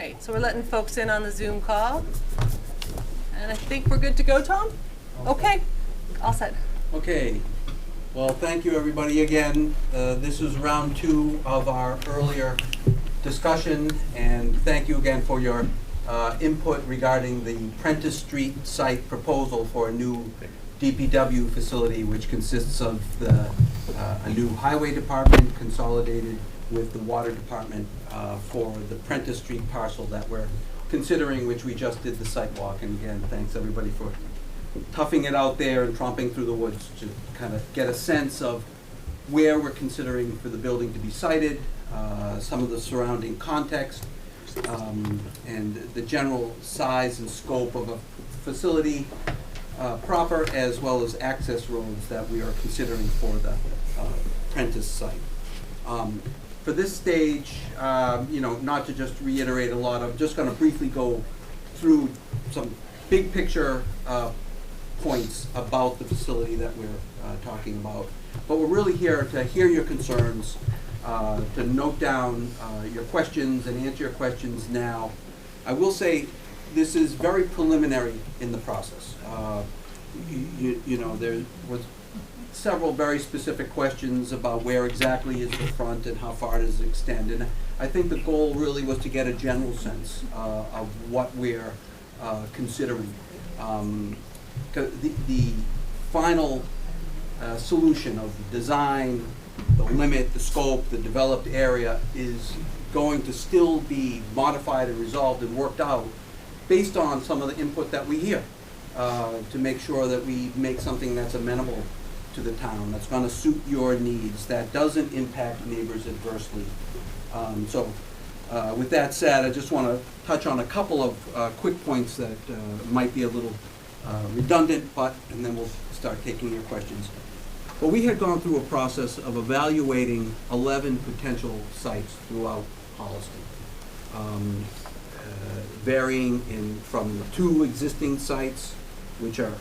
right, so we're letting folks in on the Zoom call. And I think we're good to go, Tom? Okay, all set. Okay, well, thank you everybody again. This is round 2 of our earlier discussion, and thank you again for your input regarding the Prentice Street site proposal for a new DPW facility, which consists of a new highway department consolidated with the water department for the Prentice Street parcel that we're considering, which we just did the site walk. And again, thanks everybody for toughing it out there and tromping through the woods to kind of get a sense of where we're considering for the building to be sited, some of the surrounding context, and the general size and scope of a facility proper, as well as access roads that we are considering for the Prentice site. For this stage, not to just reiterate a lot, I'm just going to briefly go through some big picture points about the facility that we're talking about. But we're really here to hear your concerns, to note down your questions and answer your questions now. I will say this is very preliminary in the process. There was several very specific questions about where exactly is the front and how far does it extend. And I think the goal really was to get a general sense of what we're considering. The final solution of the design, the limit, the scope, the developed area is going to still be modified and resolved and worked out based on some of the input that we hear, to make sure that we make something that's amenable to the town, that's going to suit your needs, that doesn't impact neighbors adversely. With that said, I just want to touch on a couple of quick points that might be a little redundant, and then we'll start taking your questions. But we had gone through a process of evaluating 11 potential sites throughout Holliston, varying from 2 existing sites, which are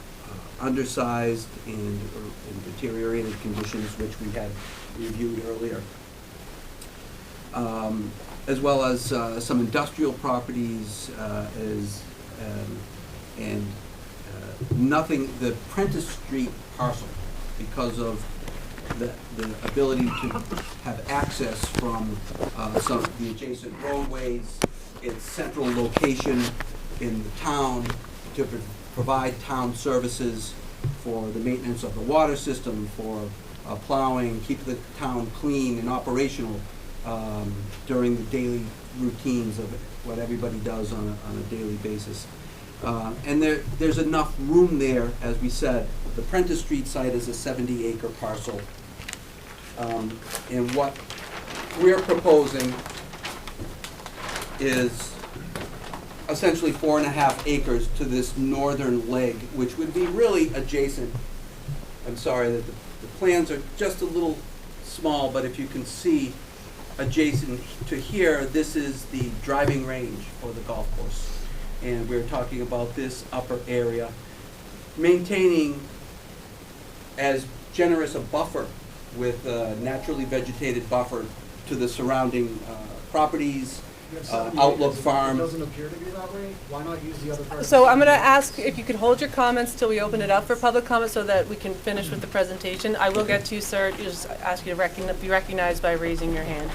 undersized and in deteriorated conditions, which we had reviewed earlier, as well as some industrial properties, the Prentice Street parcel, because of the ability to have access from some of the adjacent roadways, its central location in the town to provide town services for the maintenance of the water system, for plowing, keep the town clean and operational during the daily routines of what everybody does on a daily basis. And there's enough room there, as we said. The Prentice Street site is a 70-acre parcel. And what we're proposing is essentially 4.5 acres to this northern leg, which would be really adjacent. I'm sorry that the plans are just a little small, but if you can see adjacent to here, this is the driving range for the golf course. And we're talking about this upper area, maintaining as generous a buffer with a naturally vegetated buffer to the surrounding properties, Outlook Farm. It doesn't appear to be that way. Why not use the other part? So I'm going to ask if you could hold your comments till we open it up for public comment so that we can finish with the presentation. I will get to you, sir. I'll just ask you to be recognized by raising your hand.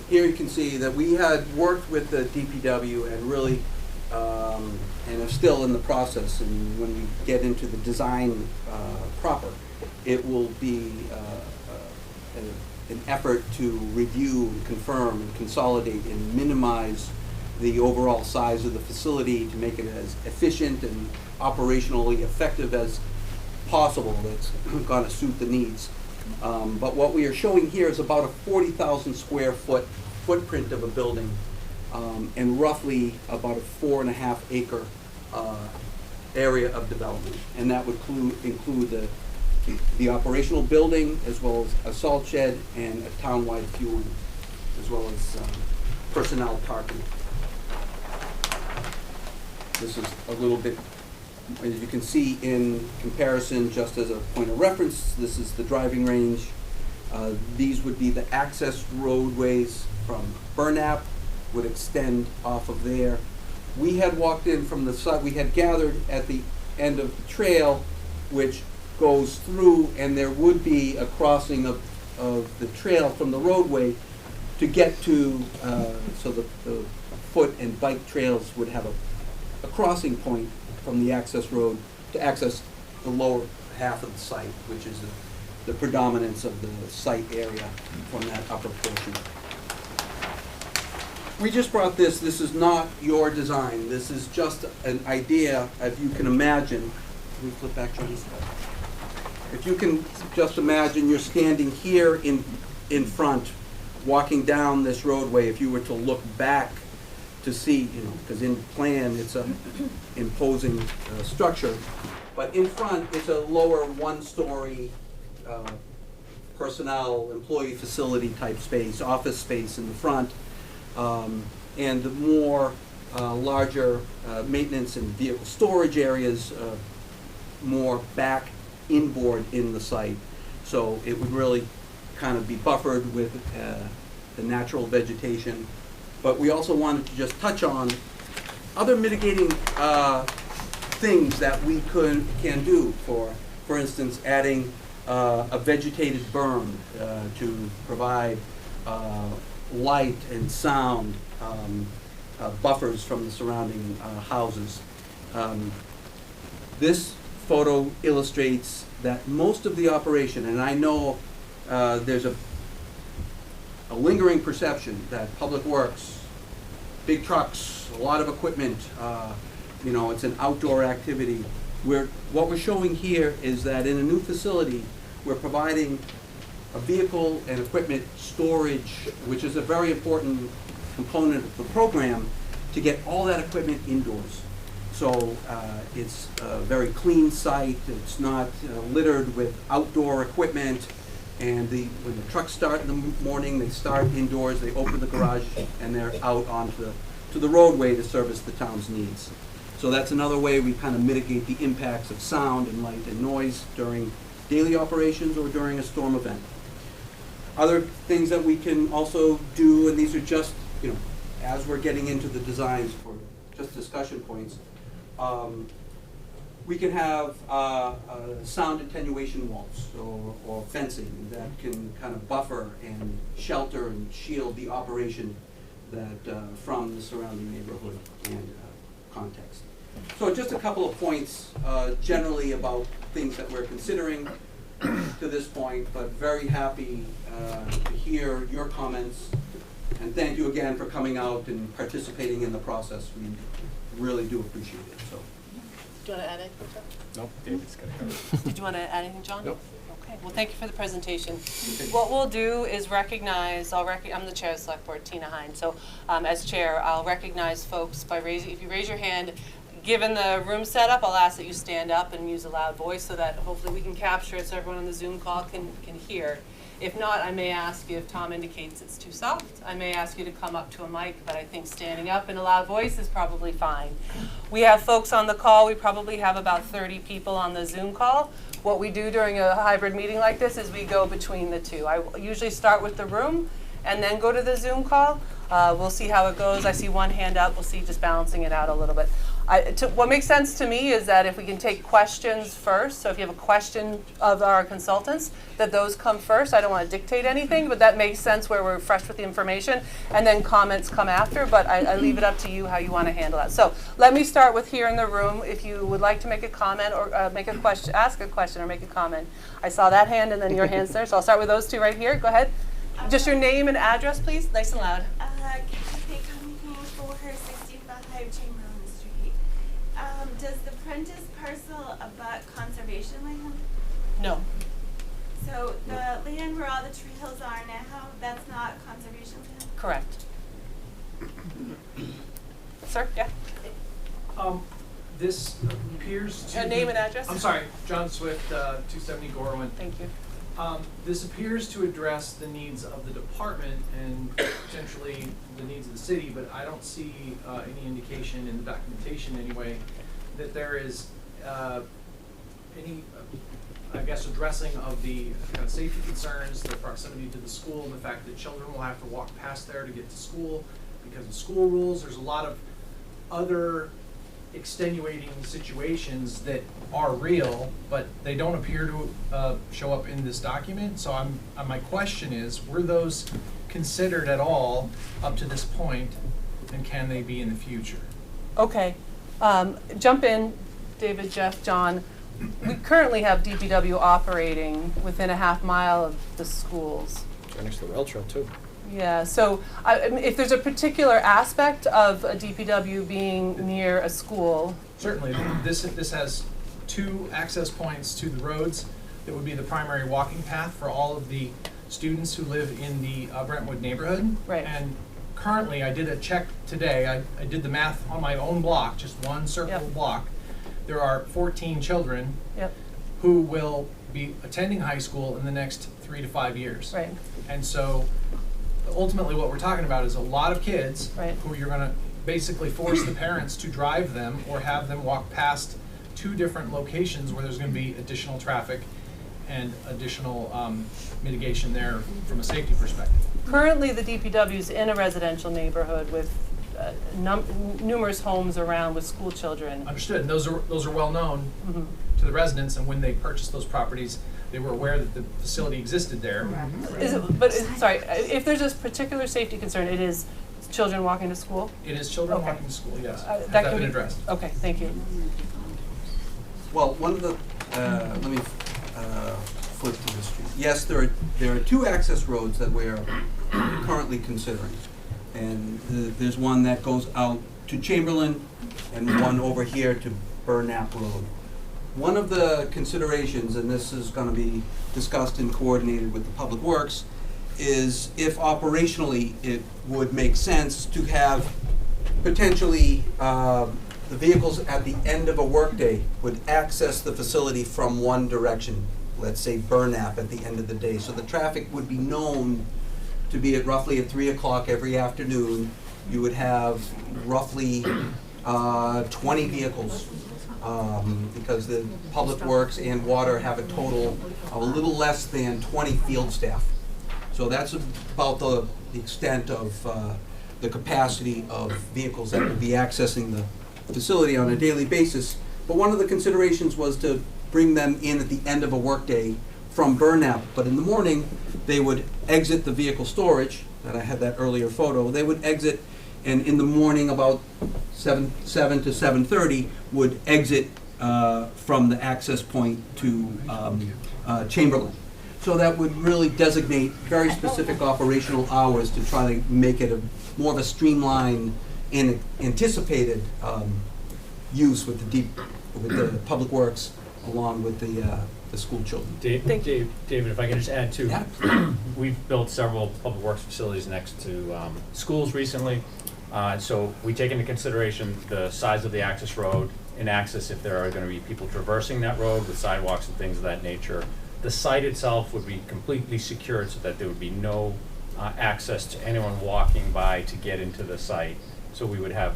Here you can see that we had worked with the DPW and really, and are still in the process, and when we get into the design proper, it will be an effort to review and confirm and consolidate and minimize the overall size of the facility to make it as efficient and operationally effective as possible. That's going to suit the needs. But what we are showing here is about a 40,000 square foot footprint of a building, and roughly about a 4.5 acre area of development. And that would include the operational building, as well as a salt shed and a town-wide fueling, as well as personnel parking. This is a little bit, as you can see in comparison, just as a point of reference, this is the driving range. These would be the access roadways from Burnap, would extend off of there. We had walked in from the side, we had gathered at the end of the trail, which goes through, and there would be a crossing of the trail from the roadway to get to, so the foot and bike trails would have a crossing point from the access road to access the lower half of the site, which is the predominance of the site area from that upper portion. We just brought this is not your design, this is just an idea, if you can imagine. Can we flip back, Johnny? If you can just imagine you're standing here in front, walking down this roadway, if you were to look back to see, because in plan it's a imposing structure, but in front it's a lower one-story personnel, employee facility type space, office space in the front, and the more larger maintenance and vehicle storage areas, more back inboard in the site. So it would really kind of be buffered with the natural vegetation. But we also wanted to just touch on other mitigating things that we can do. For instance, adding a vegetated berm to provide light and sound buffers from the surrounding houses. This photo illustrates that most of the operation, and I know there's a lingering perception that Public Works, big trucks, a lot of equipment, it's an outdoor activity. What we're showing here is that in a new facility, we're providing a vehicle and equipment storage, which is a very important component of the program, to get all that equipment indoors. So it's a very clean site, it's not littered with outdoor equipment, and when the trucks start in the morning, they start indoors, they open the garage, and they're out onto the roadway to service the town's needs. So that's another way we kind of mitigate the impacts of sound and light and noise during daily operations or during a storm event. Other things that we can also do, and these are just, as we're getting into the designs for just discussion points, we can have sound attenuation walls or fencing that can kind of buffer and shelter and shield the operation that from the surrounding neighborhood and context. So just a couple of points generally about things that we're considering to this point, but very happy to hear your comments. And thank you again for coming out and participating in the process. We really do appreciate it. So. Do you want to add anything, John? Nope, David's gonna cover it. Did you want to add anything, John? Nope. Okay, well, thank you for the presentation. What we'll do is recognize, I'm the chair of the select board, Tina Hine, so as chair, I'll recognize folks by if you raise your hand. Given the room setup, I'll ask that you stand up and use a loud voice so that hopefully we can capture it so everyone on the Zoom call can hear. If not, I may ask you, if Tom indicates it's too soft, I may ask you to come up to a mic, but I think standing up in a loud voice is probably fine. We have folks on the call. We probably have about 30 people on the Zoom call. What we do during a hybrid meeting like this is we go between the two. I usually start with the room and then go to the Zoom call. We'll see how it goes. I see one hand up. We'll see just balancing it out a little bit. What makes sense to me is that if we can take questions first, so if you have a question of our consultants, that those come first. I don't want to dictate anything, but that makes sense where we're fresh with the information, and then comments come after, but I leave it up to you how you want to handle that. So let me start with here in the room. If you would like to make a comment or make a question, ask a question or make a comment. I saw that hand and then your hand's there, so I'll start with those two right here. Go ahead. Just your name and address, please. Nice and loud. Kathy Cunningham, 465 Chamberlain Street. Does the Prentice parcel abut conservation land? No. So the land where all the trails are now, that's not conservation land? Correct. Sir, yeah. This appears to Name and address? I'm sorry, John Swift, 270 Gorwin. Thank you. This appears to address the needs of the department and potentially the needs of the city, but I don't see any indication in the documentation anyway that there is any, I guess, addressing of the kind of safety concerns, the proximity to the school, and the fact that children will have to walk past there to get to school because of school rules. There's a lot of other extenuating situations that are real, but they don't appear to show up in this document. So my question is, were those considered at all up to this point, and can they be in the future? Okay, jump in, David, Jeff, John. We currently have DPW operating within a half mile of the schools. Right next to the rail trail too. Yeah, so if there's a particular aspect of a DPW being near a school. Certainly, this has 2 access points to the roads that would be the primary walking path for all of the students who live in the Brentwood neighborhood. Right. And currently, I did a check today, I did the math on my own block, just one circle Yep. block. There are 14 children Yep. who will be attending high school in the next 3 to 5 years. Right. And so ultimately what we're talking about is a lot of kids Right. who you're gonna basically force the parents to drive them or have them walk past 2 different locations where there's gonna be additional traffic and additional mitigation there from a safety perspective. Currently, the DPW is in a residential neighborhood with numerous homes around with school children. Understood, and those are well known Mhm. to the residents, and when they purchased those properties, they were aware that the facility existed there. Sorry, if there's a particular safety concern, it is children walking to school? It is children Okay. walking to school, yes. Has That that can been be- addressed? Okay, thank you. Well, one of the, let me flip to the street. Yes, there are 2 access roads that we're currently considering. And there's one that goes out to Chamberlain and one over here to Burnap Road. One of the considerations, and this is gonna be discussed and coordinated with the Public Works, is if operationally it would make sense to have potentially the vehicles at the end of a workday would access the facility from one direction, let's say Burnap at the end of the day. So the traffic would be known to be at roughly at 3 o'clock every afternoon. You would have roughly 20 vehicles because the Public Works and Water have a total of a little less than 20 field staff. So that's about the extent of the capacity of vehicles that would be accessing the facility on a daily basis. But one of the considerations was to bring them in at the end of a workday from Burnap. But in the morning, they would exit the vehicle storage, that I had that earlier photo, they would exit, and in the morning about 7 to 7:30 would exit from the access point to Chamberlain. So that would really designate very specific operational hours to try to make it more of a streamlined and anticipated use with the Public Works along with the school children. David, if I can just add too, Yeah. we've built several public works facilities next to schools recently. So we take into consideration the size of the access road and access if there are going to be people traversing that road with sidewalks and things of that nature. The site itself would be completely secured so that there would be no access to anyone walking by to get into the site. So we would have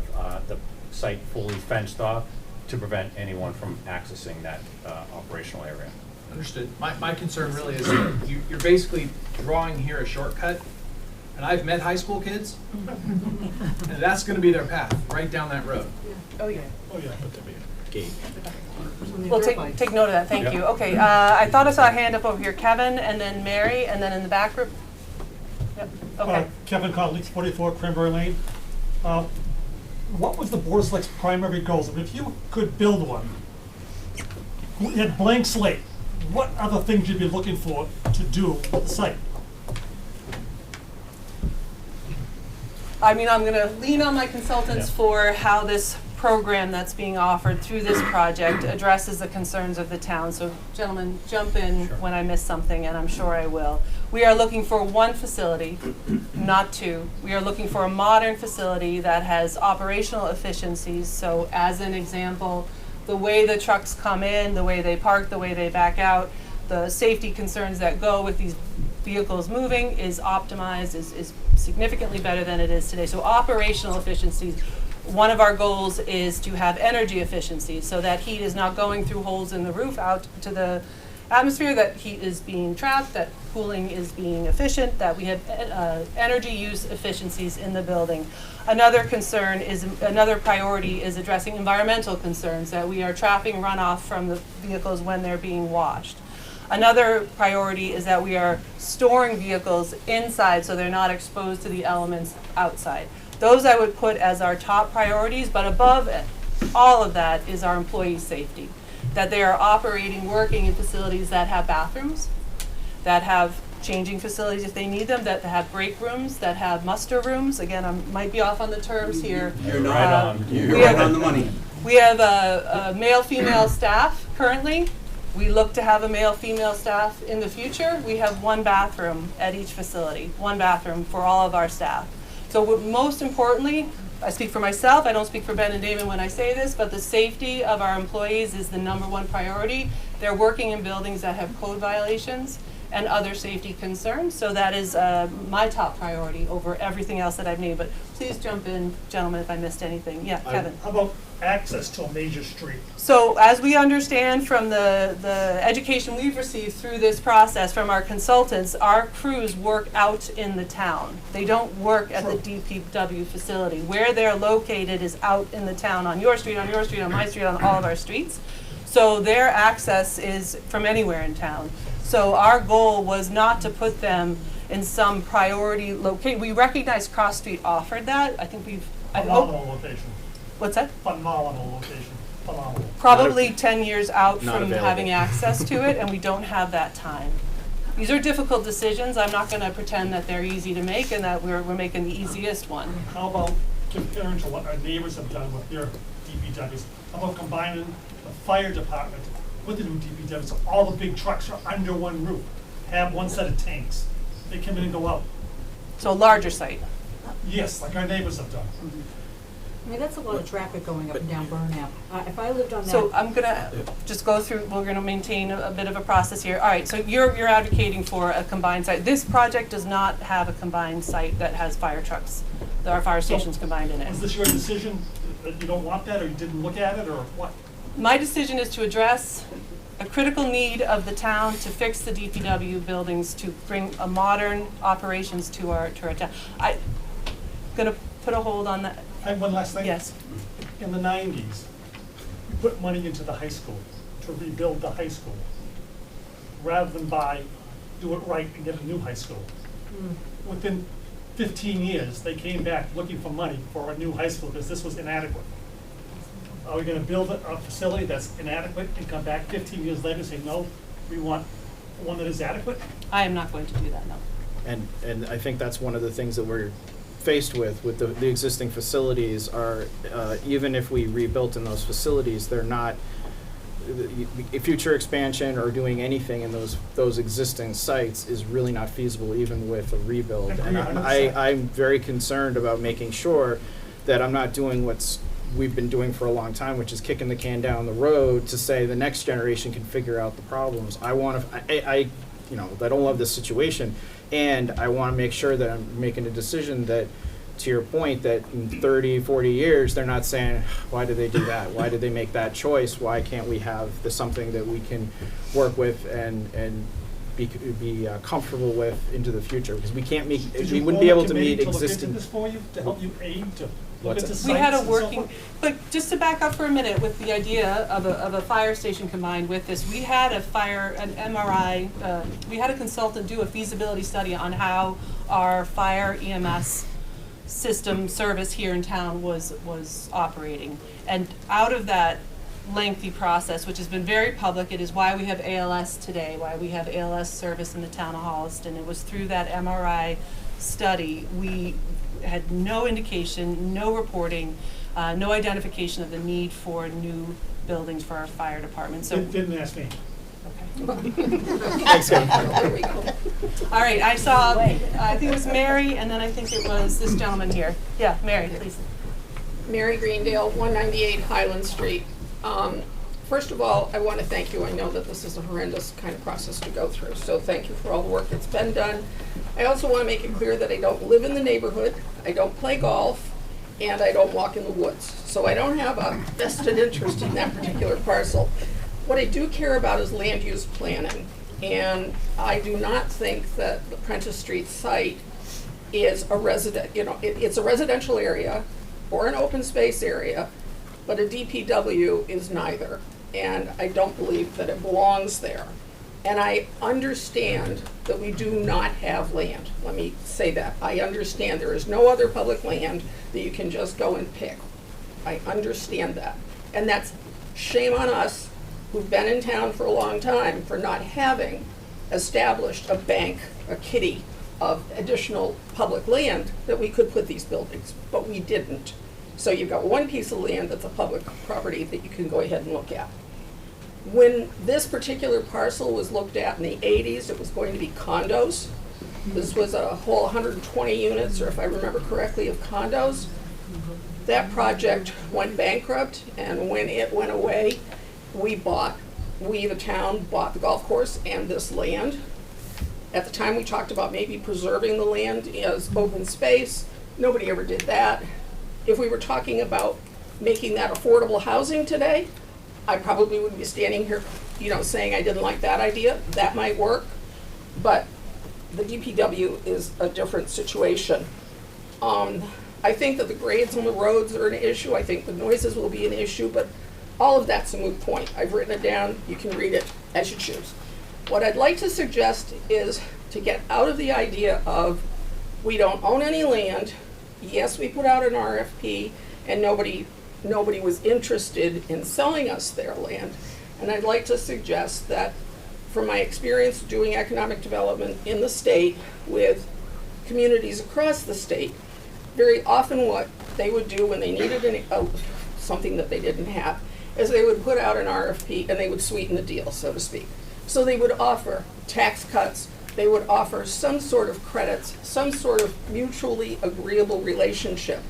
the site fully fenced off to prevent anyone from accessing that operational area. Understood. My concern really is that you're basically drawing here a shortcut, and I've met high school kids, and that's gonna be their path, right down that road. Oh, yeah. Oh, yeah, but there'd be a gate. Well, take note of that, thank Yep. you. Okay, I thought I saw a hand up over here, Kevin, and then Mary, and then in the back group. Yep, okay. Kevin Conley, 44 Cranberry Lane. What was the Board of Select's primary goals? I mean, if you could build one, you had blank slate, what other things you'd be looking for to do with the site? I mean, I'm gonna lean on my consultants Yeah. for how this program that's being offered through this project addresses the concerns of the town. So gentlemen, jump in Sure. when I miss something, and I'm sure I will. We are looking for one facility, not 2. We are looking for a modern facility that has operational efficiencies. So as an example, the way the trucks come in, the way they park, the way they back out, the safety concerns that go with these vehicles moving is optimized, is significantly better than it is today. So operational efficiencies One of our goals is to have energy efficiency, so that heat is not going through holes in the roof out to the atmosphere, that heat is being trapped, that cooling is being efficient, that we have energy use efficiencies in the building. Another priority is addressing environmental concerns, that we are trapping runoff from the vehicles when they're being washed. Another priority is that we are storing vehicles inside so they're not exposed to the elements outside. Those I would put as our top priorities, but above it, all of that is our employee safety. That they are operating, working in facilities that have bathrooms, that have changing facilities if they need them, that have break rooms, that have muster rooms. Again, I might be off on the terms here. You're not Right on. You're right on the money. We have a male-female staff currently. We look to have a male-female staff in the future. We have one bathroom at each facility, one bathroom for all of our staff. So most importantly, I speak for myself, I don't speak for Ben and Damon when I say this, but the safety of our employees is the #1 priority. They're working in buildings that have code violations and other safety concerns, so that is my top priority over everything else that I've named. But please jump in, gentlemen, if I missed anything. Yeah, Kevin. How about access to a major street? So as we understand from the education we've received through this process from our consultants, our crews work out in the town. They don't work at the DPW facility. Where they're located is out in the town, on your street, on your street, on my street, on all of our streets. So their access is from anywhere in town. So our goal was not to put them in some priority location. We recognize Cross Street offered that. I think I hope. Phenomenal location. What's that? Phenomenal location. Phenomenal. Probably 10 years out Not from available. having access to it, and we don't have that time. These are difficult decisions. I'm not going to pretend that they're easy to make and that we're making the easiest one. How about comparing to what our neighbors have done with their DPWs? How about combining the fire department with the new DPWs, so all the big trucks are under one roof, have one set of tanks. They come in and go out. So a larger site. Yes, like our neighbors have done. I mean, that's a lot of traffic going up and down Burnham. If I lived on that. So I'm gonna just go through, we're gonna maintain a bit of a process here. All right, so you're advocating for a combined site. This project does not have a combined site that has fire trucks. There are fire stations combined in it. Was this your decision that you don't want that, or you didn't look at it, or what? My decision is to address a critical need of the town to fix the DPW buildings, to bring a modern operations to our town. I'm gonna put a hold on that. I have one last thing. Yes. In the 90s, we put money into the high school to rebuild the high school, rather than do it right and get a new high school. Within 15 years, they came back looking for money for a new high school because this was inadequate. Are we gonna build a facility that's inadequate and come back 15 years later and say, no, we want one that is adequate? I am not going to do that, no. And I think that's one of the things that we're faced with the existing facilities are, even if we rebuilt in those facilities, they're not, future expansion or doing anything in those existing sites is really not feasible even with a rebuild. And I'm very concerned about making sure that I'm not doing what's we've been doing for a long time, which is kicking the can down the road to say the next generation can figure out the problems. I don't love this situation, and I want to make sure that I'm making a decision that, to your point, that in 30, 40 years, they're not saying, why did they do that? Why did they make that choice? Why can't we have something that we can work with and be comfortable with into the future? Because we can't make, we wouldn't be able to meet existing. Did you want a committee to look into this for you, to help you aid, to look What's at the that? sites We had a and so working, forth? but just to back up for a minute with the idea of a fire station combined with this, we had an MRI, we had a consultant do a feasibility study on how our fire EMS system service here in town was operating. And out of that lengthy process, which has been very public, it is why we have ALS today, why we have ALS service in the town of Holliston. It was through that MRI study, we had no indication, no reporting, no identification of the need for new buildings for our fire department. So, Didn't ask me. Thanks, Kevin. all right, I saw, I think it was Mary, and then I think it was this gentleman here. Yeah, Mary, please. Mary Greendale, 198 Highland Street. First of all, I want to thank you. I know that this is a horrendous kind of process to go through, so thank you for all the work that's been done. I also want to make it clear that I don't live in the neighborhood, I don't play golf, and I don't walk in the woods. So I don't have a vested interest in that particular parcel. What I do care about is land use planning. And I do not think that the Prentice Street site is a it's a residential area or an open space area, but a DPW is neither. And I don't believe that it belongs there. And I understand that we do not have land. Let me say that. I understand there is no other public land that you can just go and pick. I understand that. And that's shame on us who've been in town for a long time for not having established a bank, a kitty of additional public land that we could put these buildings, but we didn't. So you've got one piece of land that's a public property that you can go ahead and look at. When this particular parcel was looked at in the 80s, it was going to be condos. This was a whole 120 units, or if I remember correctly, of condos. That project went bankrupt, and when it went away, we, the town, bought the golf course and this land. At the time, we talked about maybe preserving the land as open space. Nobody ever did that. If we were talking about making that affordable housing today, I probably wouldn't be standing here, saying I didn't like that idea. That might work, but the DPW is a different situation. I think that the grades on the roads are an issue. I think the noises will be an issue, but all of that's a moot point. I've written it down. You can read it as you choose. What I'd like to suggest is to get out of the idea of we don't own any land. Yes, we put out an RFP, and nobody was interested in selling us their land. And I'd like to suggest that from my experience doing economic development in the state with communities across the state, very often what they would do when they needed something that they didn't have is they would put out an RFP and they would sweeten the deal, so to speak. So they would offer tax cuts, they would offer some sort of credits, some sort of mutually agreeable relationship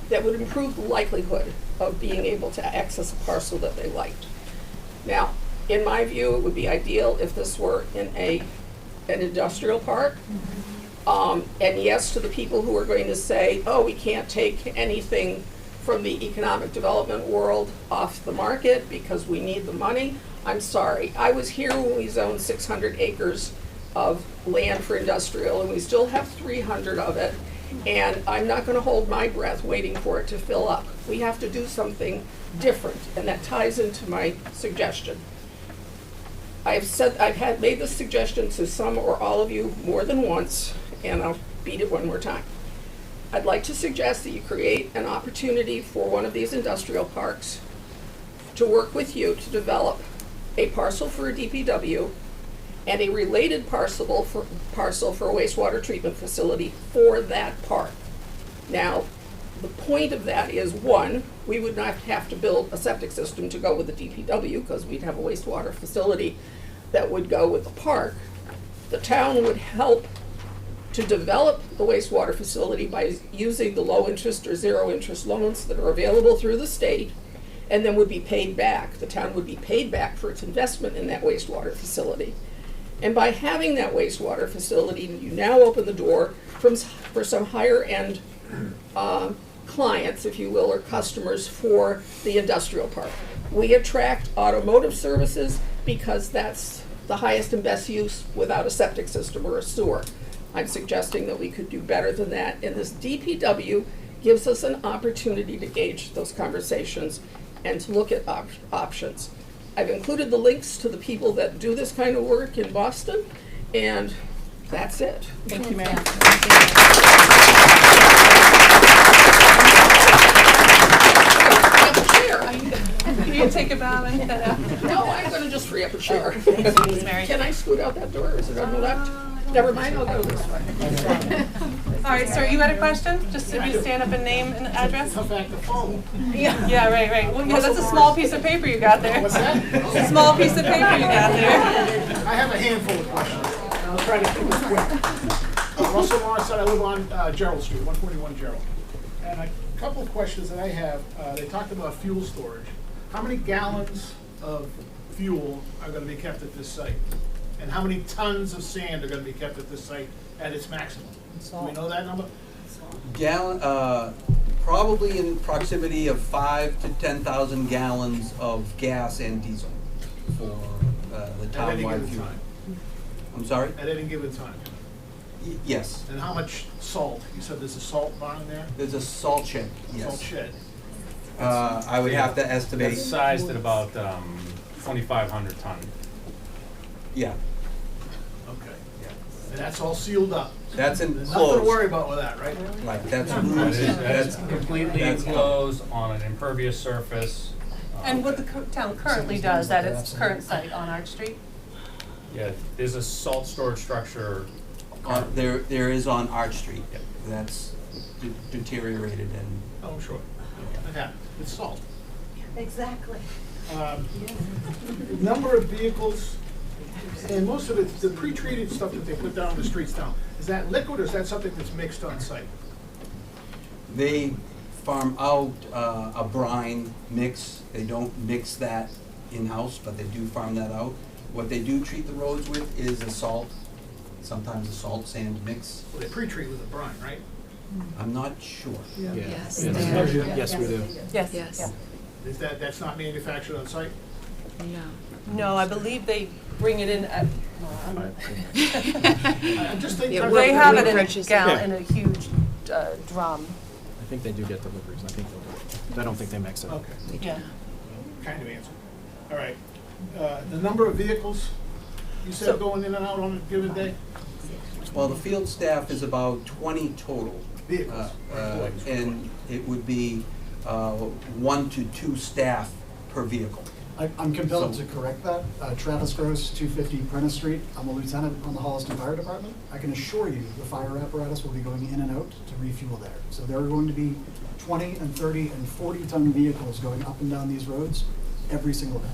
that would improve the likelihood of being able to access a parcel that they liked. Now, in my view, it would be ideal if this were in an industrial park. And yes, to the people who are going to say, oh, we can't take anything from the economic development world off the market because we need the money. I'm sorry. I was here when we zoned 600 acres of land for industrial, and we still have 300 of it. And I'm not going to hold my breath waiting for it to fill up. We have to do something different, and that ties into my suggestion. I've made this suggestion to some or all of you more than once, and I'll beat it one more time. I'd like to suggest that you create an opportunity for one of these industrial parks to work with you to develop a parcel for a DPW and a related parcel for a wastewater treatment facility for that park. Now, the point of that is, one, we would not have to build a septic system to go with the DPW because we'd have a wastewater facility that would go with the park. The town would help to develop the wastewater facility by using the low interest or zero interest loans that are available through the state, and then would be paid back. The town would be paid back for its investment in that wastewater facility. And by having that wastewater facility, you now open the door for some higher end clients, if you will, or customers for the industrial park. We attract automotive services because that's the highest and best use without a septic system or a sewer. I'm suggesting that we could do better than that, and this DPW gives us an opportunity to gauge those conversations and to look at options. I've included the links to the people that do this kind of work in Boston, and that's it. Thank you, Mary. You can take a bow and head out. No, I'm going to just free up a chair. Thanks, Mary. Can I scoot out that door? Is it on the left? Never mind, I'll go this way. All right, sir, you had a question? Just if you stand up and name and address? Come back the phone. Yeah, right. Well, yeah, that's a small piece of paper you got there. What's that? A small piece of paper you got there. I have a handful of questions. I'll try to keep this quick. Russell Lawrence said I live on Gerald Street, 141 Gerald. And a couple of questions that I have. They talked about fuel storage. How many gallons of fuel are going to be kept at this site? And how many tons of sand are going to be kept at this site at its maximum? Do we know that number? probably in proximity of 5 to 10,000 gallons of gas and diesel for the At any townwide given fuel. time? I'm sorry? At any given time? Yes, And how much salt? You said there's a salt barn there? there's a salt shed, Salt yes. shed? I would have to estimate, It's sized at about 2,500 ton. yeah, Okay. Yeah. And that's all sealed up? that's There's nothing to enclosed. worry about with that, right? Right, that's That rooms, is that's, completely that's enclosed on an impervious surface. And what the town currently does at its current site on Arch Street? Yeah, there's a salt storage structure. there is on Arch Street. Yep. That's deteriorated and, Oh, sure. Yeah, it's salt. Exactly. Number of vehicles, and most of it, the pre-treated stuff that they put down on the streets now, is that liquid or is that something that's mixed on site? they farm out a brine mix. They don't mix that in-house, but they do farm that out. What they do treat the roads with is a salt, sometimes a salt sand mix. Well, they pre-treat with a brine, right? I'm not sure. Yes. Yes. Yes, we do. Yes, Yes. yeah. Is that's not manufactured on site? No, I believe they bring it in at, I'm just thinking. Yeah, they have it in a purchase it. gallon, in a huge drum, I think they do get deliveries, I think they'll do it. I don't think they mix it. Okay, yeah. kind of answer. All right. The number of vehicles, you So- said going in and out on a given day? Well, the field staff is about 20 total. Vehicles. And it would be 1 to 2 staff per vehicle. I'm compelled So- to correct that. Travis Gross, 250 Prentice Street. I'm a lieutenant on the Holliston Fire Department. I can assure you the fire apparatus will be going in and out to refuel there. So there are going to be 20 and 30 and 40-ton vehicles going up and down these roads every single day.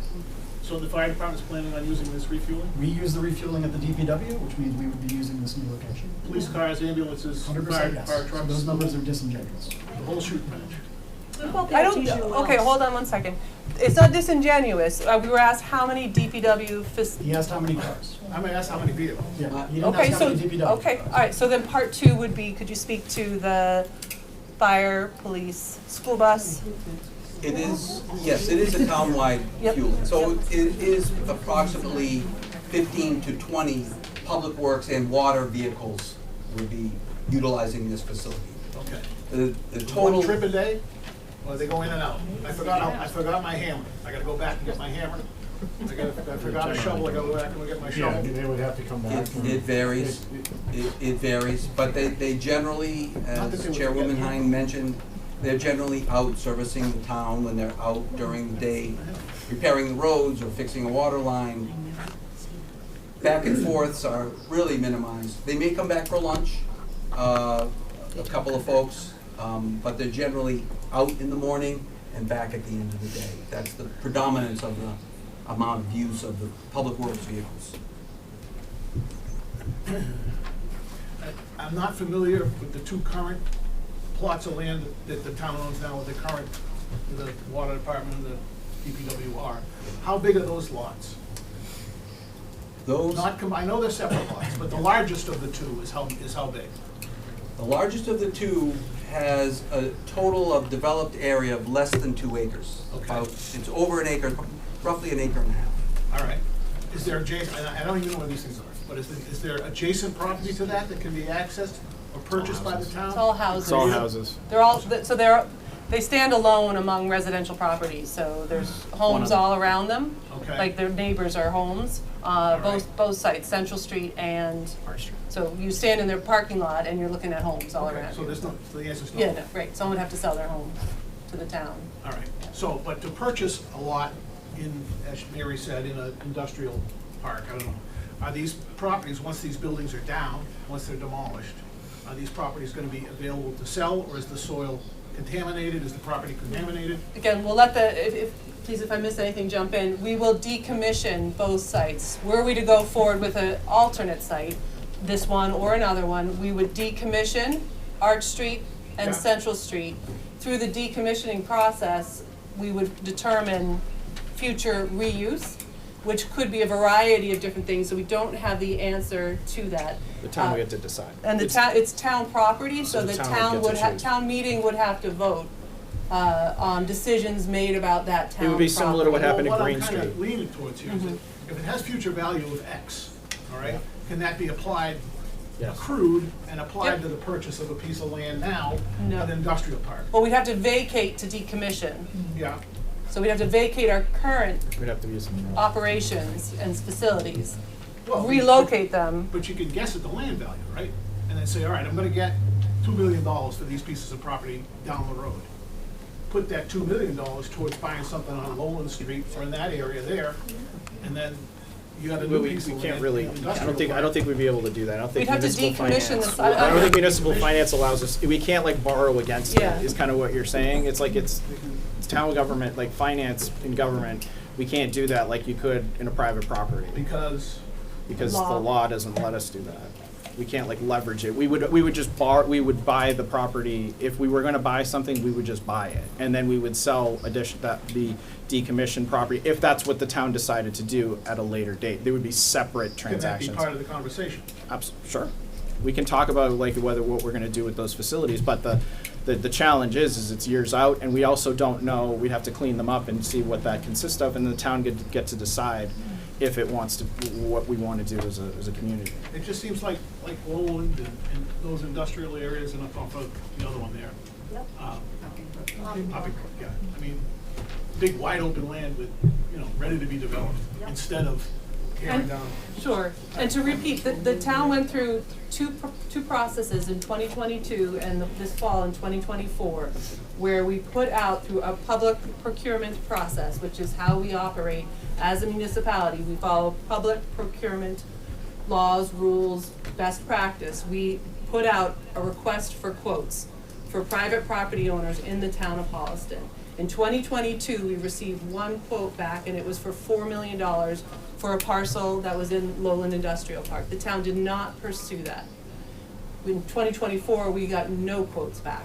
So the fire department's planning on using this refueling? We use the refueling at the DPW, which means we would be using this new location. Police cars, ambulances, 100% fire yes. So trucks? those numbers are disingenuous. The whole shooting match? I don't, okay, hold on one second. It's not disingenuous. We were asked how many DPW He asked how many cars. I'm gonna ask how many vehicles? Yeah, he didn't Okay, ask how so, many DPW. okay, all right, so then part 2 would be, could you speak to the fire, police, school bus? It is, yes, it is a townwide Yep. fueling. So it is approximately 15 to 20 public works and water vehicles will be utilizing this facility. Okay. The total. One trip a day? Or they go in and out? I forgot my hammer. I gotta go back and get my hammer. I forgot a shovel, I gotta go back and get my shovel. they would have to come It varies, it varies, but they generally, as Chairwoman Hine mentioned, they're generally out servicing the town when they're out during the day, repairing the roads or fixing a water line. Back and forths are really minimized. They may come back for lunch, a couple of folks, but they're generally out in the morning and back at the end of the day. That's the predominance of the amount of use of the public works vehicles. I'm not familiar with the 2 current plots of land that the town owns now with the current, the water department and the DPW are. How big are those lots? Those, I know they're separate lots, but the largest of the 2 is how big? the largest of the 2 has a total of developed area of less than 2 acres. Okay. It's over an acre, roughly an acre and a half. All right. Is there adjacent, and I don't even know where these things are, but is there adjacent property to that can be accessed or purchased by the town? It's all houses. It's all houses. They're all, so they stand alone among residential properties, so there's homes them. all around them. Okay. Like their neighbors are homes, right. both sites, Central Street and, Arch Street. so you stand in their parking lot and you're looking at homes all Okay, around so you. there's no, so the answer's no? Yeah, no, right, someone would have to sell their home to the town. All right, so, but to purchase a lot in, as Mary said, in an industrial park, I don't know, are these properties, once these buildings are down, once they're demolished, are these properties gonna be available to sell, or is the soil contaminated, is the property contaminated? Again, we'll let please, if I miss anything, jump in. We will decommission both sites. Were we to go forward with an alternate site, this one or another one, we would decommission Arch Street and Yeah. Central Street. Through the decommissioning process, we would determine future reuse. which could be a variety of different things, so we don't have the answer to that. The town will get to decide. And the town, it's town property, so So the the town town would get would to have, choose. town meeting would have to vote on decisions made about that town property. It would be similar to what happened in Well, Green what I'm kind Street. of leaning towards here is that if it has future value of X, all right, can that be applied, Yes. accrued, and applied Yep. to the purchase of a piece of land now, No. an industrial park? Well, we'd have to vacate to decommission, Yeah, so we'd have to vacate our current We'd have to use some. operations and facilities, well. relocate them. But you can guess at the land value, right? And then say, all right, I'm gonna get $2 million for these pieces of property down the road. Put that $2 million towards buying something on Lowland Street or in that area there, and then you got a new We piece of land. can't really, I don't think we'd be able to do that. I don't think We'd have to municipal decommission finance. this. I don't think municipal finance allows us, we can't like borrow against Yeah. it, is kind of what you're saying. It's like it's town government, like finance in government, we can't do that like you could in a private property. Because, Because Law. the law doesn't let us do that. We can't like leverage it. We would just we would buy the property. If we were gonna buy something, we would just buy it. And then we would sell the decommissioned property, if that's what the town decided to do at a later date. There would be separate can that be transactions. part of the conversation? Sure. We can talk about like what we're gonna do with those facilities, but the challenge is it's years out, and we also don't know, we'd have to clean them up and see what that consists of, and the town get to decide if it wants to, what we wanna do as a community. It just seems like Lowland and those industrial areas and up off of the other one there. Yep. Poppy Brook, yeah. I mean, big wide open land with, ready to be developed instead of tearing And- down. Sure, and to repeat, the town went through two processes in 2022 and this fall in 2024, where we put out through a public procurement process, which is how we operate as a municipality. We follow public procurement laws, rules, best practice. We put out a request for quotes for private property owners in the town of Holliston. In 2022, we received one quote back, and it was for $4 million for a parcel that was in Lowland Industrial Park. The town did not pursue that. In 2024, we got no quotes back.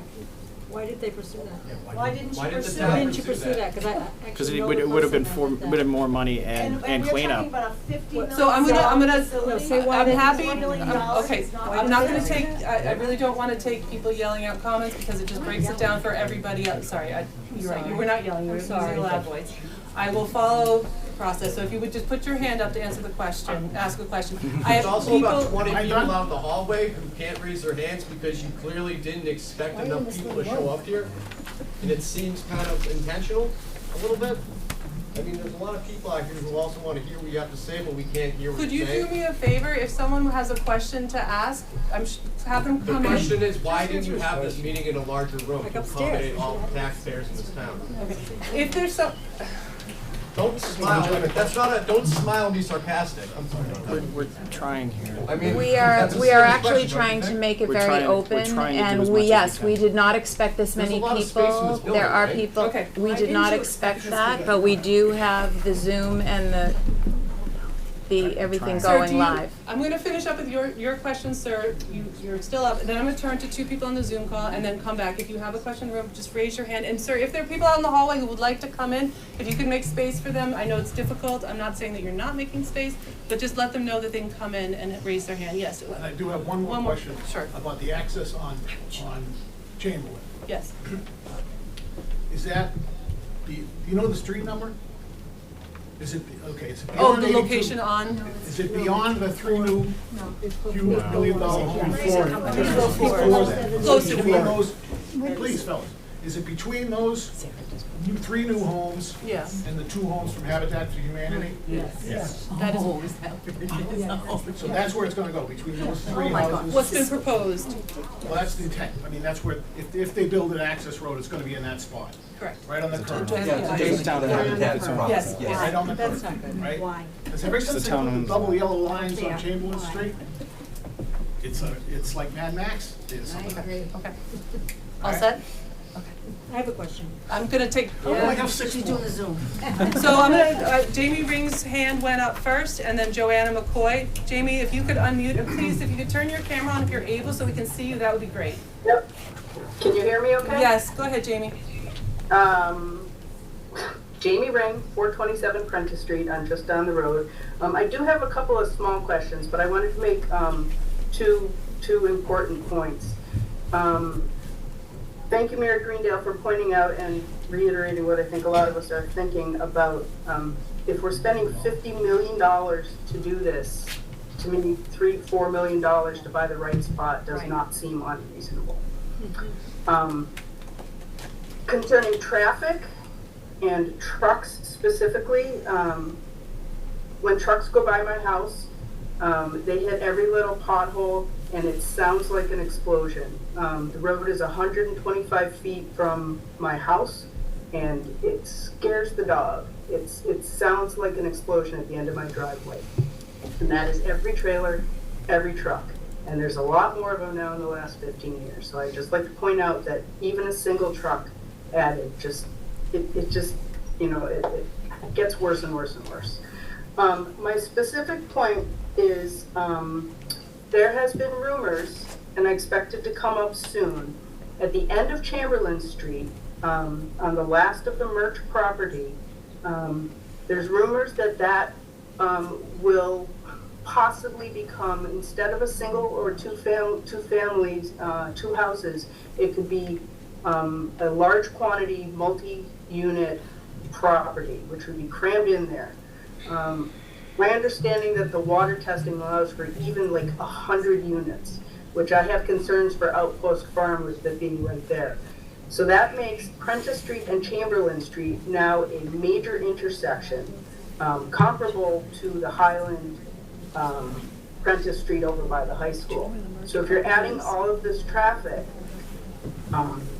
Why did they pursue that? Why didn't you Why did the pursue town Why it? didn't you pursue that? Because I Because actually it know would, the it would have been person that did would have that. more money and we're talking cleanup. about a $50 million So I'm gonna, facility. say why I'm didn't- happy, $4 million okay, is not I'm not gonna necessary. take, I really don't wanna take people yelling out comments because it just breaks it down for everybody else. Sorry, you're right, you were not yelling, you were using a sorry. loud voice. I will follow the process, so if you would just put your hand up to answer the question, ask a question. I have There's also about people, 20 Am I people done? out in the hallway who can't raise their hands because you clearly didn't expect enough people to show up here. And it seems kind of intentional, a little bit. I mean, there's a lot of people out here who also want to hear what you have to say, but we can't hear what could you're you saying. do me a favor, if someone has a question to ask, have them The come in? question is, why didn't you have this meeting in a larger room Like to upstairs. accommodate all the taxpayers in this town? If there's some, Don't smile, that's not a, don't smile and be sarcastic. I'm sorry. We're trying here. I mean, We are, that's a we are serious actually question, don't you trying to think? make it We're very trying- we're open, trying to do as and much we, as yes, we we can. did not expect this There's a many lot of space in this people. building, There are right? people, Okay. we Why did didn't not you expect expect this that, to but we do have the Zoom and everything Sir, going do you- live. I'm gonna finish up with your question, sir. You're still up, and then I'm gonna turn to two people on the Zoom call and then come back. If you have a question in the room, just raise your hand. And sir, if there are people out in the hallway who would like to come in, if you could make space for them, I know it's difficult. I'm not saying that you're not making space, but just let them know that they can come in and raise their hand. Yes, And I do have one more One more, question. sure. About the access on Chamberlain. yes. Is that, do you know the street number? Is it, okay, is it Oh, beyond the 82? location on, Is it beyond the three new few million dollar homes? Close to Between four. those, please fellas, is it between those three new homes yes. and the two homes from Habitat for Humanity? That is So that's where it's gonna go, between those three what's been houses? proposed. Well, that's the intent. I mean, that's where, if they build an access road, it's gonna be in that spot, Correct. right on the curve. Yeah, it's adjacent to the Habitat for Humanity. Yes. Yes. Right on the That's curve, not good. right? Why? Because ever since they town put the owns double that. yellow lines Yeah. on Chamberlain Why? Street, it's like Mad Max. It's- I agree. Okay. All set? I have a question. I'm gonna take. We only have 6 She's more. doing the Zoom. So I'm gonna, Jamie Ring's hand went up first, and then Joanna McCoy. Jamie, if you could unmute, and please, if you could turn your camera on if you're able, so we can see you, that would be great. Yep. Can you hear me okay? Yes, go ahead, Jamie. Jamie Ring, 427 Prentice Street. I'm just down the road. I do have a couple of small questions, but I wanted to make two important points. Thank you, Mayor Greendale, for pointing out and reiterating what I think a lot of us are thinking about. If we're spending $50 million to do this, to me, $3-4 million to buy the right spot does not seem unreasonable. Concerning traffic and trucks specifically, when trucks go by my house, they hit every little pothole and it sounds like an explosion. The road is 125 feet from my house and it scares the dog. It sounds like an explosion at the end of my driveway. And that is every trailer, every truck. And there's a lot more of them now in the last 15 years. So I'd just like to point out that even a single truck added, it gets worse and worse and worse. My specific point is there has been rumors, and I expect it to come up soon, at the end of Chamberlain Street, on the last of the Murch property, there's rumors that will possibly become, instead of a single or two families, two houses, it could be a large quantity, multi-unit property, which would be crammed in there. My understanding that the water testing allows for even like 100 units, which I have concerns for Outpost Farm with that being right there. So that makes Prentice Street and Chamberlain Street now a major intersection, comparable to the Highland Prentice Street over by the high school. So if you're adding all of this traffic,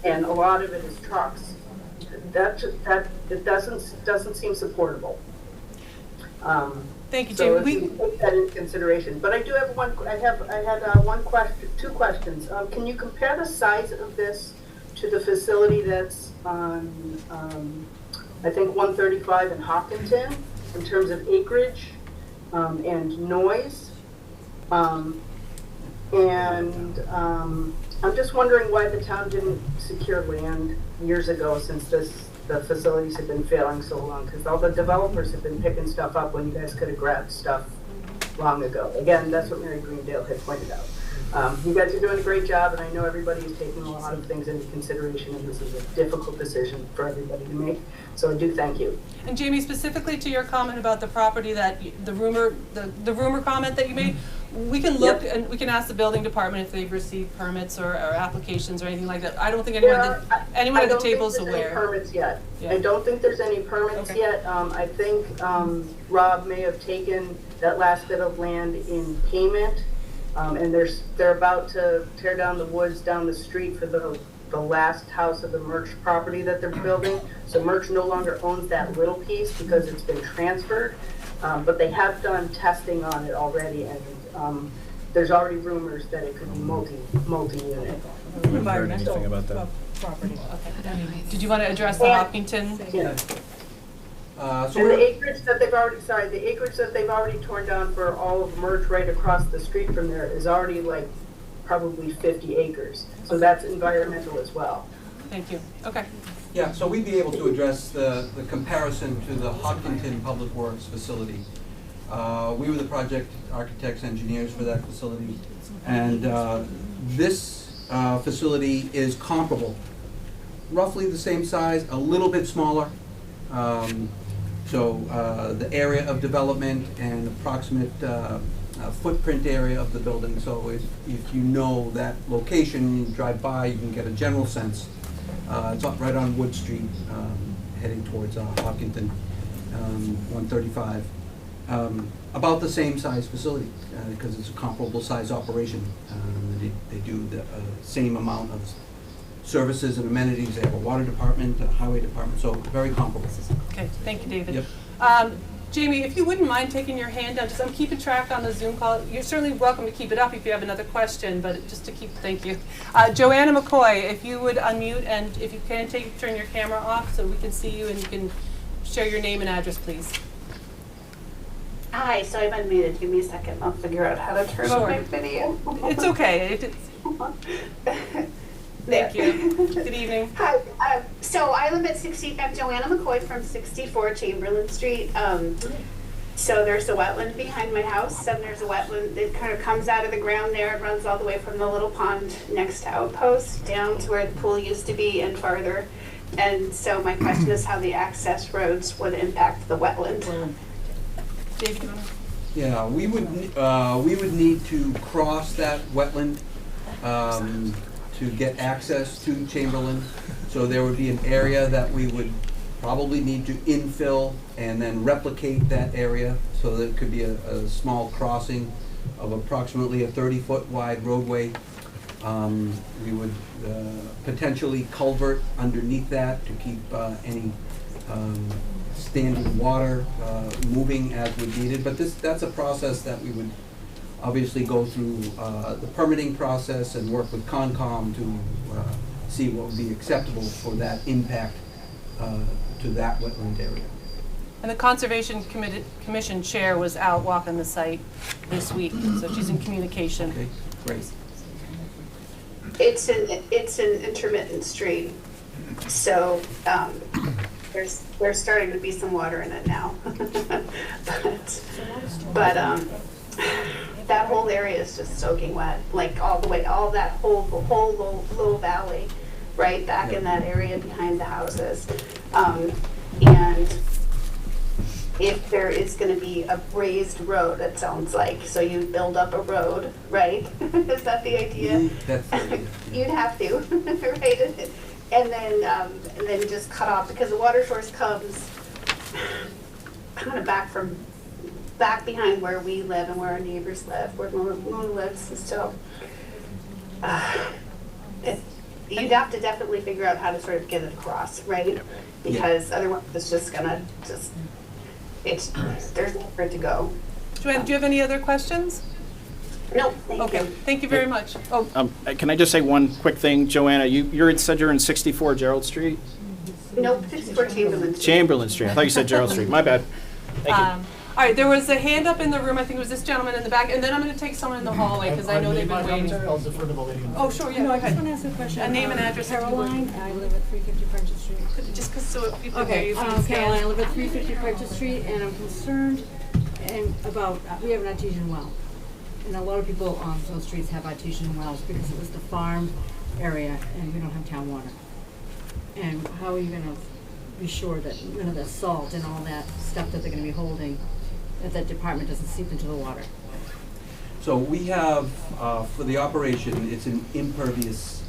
and a lot of it is trucks, it doesn't seem supportable. Thank you, so Jamie. So take that into consideration. But I do have two questions. Can you compare the size of this to the facility that's on, I think 135 in Hopkinton, in terms of acreage and noise? I'm just wondering why the town didn't secure land years ago, since the facilities have been failing so long, because all the developers have been picking stuff up when you guys could have grabbed stuff long ago. Again, that's what Mary Greendale had pointed out. You guys are doing a great job, and I know everybody is taking a lot of things into consideration, and this is a difficult decision for everybody to make. So I do thank you. And Jamie, specifically to your comment about the property that the rumor comment that you made, we can look and we can ask the building department if they've received permits or applications or anything like that. I don't think anyone at the table is aware. I don't think there's any permits yet. Yeah. I don't think there's any permits yet. I think Rob may have taken that last bit of land in payment, and they're about to tear down the woods down the street for the last house of the Murch property that they're building. So Murch no longer owns that little piece because it's been transferred, but they have done testing on it already, and there's already rumors that it could be multi-unit. I haven't heard anything about that. Property. Okay. Did you want to address the Hopkinton? Yeah. And the acreage that they've already torn down for all of Murch right across the street from there is already like probably 50 acres. So that's environmental as well. Thank you. Okay. Yeah, so we'd be able to address the comparison to the Hopkinton Public Works facility. We were the project architects, engineers for that facility, and this facility is comparable. Roughly the same size, a little bit smaller. The area of development and approximate footprint area of the building. So if you know that location, you drive by, you can get a general sense. It's right on Wood Street, heading towards Hopkinton, 135. About the same size facility, because it's a comparable size operation. They do the same amount of services and amenities. They have a water department, a highway department, so very comparable. Okay, thank you, David. Yep. Jamie, if you wouldn't mind taking your hand down, I'm keeping track on the Zoom call. You're certainly welcome to keep it up if you have another question, but just to keep, thank you. Joanna McCoy, if you would unmute, and if you can, turn your camera off so we can see you and you can share your name and address, please. Hi, so I've unmuted. Give me a second. I'll figure out how to turn on my video. It's okay. Thank you. Good evening. Hi, so I live at 60, I'm Joanna McCoy from 64 Chamberlain Street. So there's a wetland behind my house, and there's a wetland that kind of comes out of the ground there. It runs all the way from the little pond next to Outpost down to where the pool used to be and farther. And so my question is how the access roads would impact the wetland. Dave, do you wanna? Yeah, we would need to cross that wetland to get access to Chamberlain. So there would be an area that we would probably need to infill and then replicate that area, so that it could be a small crossing of approximately a 30-foot wide roadway. We would potentially culvert underneath that to keep any standing water moving as we needed. But that's a process that we would obviously go through the permitting process and work with Concom to see what would be acceptable for that impact to that wetland area. And the Conservation Commission Chair was out walking the site this week, so she's in communication. Okay, great. It's an intermittent stream, so there's starting to be some water in it now. but that whole area is just soaking wet, like all the way, all that whole low valley, right back in that area behind the houses, and if there is going to be a raised road, it sounds like, so you build up a road, right? Is that the idea? That's the idea. You'd have to, right? And then just cut off, because the water source comes kind of back behind where we live and where our neighbors live, where Moon lives, and so you'd have to definitely figure out how to sort of get it across, right? Because otherwise it's just gonna there's nowhere to go. Joanne, do you have any other questions? No, thank Okay, you. thank you very much. Oh, Can I just say one quick thing, Joanna? You said you're in 64 Gerald Street? Nope, 64 Chamberlain Street. Chamberlain Street. I thought you said Gerald Street. My bad. Thank you. all right, there was a hand up in the room, I think it was this gentleman in the back, and then I'm gonna take someone in the hallway, because I know they've been waiting. I'll defer to the lady. Oh, sure, yeah, No, go I just ahead. want to ask a question. A name and address, if you would. Caroline, I live at 350 French Street. Just because so people hear Okay, you from the Caroline, I stand. live at 350 French Street, and I'm concerned about, we have an artesian well. And a lot of people on those streets have artesian wells because it was the farm area and we don't have town water. And how are you gonna be sure that none of the salt and all that stuff that they're gonna be holding, that department doesn't seep into the water? So we have, for the operation, it's an impervious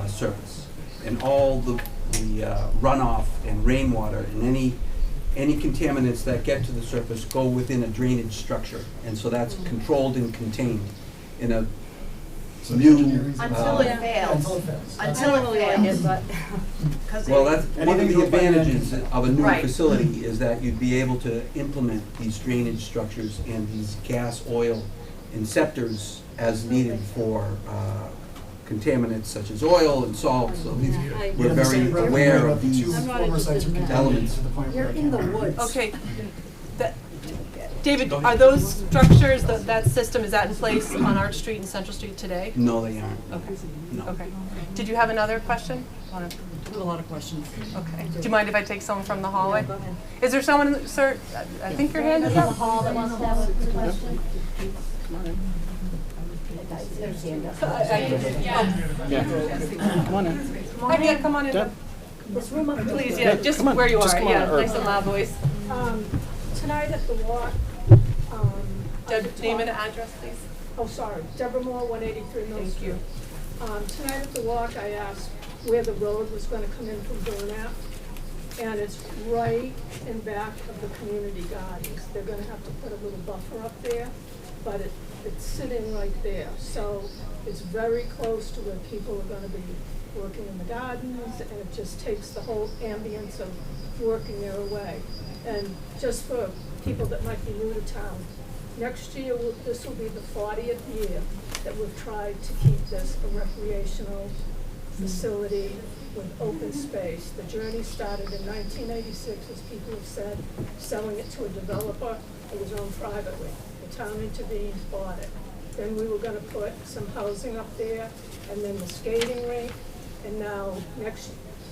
surface. And all the runoff and rainwater and any contaminants that get to the surface go within a drainage structure. And so that's controlled and contained in a new. Until it fails. Until it fails. Well, that's one of the advantages of a new Right. facility, is that you'd be able to implement these drainage structures and these gas, oil inceptors as needed for contaminants such as oil and salt. So these, we're very aware of these elements. You're in the woods. Okay. David, are those structures, that system, is that in place on Arch Street and Central Street today? No, they aren't. Okay. No. Okay. Did you have another question? I have a lot of questions. Okay. Do you mind if I take someone from the hallway? Yeah, go ahead. Is there someone, sir, I think your hand is up. hall that wants to have a question? Come on in. Yeah, come on in. Deb? This room up there. Please, yeah, just come on, where you just are, come on, yeah, or- nice and loud voice. Tonight at the walk, Name and address, please. oh, sorry, Deborah Moore, 183 Mill Thank Street. you. Tonight at the walk, I asked where the road was gonna come in from Burnap, and it's right in back of the community gardens. They're gonna have to put a little buffer up there, but it's sitting right there. So it's very close to where people are gonna be working in the gardens, and it just takes the whole ambience of working there away. And just for people that might be new to town, next year, this will be the 40th year that we've tried to keep this a recreational facility with open space. The journey started in 1986, as people have said, selling it to a developer. It was owned privately. The town intervened, bought it. Then we were gonna put some housing up there, and then the skating rink, And now,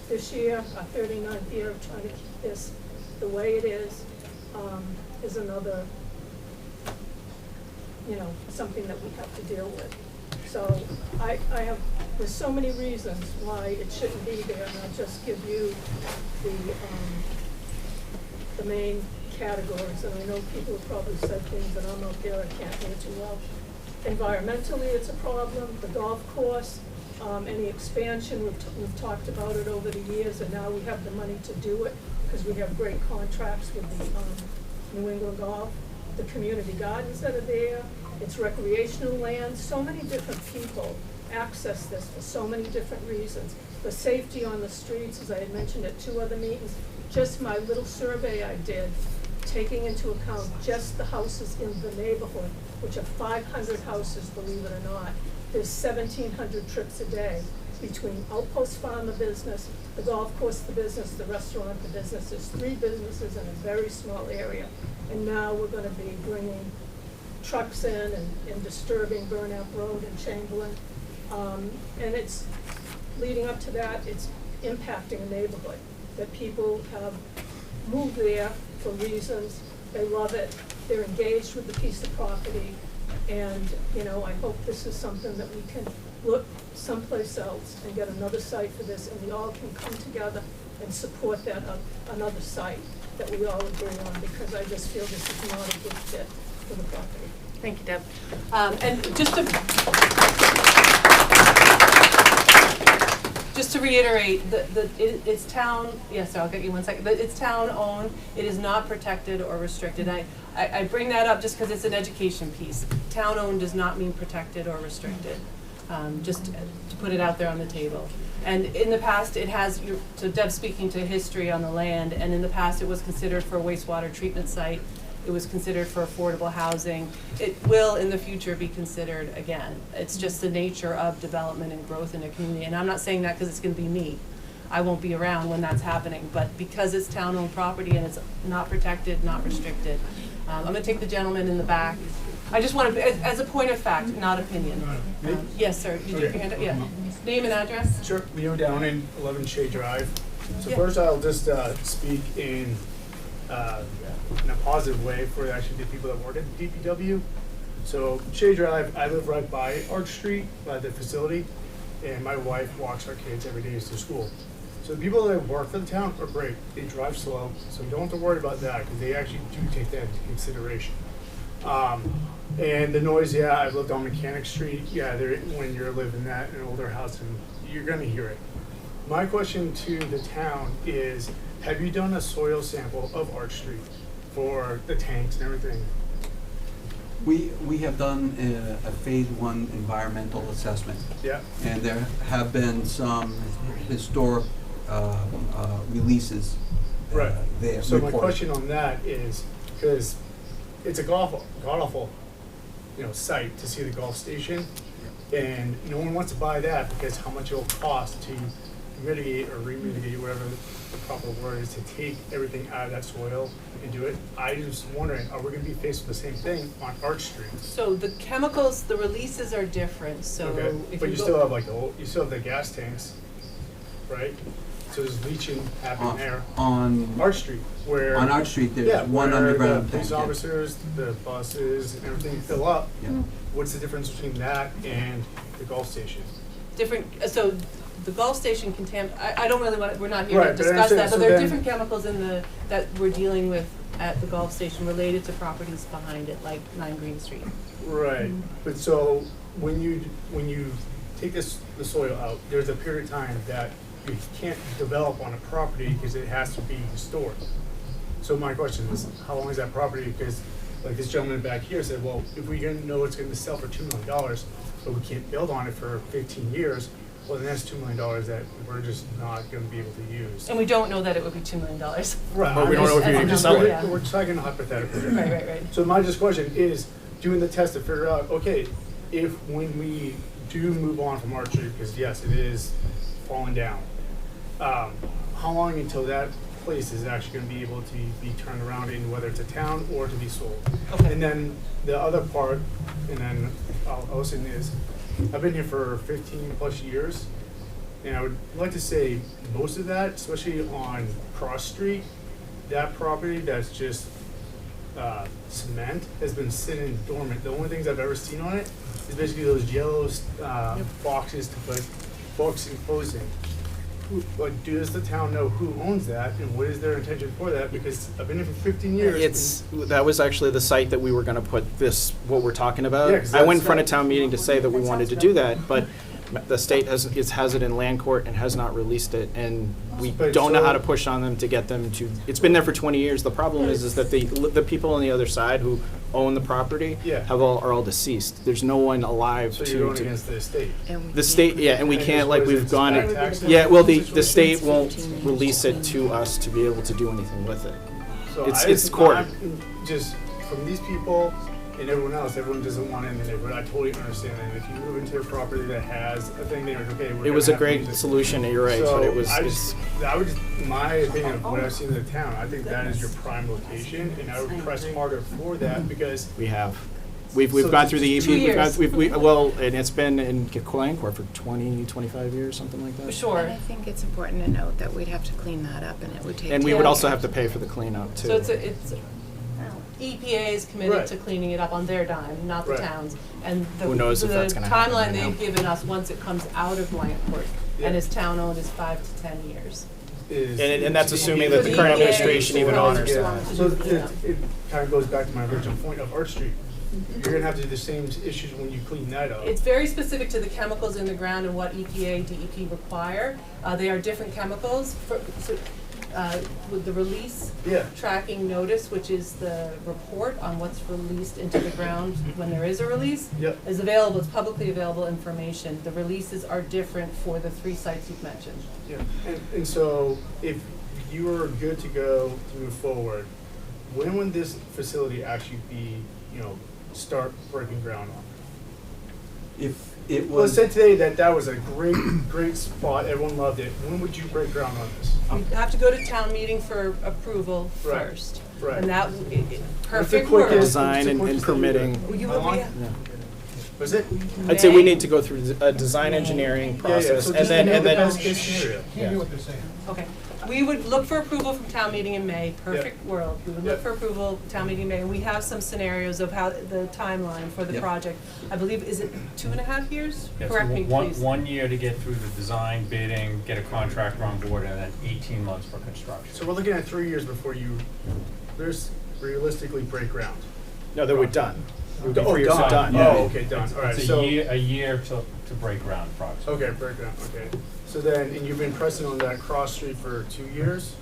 this year, our 39th year of trying to keep this the way it is another, something that we have to deal with. So there's so many reasons why it shouldn't be there, and I'll just give you the main categories, and I know people have probably said things that I'm up there, I can't hear too well. Environmentally, it's a problem. The golf course, any expansion, we've talked about it over the years, and now we have the money to do it because we have great contracts with the New England Golf, the community gardens that are there, it's recreational land. So many different people access this for so many different reasons. The safety on the streets, as I had mentioned at 2 other meetings, just my little survey I did, taking into account just the houses in the neighborhood, which are 500 houses, believe it or not. There's 1,700 trips a day between Outpost Farm, the business, the golf course, the business, the restaurant, the business. There's 3 businesses in a very small area. And now we're going to be bringing trucks in and disturbing Burnap Road and Chamberlain. And it's leading up to that, it's impacting a neighborhood that people have moved there for reasons. They love it. They're engaged with the piece of property. And, I hope this is something that we can look someplace else and get another site for this, and we all can come together and support that another site that we all agree on, because I just feel this is not a good fit for the property. Thank you, Deb. And just to reiterate, it's town, yes, I'll get you 1 second, it's town-owned, it is not protected or restricted. I bring that up just because it's an education piece. Town-owned does not mean protected or restricted, just to put it out there on the table. And in the past, it has, so Deb's speaking to history on the land, and in the past it was considered for a wastewater treatment site. It was considered for affordable housing. It will in the future be considered again. It's just the nature of development and growth in a community. And I'm not saying that because it's going to be me. I won't be around when that's happening. But because it's town-owned property and it's not protected, not restricted. I'm going to take the gentleman in the back. I just want to, as a point of fact, not opinion. Yes, sir. Did you have your hand up? Yeah. Name and address? Sure. Leo Downing, 11 Shea Drive. So Yeah. first I'll just speak in a positive way for actually the people that work at the DPW. So Shea Drive, I live right by Arch Street, by the facility, and my wife walks our kids every day to school. So the people that work for the town are great. They drive slow, so you don't have to worry about that because they actually do take that into consideration. And the noise, yeah, I've lived on Mechanic Street. Yeah, when you're living that in an older house, and you're going to hear it. My question to the town is, have you done a soil sample of Arch Street for the tanks and everything? We have done a phase 1 environmental assessment. Yeah. And there have been some historic releases Right. there. So my reported. question on that is, because it's a god-awful, site to see the golf station, and no one wants to buy that because how much it'll cost to mitigate or remitigate, whatever the proper word is, to take everything out of that soil and do it. I'm just wondering, are we going to be faced with the same thing on Arch Street? So the chemicals, the releases are different. So Okay, if but you go- still have you still have the gas tanks, right? So there's leaching happening there. On Arch Street, where on Arch Street, there's one where underground the police tank, yeah. officers, the buses, and everything fill up. Yeah. What's the difference between that and the golf station? different, so the Gulf Station I don't really want, we're not here to Right, but I discuss that, understand. but So there are then- different chemicals that we're dealing with at the Gulf Station related to properties behind it, like 9 Green Street. Right, but so when you take the soil out, there's a period of time that you can't develop on a property because it has to be stored. So my question is, how long is that property? Because like this gentleman back here said, well, if we know it's going to sell for $2 million, but we can't build on it for 15 years, well, then that's $2 million that we're just not going to be able to use. And we don't know that it would be $2 million. Right, But we don't know if you can sell it. Yeah. We're talking hypothetically. Right. So my just question is, doing the test to figure out, okay, if when we do move on from Arch Street, because yes, it is falling down, how long until that place is actually going to be able to be turned around in whether it's a town or to be sold? Okay. And then the other part, and then I'll listen is, I've been here for 15 plus years, And I would like to say most of that, especially on Cross Street, that property that's just cement has been sitting dormant. The only things I've ever seen on it is basically those yellow boxes to put books and clothes in. Like, does the town know who owns that and what is their intention for that? Because I've been here for 15 years. That was actually the site that we were gonna put this, what we're talking about. Yeah, 'cause I went in that's- front of town meeting to say that we wanted to do that, but the state has it in land court and has not released it, and we But don't know how so- to push on them to get them to, it's been there for 20 years. The problem is that the people on the other side who own the property Yeah. are all deceased. There's no one alive So to. you're going to- against the estate. The state, yeah, and we And can't, it's- like, what is we've it, gone, back taxes? yeah, well, the Situation? state won't release it to us to be able to do anything with it. So It's I court. just from these people and everyone else, everyone doesn't want it in the neighborhood. I totally understand that. If you move into a property that has a thing, they're like, okay, we're It was a gonna have to great use it. solution, you're right, So but it was, I it's, would just, my opinion of what I've seen in the town, I think that is your prime location, and I would press harder for that because we have. We've So gone through the EP, 2 years. well, and it's been in Colancourt for 20, 25 years, something like that. Sure. And I think it's important to note that we'd have to clean that up and it would take. And we would Yeah. also have to pay for the cleanup too. So it's EPA is committed Right. to cleaning it up on their dime, not the Right. towns. And the Who knows if that's gonna happen timeline right now. they've given us, once it comes out of Blankenport Yeah. and is town-owned, is 5 to 10 years. is. And that's assuming that the For current EPA, administration even for honors those that. who So want to do- it kind of goes back to my original point of Arch Street. You're gonna have to do the same issues when you clean that up. It's very specific to the chemicals in the ground and what EPA, DEP require. They are different chemicals with the release Yeah. tracking notice, which is the report on what's released into the ground when there is a release, Yep. is available. It's publicly available information. The releases are different for the 3 sites you've mentioned. Yeah. And so if you are good to go to move forward, when would this facility actually be, start breaking ground on? If it Well, was, say today that was a great spot, everyone loved it. When would you break ground on this? You have to go to town meeting for approval Right. first. Right. And that, What's the perfect quickest- world. Design what's the and quickest thing to do? permitting. You How will long? be, Yeah. Was it? I'd say we May. need to go through a design engineering process So and just then, give me and the then. best case scenario. Can't Yeah. hear what they're saying. okay. We would look for approval from town meeting in May, perfect world. We would look Yep. for approval, town meeting in May, and we have some scenarios of how, the timeline for the Yep. project. I believe, is it 2.5 years? Yeah, so Correct me, please. one year to get through the design, bidding, get a contractor on board, and then 18 months for construction. So we're looking at 3 years before there's realistically break ground. No, that we're done. It would be Oh, 3 years of done. done. Oh, okay, done. All right, It's so. a year to break ground approximately. Okay, break ground, okay. So then, and you've been pressing on that cross street for 2 years?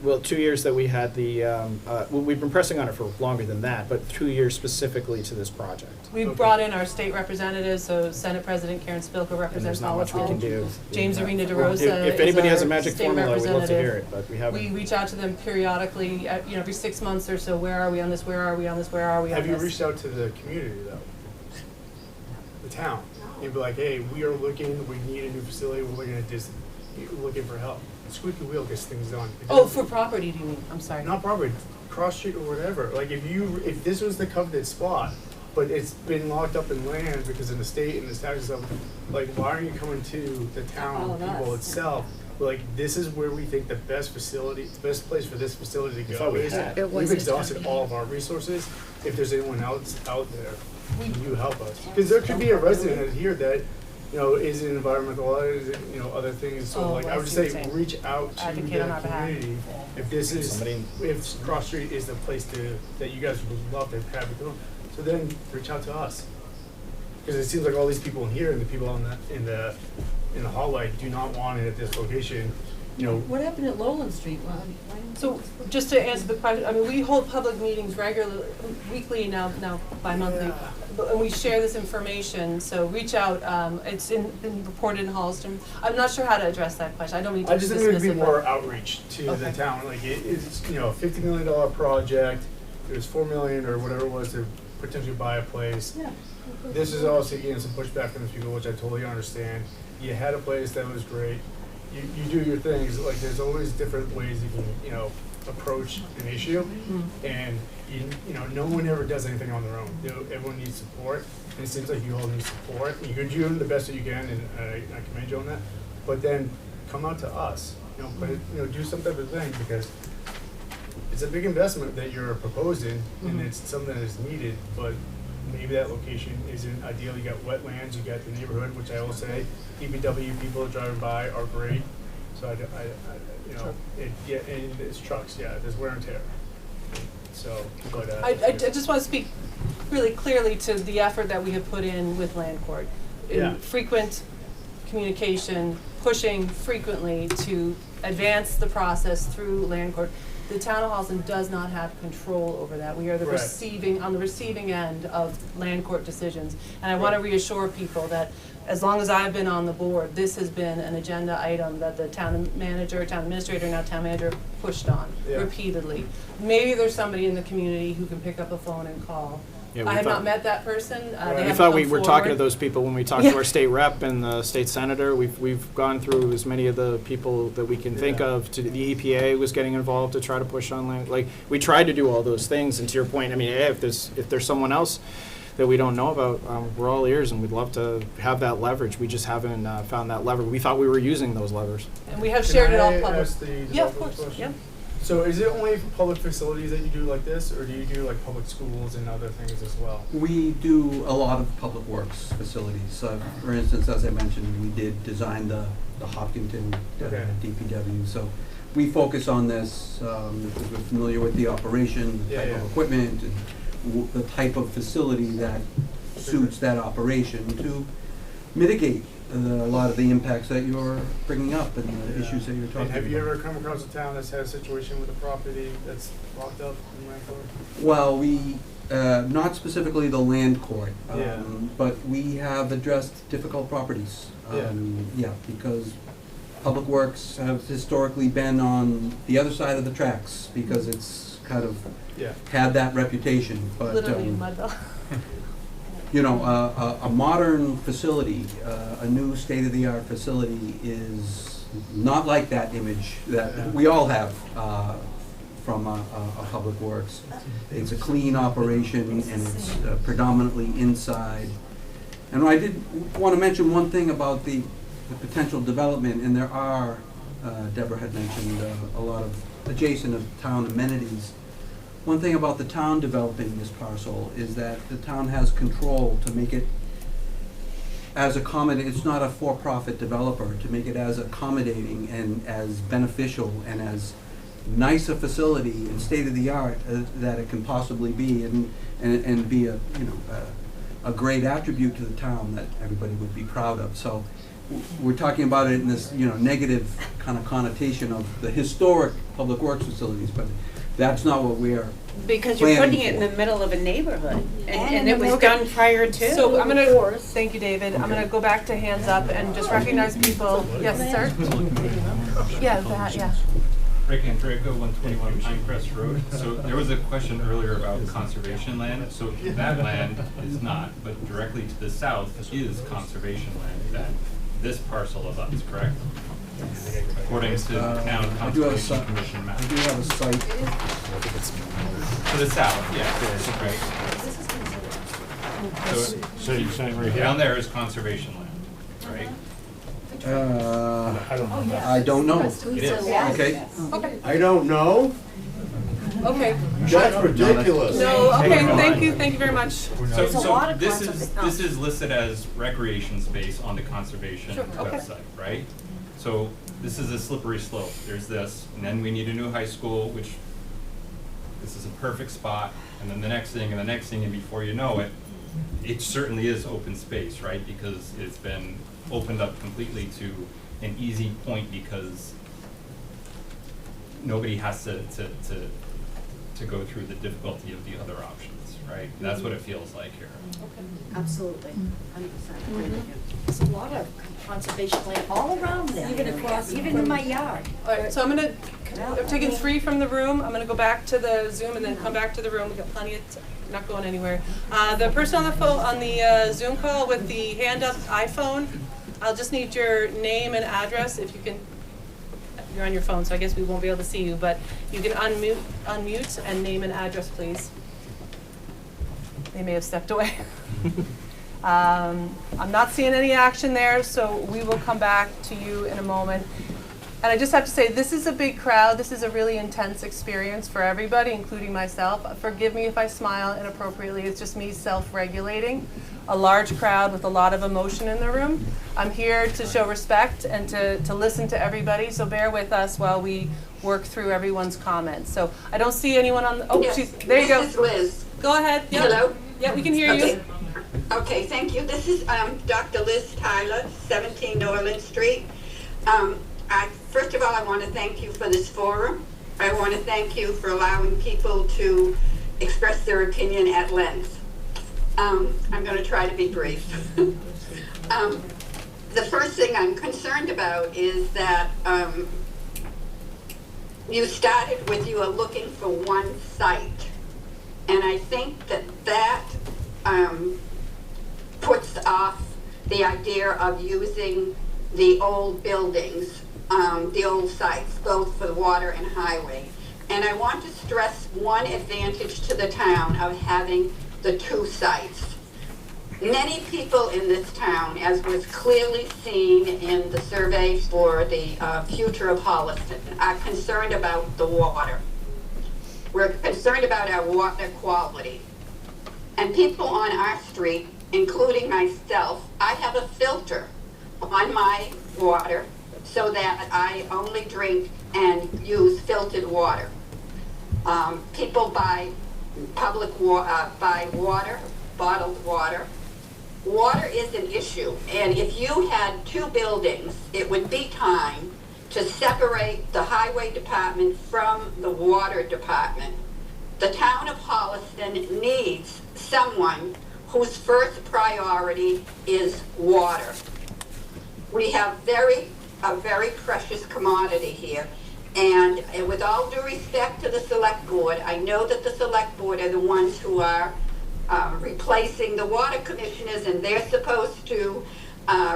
Well, 2 years that we had we've been pressing on it for longer than that, but 2 years specifically to this project. We Okay. brought in our state representatives, so Senate President Karen Spilka And represents there's not much we can Holliston. do. James Yeah. Arena Well, DeRosa If is anybody has a our magic state formula, we'd love to hear representative. it, but we We haven't. reach out to them periodically, every 6 months or so, where are we on this, where are we on this, where are we on Have this? you reached out to the community though? The town? And be like, hey, we are looking, we need a new facility, we're looking at this, we're looking for help. Squeaky wheel gets things done. It Oh, doesn't- for property, do you mean? I'm sorry. Not property, cross street or whatever. Like if this was the coveted spot, but it's been locked up in land because of the state and the taxes stuff, like why aren't you coming to the All town of people us. itself? Like this is where we think the best place for this facility to I thought go we is. had. It We've wasn't. exhausted all of our resources. If there's anyone else out there, you help us. Because there could be a resident out here that, is an environmental, other things. So Oh, like I I would see what say you're saying. reach out to Advocate on our the behalf. community. If this is, Somebody- if Cross Street is the place that you guys would love to have it go, so then reach out to us. Because it seems like all these people in here and the people in the hallway do not want it at this location. What happened at Lowland Street? Why didn't So, just to answer the question, we hold public meetings regularly, weekly, now bi-monthly, and we share this information, so reach out, it's been reported in Holliston. I'm not sure how to address that question, I don't mean to I just think dismiss there would it, be but- more outreach to the Okay. town. Like it's a $50 million project. It was $4 million or whatever it was to potentially buy a place. Yeah. This is also getting some pushback from these people, which I totally understand. You had a place that was great. You do your things. Like there's always different ways you can approach an issue, and you know, no one ever does anything on their own. You know, everyone needs support, and it seems like you all need support. You're doing the best that you can, and I commend you on that. But then come out to us, you know, but do some type of thing, because it's a big investment that you're proposing, and it's something that's needed. But maybe that location isn't ideal. You got wetlands, you got the neighborhood, which I will say, DPW people driving by are great. So you know, and it's trucks, yeah, there's wear and tear. So, but I just want to speak really clearly to the effort that we have put in with Land Court. In frequent communication, pushing frequently to advance the process through Land Court. The town of Holliston does not have control over that. We are the on the receiving end of Land Court decisions. And I want to reassure people that as long as I've been on the board, this has been an agenda item that the town manager, town administrator, now town manager pushed on repeatedly. Maybe there's somebody in the community who can pick up a phone and call. Yeah, I have not met that person. We thought we were talking to those people when we talked to our state rep and the state senator. We've gone through as many of the people that we can think of. To the EPA was getting involved to try to push on land. Like, we tried to do all those things. And to your point, I mean, if there's someone else that we don't know about, we're all ears, and we'd love to have that leverage. We just haven't found that lever. We thought we were using those levers. And we have shared it all public. Yeah, of course. Yeah. So is it only for public facilities that you do like this, or do you do like public schools and other things as well? We do a lot of public works facilities. For instance, as I mentioned, we did design the Hopkinton DPW. So we focus on this because we're familiar with the operation, the type of equipment, and the type of facility that suits that operation to mitigate a lot of the impacts that you're bringing up and the issues that you're talking about. Have you ever come across a town that's had a situation with a property that's locked up in Land Court? Well, we, not specifically the Land Court, but we have addressed difficult properties. Because Public Works have historically been on the other side of the tracks because it's kind of had that reputation. But literally mud though. You know, a modern facility, a new state-of-the-art facility is not like that image that we all have from a Public Works. It's a clean operation, and it's predominantly inside. And I did want to mention one thing about the potential development, and there are, Deborah had mentioned, a lot of adjacent town amenities. One thing about the town developing this parcel is that the town has control to make it as accommodating. It's not a for-profit developer, to make it as accommodating and as beneficial and as nice a facility and state-of-the-art that it can possibly be, and be a great attribute to the town that everybody would be proud of. So we're talking about it in this negative kind of connotation of the historic Public Works facilities, but that's not what we are. Because you're putting it in the middle of a neighborhood, and it was done prior to. So I'm gonna, thank you, David. I'm gonna go back to hands up and just recognize people. Yes, sir? Yeah, that, yeah. Rick Andrico, 121 Pinecrest Road. So there was a question earlier about conservation land. So that land is not, but directly to the south is conservation land that this parcel abuts, correct? According to the town conservation commission map. I do have a site. To the south, yeah, right. So you're saying right here? Down there is conservation land, right? I don't know. It is. Okay. I don't know. Okay. That's ridiculous. No, okay, thank you very much. So this is listed as recreation space on the conservation website, right? So this is a slippery slope. There's this, and then we need a new high school, which this is a perfect spot, and then the next thing, and the next thing, and before you know it, it certainly is open space, right? Because it's been opened up completely to an easy point because nobody has to go through the difficulty of the other options, right? That's what it feels like here. Absolutely, 100%. There's a lot of conservation land all around there, even in my yard. All right, so I've taken 3 from the room. I'm gonna go back to the Zoom and then come back to the room. We've got plenty of not going anywhere. The person on the phone, on the Zoom call with the hand up iPhone, I'll just need your name and address if you can. you're on your phone, so I guess we won't be able to see you, but you can unmute and name and address, please. They may have stepped away. I'm not seeing any action there, so we will come back to you in a moment. And I just have to say, this is a big crowd. This is a really intense experience for everybody, including myself. Forgive me if I smile inappropriately. It's just me self-regulating. A large crowd with a lot of emotion in the room. I'm here to show respect and to listen to everybody, so bear with us while we work through everyone's comments. So I don't see anyone on the, oh, yes, there you go. This is Liz. Go ahead. Yep. Hello? Yeah, we can hear you. Okay, thank you. This is Dr. Liz Tyler, 17 Norland Street. First of all, I want to thank you for this forum. I want to thank you for allowing people to express their opinion at length. I'm going to try to be brief. The first thing I'm concerned about is that you started with you are looking for one site. And I think that puts off the idea of using the old buildings, the old sites, both for the water and highway. And I want to stress one advantage to the town of having the two sites. Many people in this town, as was clearly seen in the survey for the future of Holliston, are concerned about the water. We're concerned about our water quality. And people on our street, including myself, I have a filter on my water so that I only drink and use filtered water. People buy buy water, bottled water. Water is an issue, and if you had two buildings, it would be time to separate the highway department from the water department. The town of Holliston needs someone whose first priority is water. We have a very precious commodity here. And with all due respect to the select board, I know that the select board are the ones who are replacing the water commissioners, and they're supposed to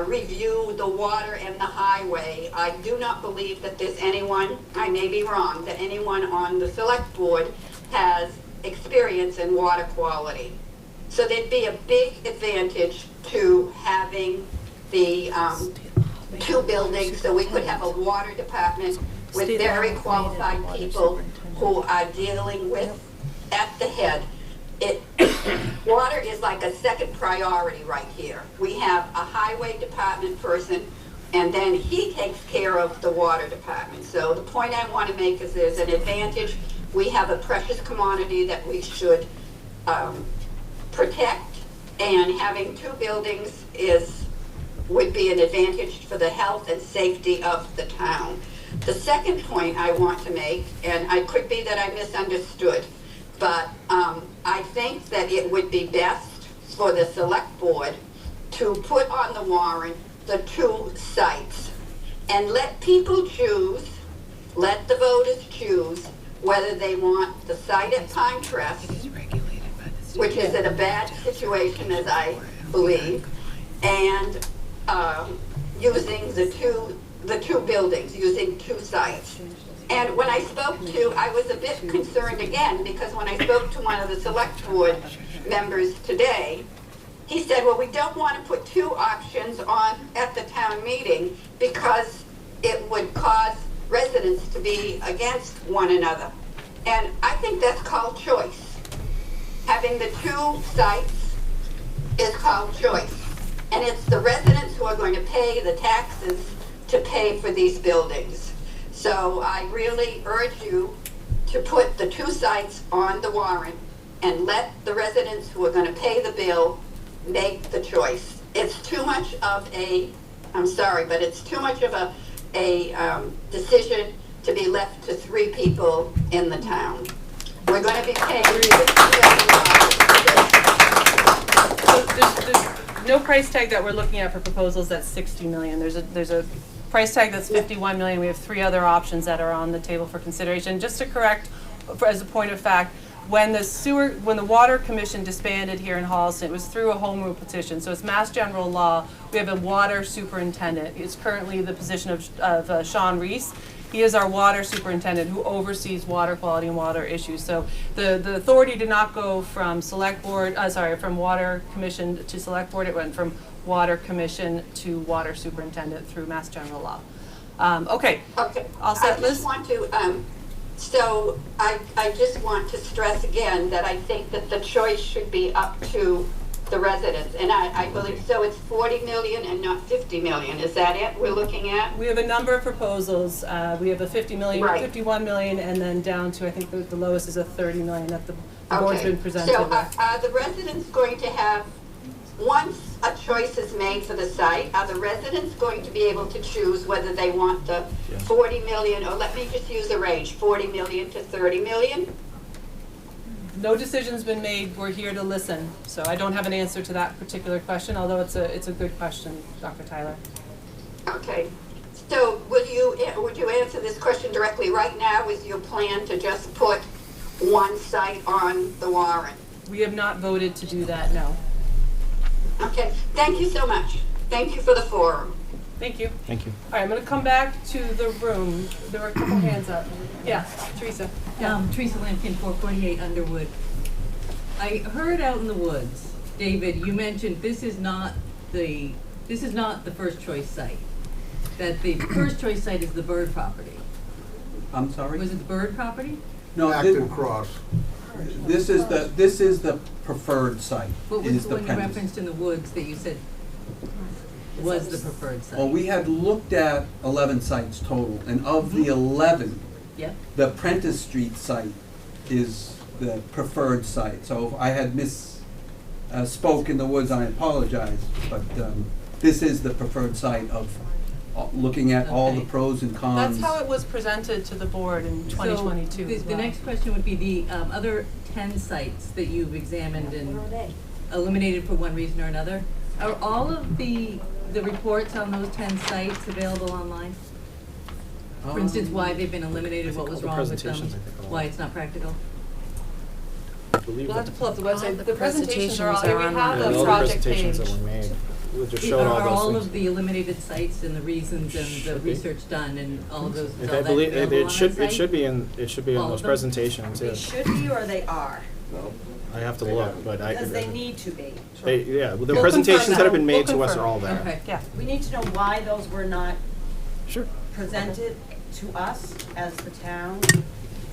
review the water and the highway. I do not believe that there's anyone, I may be wrong, that anyone on the select board has experience in water quality. So there'd be a big advantage to having the two buildings, so we could have a water department with very qualified people who are dealing with, at the head. Water is like a second priority right here. We have a highway department person, and then he takes care of the water department. So the point I want to make is there's an advantage. We have a precious commodity that we should protect, and having two buildings would be an advantage for the health and safety of the town. The second point I want to make, and it could be that I misunderstood, but I think that it would be best for the select board to put on the warrant the two sites and let people choose, let the voters choose whether they want the site at Pine Crest, which is in a bad situation as I believe, and using the two buildings, using two sites. And when I I was a bit concerned again, because when I spoke to one of the select board members today, he said, well, we don't want to put two options on at the town meeting because it would cause residents to be against one another. And I think that's called choice. Having the two sites is called choice. And it's the residents who are going to pay the taxes to pay for these buildings. So I really urge you to put the two sites on the warrant and let the residents who are going to pay the bill make the choice. It's too much of I'm sorry, but it's too much of a decision to be left to three people in the town. We're going to be paying There's no price tag that we're looking at for proposals that's 60 million. There's a price tag that's 51 million. We have three other options that are on the table for consideration. Just to correct, as a point of fact, when the Water Commission disbanded here in Holliston, it was through a home rule petition. So it's Mass General Law. We have a water superintendent. It's currently the position of Sean Reese. He is our water superintendent who oversees water quality and water issues. So the authority did not go from from water commission to select board. It went from water commission to water superintendent through Mass General Law. Okay. Okay. All set, Liz? I just want to, so I just want to stress again that I think that the choice should be up to the residents. And I believe, so it's 40 million and not 50 million. Is that it we're looking at? We have a number of proposals. We have a 50 million, Right. 51 million, and then down to, I think the lowest is a 30 million that the board's Okay. been presented So with. are the residents going to have, once a choice is made for the site, are the residents going to be able to choose whether they want the 40 million, or let me just use a range, 40 million to 30 million? No decision's been made. We're here to listen. So I don't have an answer to that particular question, although it's a good question, Dr. Tyler. Okay. So would you answer this question directly? Right now, is your plan to just put one site on the warrant? We have not voted to do that, no. Okay. Thank you so much. Thank you for the forum. Thank you. Thank you. All right, I'm going to come back to the room. There were a couple hands up. Yeah, Teresa. Teresa Lampkin, 448 Underwood. I heard out in the woods, David, you mentioned this is not the first choice site. That the first choice site is the Bird property. I'm sorry? Was it the Bird property? No, Acton Cross. This is the preferred site. What is was the one you Prentice. referenced in the woods that you said was the preferred site? Well, we had looked at 11 sites total, and of the 11, Yep. the Prentice Street site is the preferred site. So if I had spoke in the woods, I apologize, but this is the preferred site of looking at all the pros and cons. That's how it was presented to the board in 2022 as The well. next question would be the other 10 sites that you've examined and eliminated for one reason or another. Are all of the reports on those 10 sites available online? For instance, why they've been eliminated, what was wrong with them, presentations, I think, are why it's not practical? We'll have to pull up the website. The presentations are all, are we have online. the all the project presentations page. that were made, we'll just show all Are those all things. of the eliminated sites and the reasons and the Should be. research done and all of those, is all I that believe available it on should that site? be in All those of them? presentations. They Yeah. should be or they are, I have to look, but I. because they need to be. Yeah, well, the We'll presentations confirm that have that. been We'll made to us are confirm. all there. Okay. Yeah. We need to know why those were not Sure. presented to us as the town,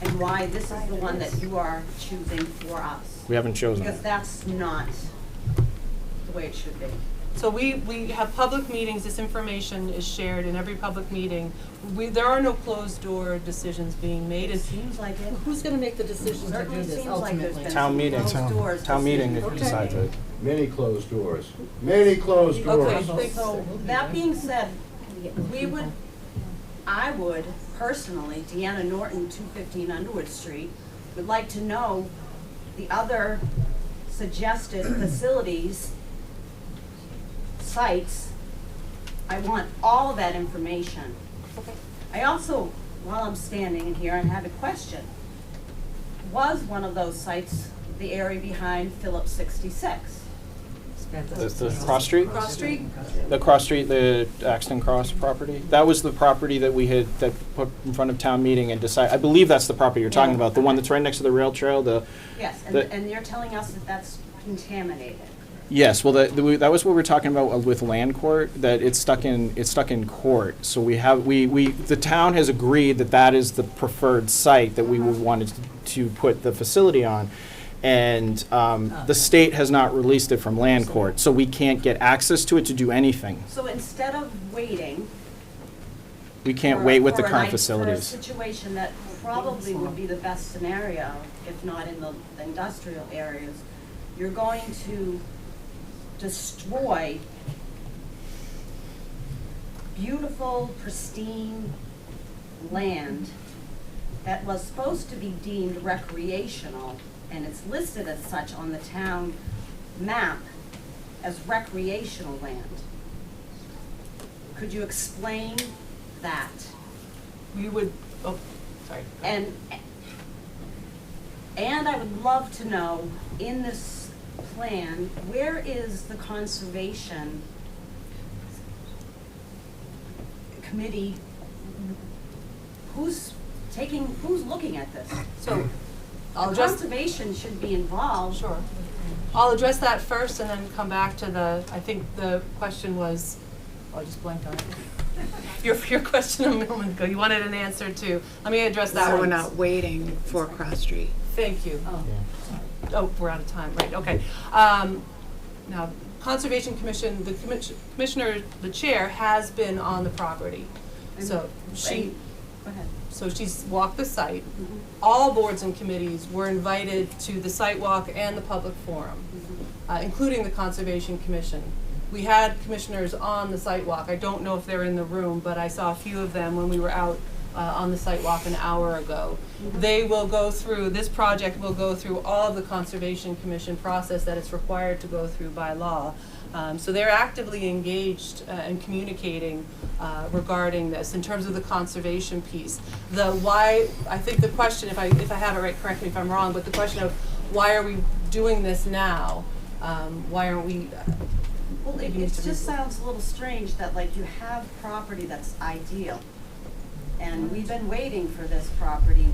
and why this is the one that you are choosing for us. We haven't chosen Because it. that's not the way it should be. So we have public meetings. This information is shared in every public meeting. There are no closed door decisions being made. It seems like it. Who's gonna make the decision to do Certainly this seems like there's ultimately? been Town meeting, closed doors town meeting decisions. decides it. Many closed doors. Many closed doors. Okay. So, that being said, I would personally, Deanna Norton, 215 Underwood Street, would like to know the other suggested facilities, sites. I want all of that information. I also, while I'm standing in here, I have a question. Was one of those sites the area behind Phillips 66? The cross street? Cross Street? The cross street, the Axton Cross property. That was the property that we had, that put in front of town meeting and decide, I believe that's the property you're talking Yeah. about, the one that's right next to the rail trail, Yes, The- and you're telling us that that's contaminated. yes, well, that was what we were talking about with land court, that it's stuck in court. So the town has agreed that that is the preferred site that we would want to put the facility on. And the state has not released it from land court, so we can't get access to it to do anything. So instead of waiting. We can't for- wait with the for a current nice- facilities. For a situation that probably would be the best scenario, if not in the industrial areas, you're going to destroy beautiful, pristine land that was supposed to be deemed recreational, and it's listed as such on the town map as recreational land. Could you explain that? We would, oh, sorry. And I would love to know, in this plan, where is the conservation committee who's looking at this? So, I'll The address. conservation should be involved. Sure. I'll address that first and then come back to I think the question was, I just blanked on it. Your question a moment ago, you wanted an answer to, let me address that So one. we're not waiting for Cross Street. Thank you. Oh, we're out of time, right, okay. Now, Conservation Commission, the commissioner, the chair, has been on the property. So she, Go ahead. so she's walked the site. All boards and committees were invited to the site walk and the public forum, including the Conservation Commission. We had commissioners on the site walk. I don't know if they're in the room, but I saw a few of them when we were out on the site walk an hour ago. They will go through, this project will go through all of the Conservation Commission process that it's required to go through by law. So they're actively engaged and communicating regarding this in terms of the conservation piece. The why, I think the question, if I have it right, correct me if I'm wrong, but the question of why are we doing this now? Why aren't we? Well, it just sounds a little strange that like you have property that's ideal. And we've been waiting for this property.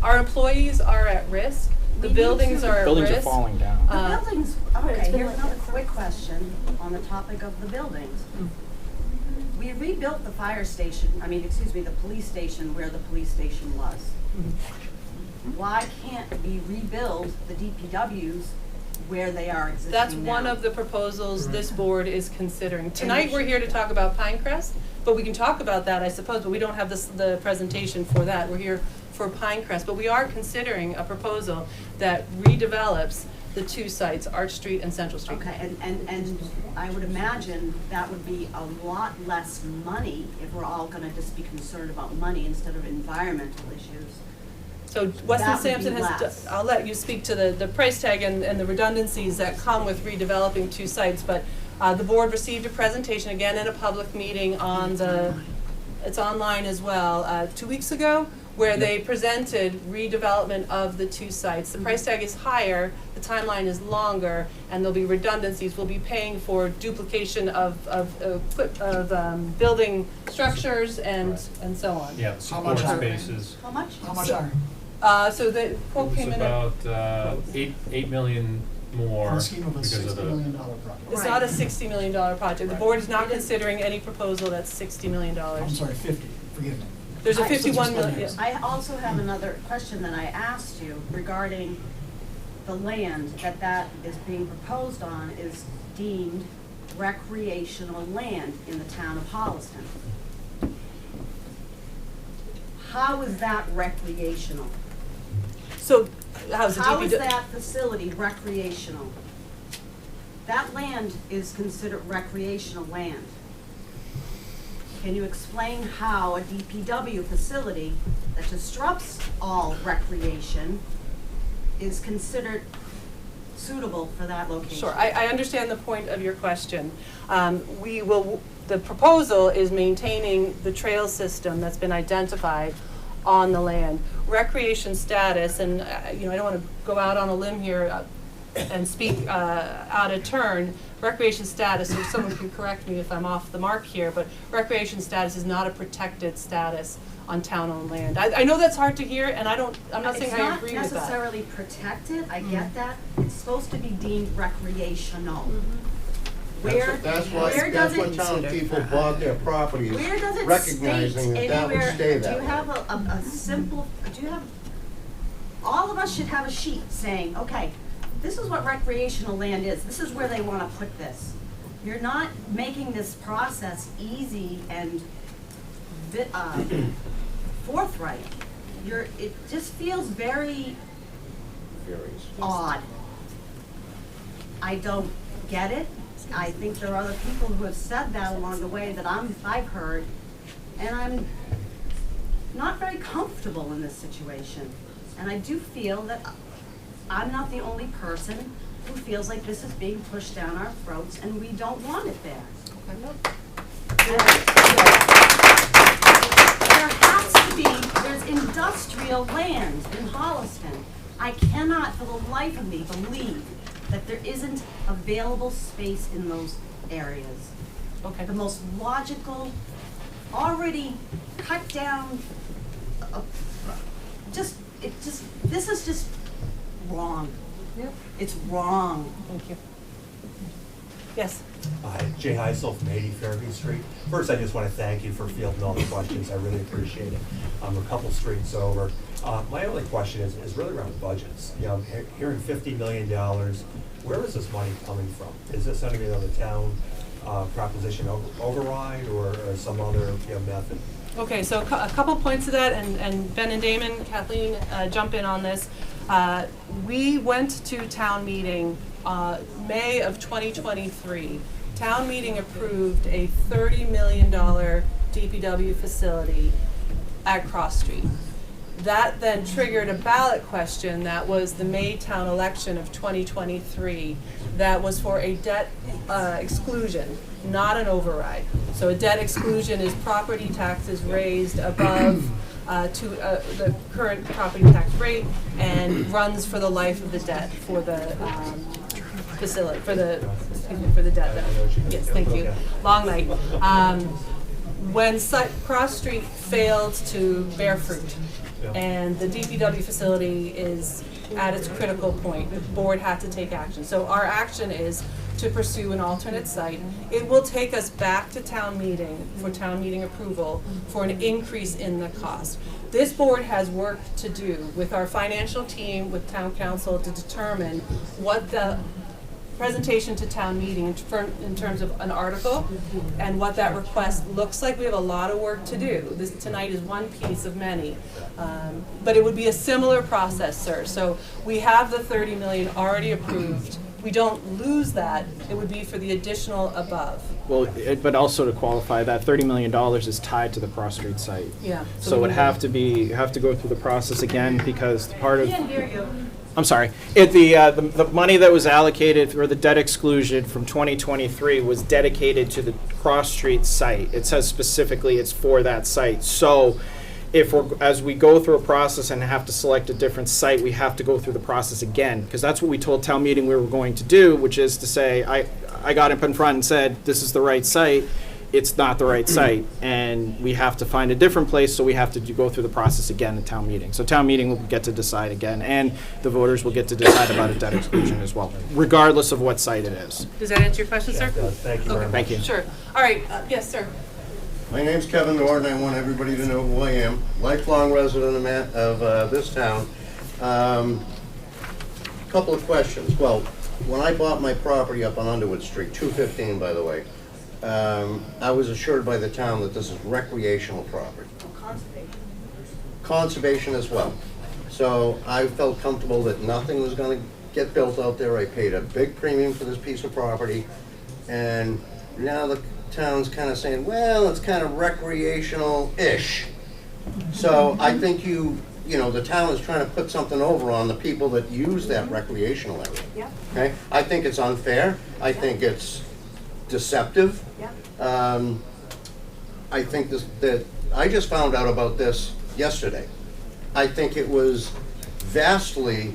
Our employees are at risk. The buildings are at risk. Buildings are falling down. The buildings, okay, here's another quick question on the topic of the buildings. We rebuilt the fire station, the police station where the police station was. Why can't we rebuild the DPWs where they are existing That's now? one of the proposals this board is considering. Tonight, we're here to talk about Pinecrest, but we can talk about that, I suppose, but we don't have the presentation for that. We're here for Pinecrest, but we are considering a proposal that redevelops the two sites, Arch Street and Central Street. Okay, and I would imagine that would be a lot less money if we're all gonna just be concerned about money instead of environmental issues. So Weston That would be Sampson has, less. I'll let you speak to the price tag and the redundancies that come with redeveloping two sites, but the board received a presentation again in a public meeting on it's online as well, 2 weeks ago, where they presented redevelopment of the two sites. The price tag is higher, the timeline is longer, and there'll be redundancies. We'll be paying for duplication of building structures and so on. Yeah, the support spaces. How much? How much are? So the quote came It in at. was about $8 million more On the scheme of a because of $60 the. million project. It's not a $60 million project. The board is not considering any proposal that's $60 million. I'm sorry, 50, forgive me. There's a I- 51 million. Yes. I also have another question that I asked you regarding the land that is being proposed on is deemed recreational land in the town of Holliston. How is that recreational? So how's the How is DPW? that facility recreational? That land is considered recreational land. Can you explain how a DPW facility that disrupts all recreation is considered suitable for that location? Sure, I understand the point of your question. The proposal is maintaining the trail system that's been identified on the land. Recreation status, and I don't want to go out on a limb here and speak out of turn. Recreation status, if someone can correct me if I'm off the mark here, but recreation status is not a protected status on town-owned land. I know that's hard to hear, and I'm not saying I agree with It's not that. necessarily protected, I get that. It's supposed to be deemed recreational. Where, That's where does what it, town people bought their properties, where does it recognizing state that that would anywhere, stay do that you way. have a simple, all of us should have a sheet saying, okay, this is what recreational land is, this is where they wanna put this. You're not making this process easy and forthright. It just feels very odd. I don't get it. I think there are other people who have said that along the way that I've heard, and I'm not very comfortable in this situation. And I do feel that I'm not the only person who feels like this is being pushed down our throats and we don't want it there. There has to be, there's industrial land in Holliston. I cannot for the life of me believe that there isn't available space in those areas. Okay. The most logical already cut down, this is just wrong. Yep. It's wrong. Thank you. Yes. Hi, Jay Heisel from 80 Fairview Street. First, I just want to thank you for fielding all the questions. I really appreciate it. I'm a couple streets over. My only question is really around budgets. You know, I'm hearing $50 million. Where is this money coming from? Is this under the town proposition override or some other method? Okay, so a couple points to that, and Ben and Damon, Kathleen, jump in on this. We went to town meeting May of 2023. Town meeting approved a $30 million DPW facility at Cross Street. That then triggered a ballot question that was the May town election of 2023 that was for a debt exclusion, not an override. So a debt exclusion is property taxes raised above the current property tax rate and runs for the life of the debt for the facility, for the debt. Yes, thank you. Long night. When Cross Street failed to bear fruit, and the DPW facility is at its critical point, the board had to take action. So our action is to pursue an alternate site. It will take us back to town meeting for town meeting approval for an increase in the cost. This board has work to do with our financial team, with town council, to determine what the presentation to town meeting in terms of an article and what that request looks like. We have a lot of work to do. This tonight is one piece of many, but it would be a similar process, sir. So we have the 30 million already approved. We don't lose that. It would be for the additional above. Well, but also to qualify, that $30 million is tied to the Cross Street site. Yeah. So it would have to go through the process again because part of. Can't hear you. I'm sorry. The money that was allocated for the debt exclusion from 2023 was dedicated to the Cross Street site. It says specifically it's for that site. So as we go through a process and have to select a different site, we have to go through the process again, because that's what we told town meeting we were going to do, which is to say, I got up in front and said, this is the right site. It's not the right site, and we have to find a different place, so we have to go through the process again at town meeting. So town meeting will get to decide again, and the voters will get to decide about a debt exclusion as well, regardless of what site it is. Does that answer your question, sir? It does. Thank you very much. Thank you. Sure. All right. Yes, sir. My name's Kevin Norton. I want everybody to know who I am. Lifelong resident of this town. Couple of questions. Well, when I bought my property up on Underwood Street, 215 by the way, I was assured by the town that this is recreational property. Conservation. Conservation as well. So I felt comfortable that nothing was going to get built out there. I paid a big premium for this piece of property, and now the town's kind of saying, well, it's kind of recreational-ish. So I think the town is trying to put something over on the people that use that recreational area. Yeah. Okay? I think it's unfair. I think it's deceptive. Yeah. I think that I just found out about this yesterday. I think it was vastly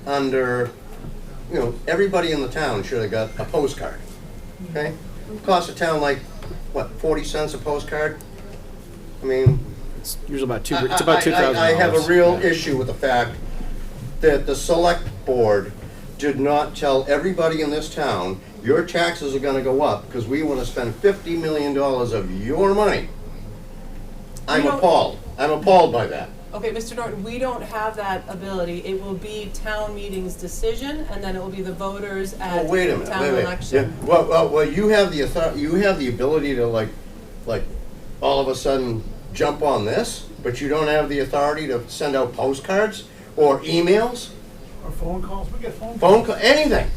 under, everybody in the town should have got a postcard. Okay? It costs a town like, what, 40 cents a postcard? I mean, it's usually about $2,000. I have a real issue with the fact that the select board did not tell everybody in this town, your taxes are gonna go up because we wanna spend $50 million of your money. I'm appalled. I'm appalled by that. Okay, Mr. Norton, we don't have that ability. It will be town meeting's decision, and then it will be the voters at Oh, wait a minute, town wait. election. Yeah. Well, you have the authority, you have the ability to like all of a sudden jump on this, but you don't have the authority to send out postcards or emails? Or phone calls, we get phone calls. Anything.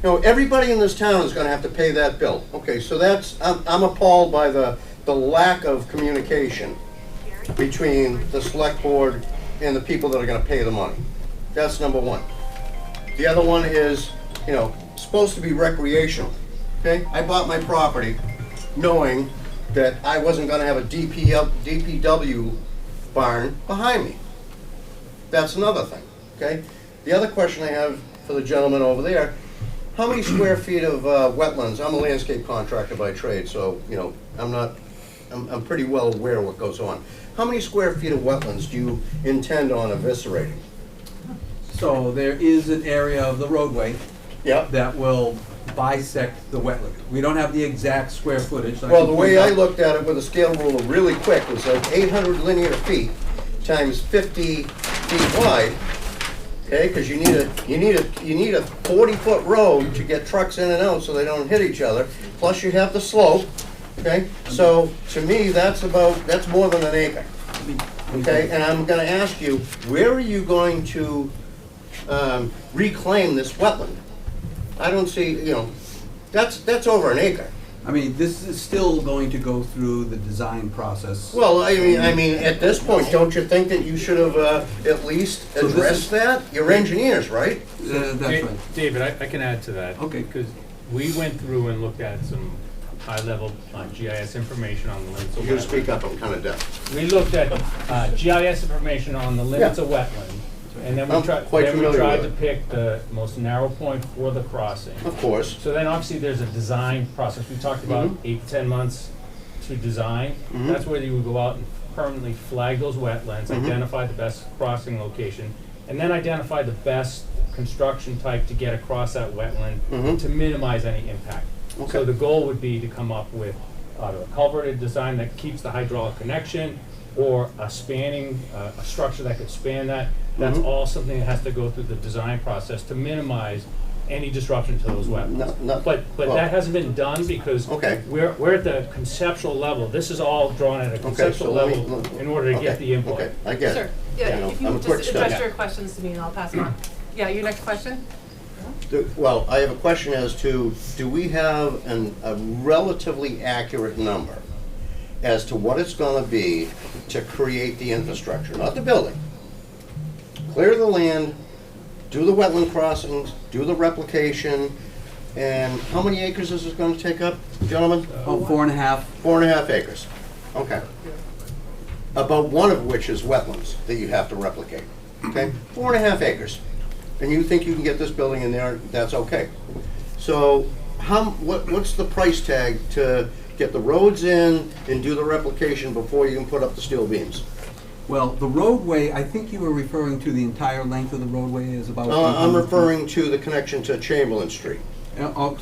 Everybody in this town is gonna have to pay that bill. Okay, so I'm appalled by the lack of communication between the select board and the people that are gonna pay the money. That's number one. The other one is, supposed to be recreational, okay? I bought my property knowing that I wasn't gonna have a DPW barn behind me. That's another thing, okay? The other question I have for the gentleman over there, how many square feet of wetlands? I'm a landscape contractor by trade, so, I'm I'm pretty well aware of what goes on. How many square feet of wetlands do you intend on eviscerating? So there is an area of the roadway Yep. that will bisect the wetland. We don't have the exact square footage. so Well, can the way point I out- looked at it with a scale ruler really quick was like 800 linear feet times 50 feet wide. Okay, because you need a 40-foot road to get trucks in and out so they don't hit each other. Plus you have the slope. Okay, so to me that's more than an acre. Okay, and I'm going to ask you, where are you going to reclaim this wetland? I don't see, that's over an acre. I mean, this is still going to go through the design process. Well, I mean, at this point, don't you think that you should have at least So this addressed is- that? You're engineers, right? That's right. David, I can add to that. Okay. Because we went through and looked at some high-level GIS information on the limits of You gotta wetland. speak up, I'm kind of deaf. We looked at GIS information on the limits Yeah. of wetland, and then I'm we tried, quite familiar tried with to it. pick the most narrow point for the crossing. Of course. So then obviously there's a design process. We talked about Mhm. 8 to 10 months to design. Mhm. That's where you would go out and permanently flag those wetlands, Mhm. identify the best crossing location, and then identify the best construction type to get across that wetland Mhm. to minimize any impact. Okay. So the goal would be to come up with either a culverted design that keeps the hydraulic connection or a spanning, a structure that could span that. That's Mhm. all something that has to go through the design process to minimize any disruption to those wetlands. But well- that hasn't been done because Okay. we're at the conceptual level. This is all drawn at a conceptual let me- level in order to get okay, the input. Okay, I get Sure, it. yeah, You know, if you I'm a would quick just study. address your questions to me and I'll pass them on. Yeah, your next question? Well, I have a question as to, do we have a relatively accurate number as to what it's gonna be to create the infrastructure, not the building? Clear the land, do the wetland crossings, do the replication, and how many acres is this gonna take up, gentlemen? Oh, 4.5. 4.5 acres, okay. About one of which is wetlands that you have to replicate, okay? 4.5 acres. And you think you can get this building in there, that's okay. So what's the price tag to get the roads in and do the replication before you can put up the steel beams? Well, the roadway, I think you were referring to the entire length of the roadway is about. I'm 800 feet. referring to the connection to Chamberlain Street.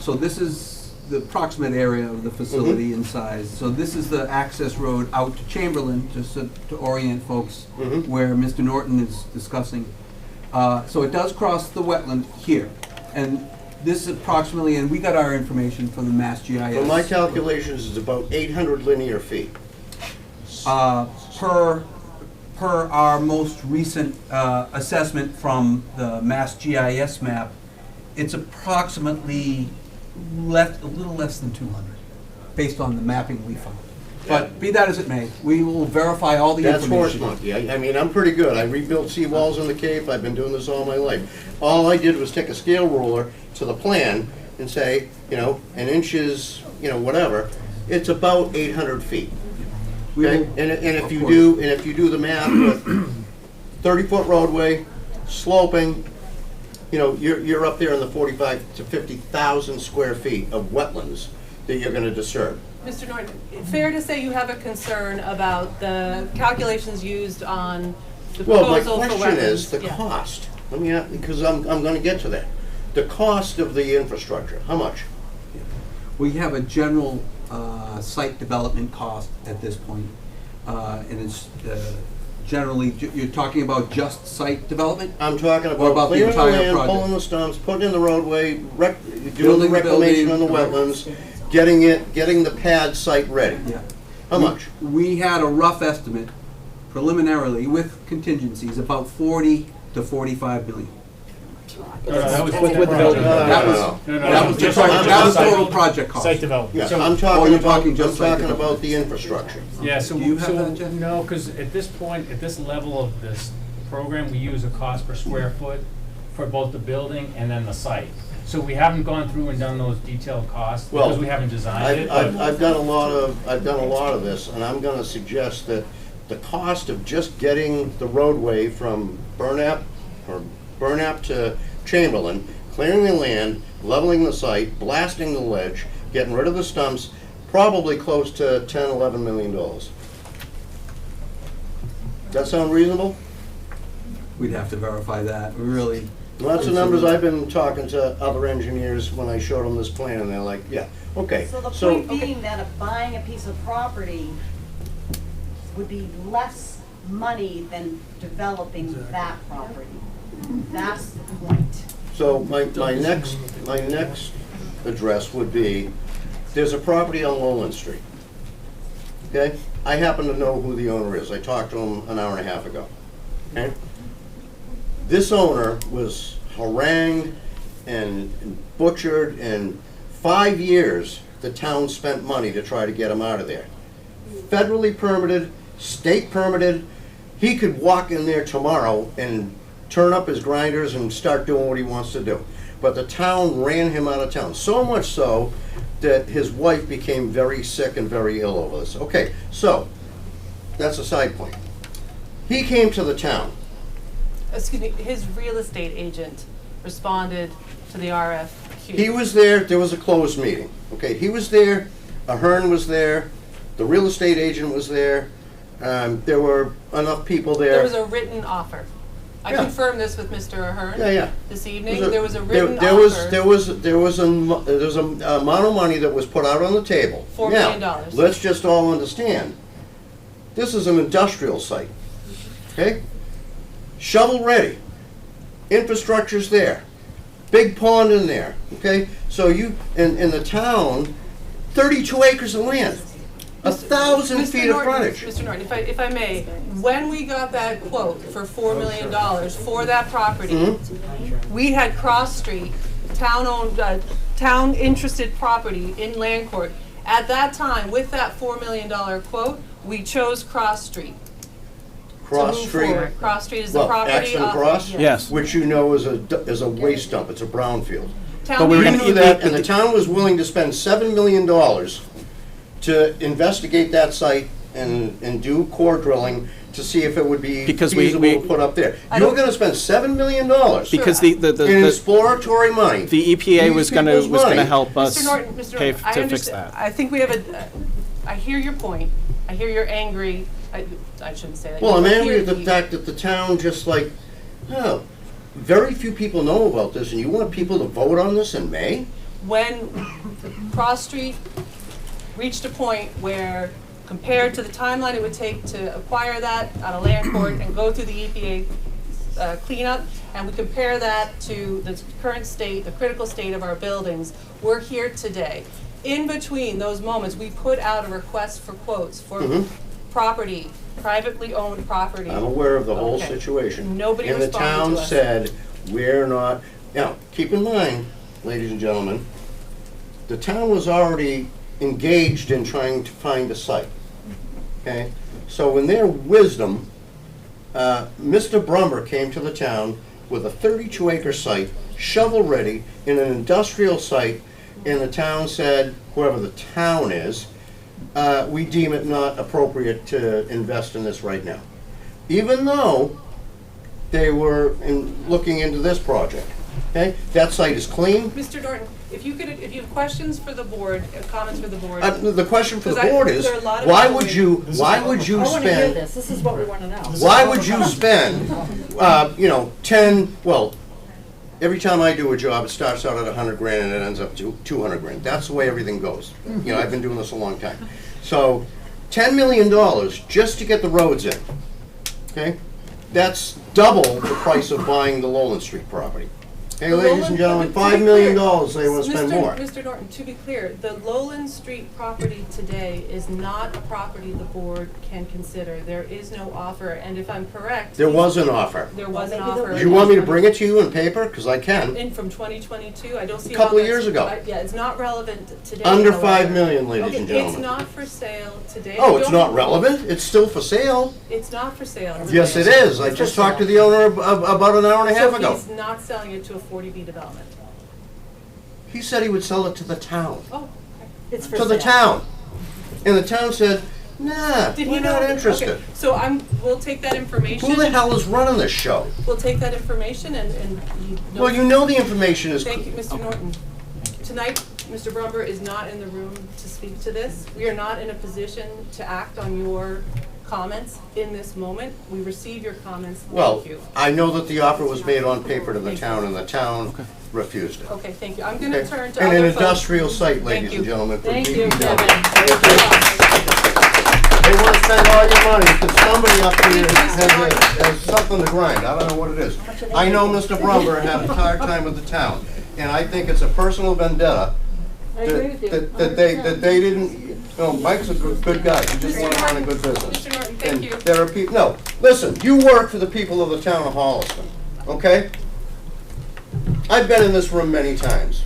So this is the approximate area of the facility in size. So this is the access road out to Chamberlain, just to orient folks Mhm. where Mr. Norton is discussing. So it does cross the wetland here. And this is approximately, and we got our information from the Mass GIS. So my calculations is about 800 linear feet. Per our most recent assessment from the Mass GIS map, it's approximately a little less than 200, based on the mapping we found. But be that as it may, we will verify all the That's horse information. monkey. I mean, I'm pretty good. I rebuilt seawalls in the Cape. I've been doing this all my life. All I did was take a scale ruler to the plan and say, an inches, whatever. It's about 800 feet. We Okay? will- And if of you course. do the math with 30-foot roadway, sloping, you're up there in the 45 to 50,000 square feet of wetlands that you're going to disturb. Mr. Norton, fair to say you have a concern about the calculations used on the Well, my proposal for wetlands? question is the Yeah. cost. Let me, because I'm going to get to that. The cost of the infrastructure, how much? We have a general site development cost at this point, and it's generally, you're talking about just site development? I'm talking Or about about the clearing the entire land, project? pulling the stumps, putting in the roadway, doing the Building the reclamation on the building. wetlands, getting the pad site ready. Yeah. How much? We had a rough estimate preliminarily with contingencies, about 40 to 45 million. No, that was with the building. That was, that was the total project cost. Site development. Yeah, So- I'm Oh, talking you're about, talking I'm just site talking development. about the infrastructure. Yeah, so, Do you have that, Jeff? no, because at this point, at this level of this program, we use a cost per square foot for both the building and then the site. So we haven't gone through and done those detailed costs Well, because we haven't designed it. but- I've done a lot of this, and I'm gonna suggest that the cost of just getting the roadway from Burnap to Chamberlain, clearing the land, leveling the site, blasting the ledge, getting rid of the stumps, probably close to 10, 11 million dollars. That sound reasonable? We'd have to verify that, we really. Well, that's the numbers I've been talking to other engineers when I showed them this plan, and they're like, yeah, okay. So the point being that buying a piece of property would be less money than developing that property. That's the point. So my next address would be, there's a property on Lowland Street. Okay? I happen to know who the owner is. I talked to him an hour and a half ago. Okay? This owner was harangued and butchered, and 5 years the town spent money to try to get him out of there. Federally permitted, state permitted. He could walk in there tomorrow and turn up his grinders and start doing what he wants to do. But the town ran him out of town, so much so that his wife became very sick and very ill over this. Okay, so that's a side point. He came to the town. Excuse me, his real estate agent responded to the RFQ. He was there, there was a closed meeting. Okay, he was there, Ahern was there, the real estate agent was there, there were enough people there. There was a written offer. I Yeah. confirmed this with Mr. Ahern this evening. There was a written offer. There was an amount of money that was put out on the table. $4 million. Now, let's just all understand, this is an industrial site, okay? Shovel ready, infrastructure's there, big pond in there, okay? So you, in the town, 32 acres of land, 1,000 feet of frontage. Mr. Norton, if I may, when we got that quote for $4 million for that property, we had Cross Street, town-owned, town-interested property in Land Court. At that time, with that $4 million quote, we chose Cross Street. Cross Street. Cross Street is the property. Accident Cross? Yes. Which you know is a waste dump, it's a brownfield. But we were You gonna knew that, and the town was willing to spend $7 million to investigate that site and do core drilling to see if it would be Because feasible we to put up there. You were gonna spend $7 million Because in exploratory money. The EPA was These gonna people's money. help us Mr. Norton, pay I to fix understand. that. I think we have I hear your point. I hear you're angry. I shouldn't say that. Well, I'm I angry hear at the you. fact that the town just like, oh, very few people know about this, and you want people to vote on this in May? When Cross Street reached a point where, compared to the timeline it would take to acquire that out of Land Court and go through the EPA cleanup, and we compare that to the current state, the critical state of our buildings, we're here today. In between those moments, we put out a request for quotes for property, privately owned property. I'm aware of the whole Okay. situation. Nobody And the responded town to us. said, we're not, now, keep in mind, ladies and gentlemen, the town was already engaged in trying to find a site, okay? So in their wisdom, Mr. Brummer came to the town with a 32-acre site, shovel-ready, in an industrial site, and the town said, whoever the town is, we deem it not appropriate to invest in this right now. Even though they were looking into this project, okay? That site is clean. Mr. Norton, if you have questions for the board, comments for the board. The question for the 'cause board is, there are a lot of why people would waiting. you I wanna hear spend, this, this is what we wanna know. why would you spend, 10, well, every time I do a job, it starts out at 100 grand and it ends up to 200 grand. That's the way everything goes. You know, I've been doing this a long time. So, $10 million just to get the roads in, okay? That's double the price of buying the Lowland Street property. Hey, ladies and gentlemen, $5 million, they want to spend more. Mr. Norton, to be clear, the Lowland Street property today is not a property the board can consider. There is no offer, and if I'm correct. There was an offer. There was an offer. Do you want me to bring it to you in paper? Because I can. In from 2022, I don't see. A couple how of years that's- ago. Yeah, it's not relevant today. Under however. $5 million, ladies Okay, and gentlemen. it's not for sale today. Oh, I it's don't- not relevant? It's still for sale? It's not for sale today. Yes, it is. I It's just for talked to sale. the owner about an hour and a half ago. So he's not selling it to a 40B development? He said he would sell it to the town. Oh, It's for To the sale. town. And the town said, nah, Did he we're know? not interested. Okay, so we'll take that information. Who the hell is running this show? We'll take that information and you know. Well, you know the information is. Thank you, Mr. Norton. Tonight, Mr. Brumber is not in the room to speak to this. We are not in a position to act on your comments in this moment. We receive your comments. Well, Thank you. I know that the offer was made on paper to the town, and the town refused it. Okay, thank you. I'm going to turn to And other an folks. industrial site, Thank ladies you. and gentlemen, for Thank you, DPW. Kevin. They want to spend all your money because somebody up here has something to grind. I don't know what it is. I know Mr. Brumber had a hard time with the town, and I think it's a personal vendetta that they didn't. No, Mike's a good guy. He just wanted to run a good business. Mr. Norton, And thank you. there are people. No, listen. You work for the people of the town of Holliston, okay? I've been in this room many times.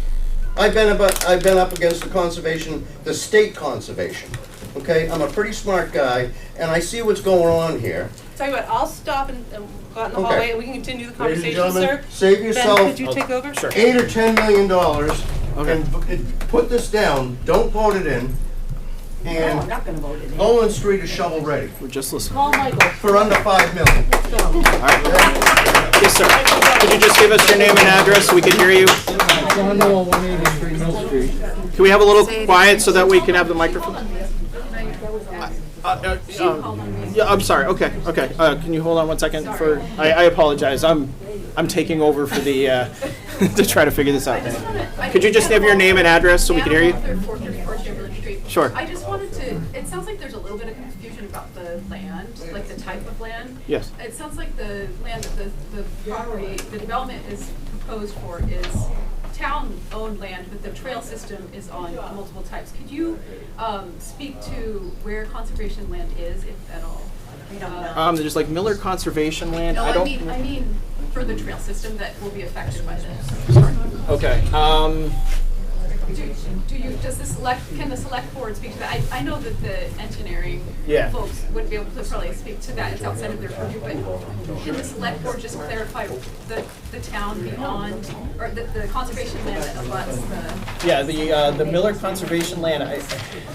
I've been up against the conservation, the state conservation. Okay, I'm a pretty smart guy, and I see what's going on here. Tell you what, I'll stop and go out in the Okay. hallway and we can continue the Ladies and conversation, sir. gentlemen, save yourself. Ben, could you take over? Sure. $8 or $10 million, and put this down. Don't vote it in. No, And I'm not gonna vote it in. Holland Street is shovel ready We're just listening. Call Michael. for under $5 million. Yes, sir. Could you just give us your name and address so we can hear you? John Noel, 183 Mill Street. Can we have a little quiet so that we can have the microphone? Yeah, I'm sorry. Okay. Can you hold on one second? I apologize. I'm taking over for the to try to figure this out. Could you just give your name and address so we can hear you? 434 Chamberlain Street. Sure. I just wanted to, it sounds like there's a little bit of confusion about the land, like the type of land. Yes. It sounds like the land, the property, the development is proposed for is town-owned land, but the trail system is on multiple types. Could you speak to where conservation land is, if at all? We don't know. There's like Miller Conservation Land. No, I don't. I mean for the trail system that will be affected by this. Okay. Does the can the select board speak to that? I know that the engineering Yeah. folks would be able to probably speak to that, it's outside of their purview, but can the select board just clarify the town beyond, or the conservation land that abuts the? Yeah, the Miller Conservation Land.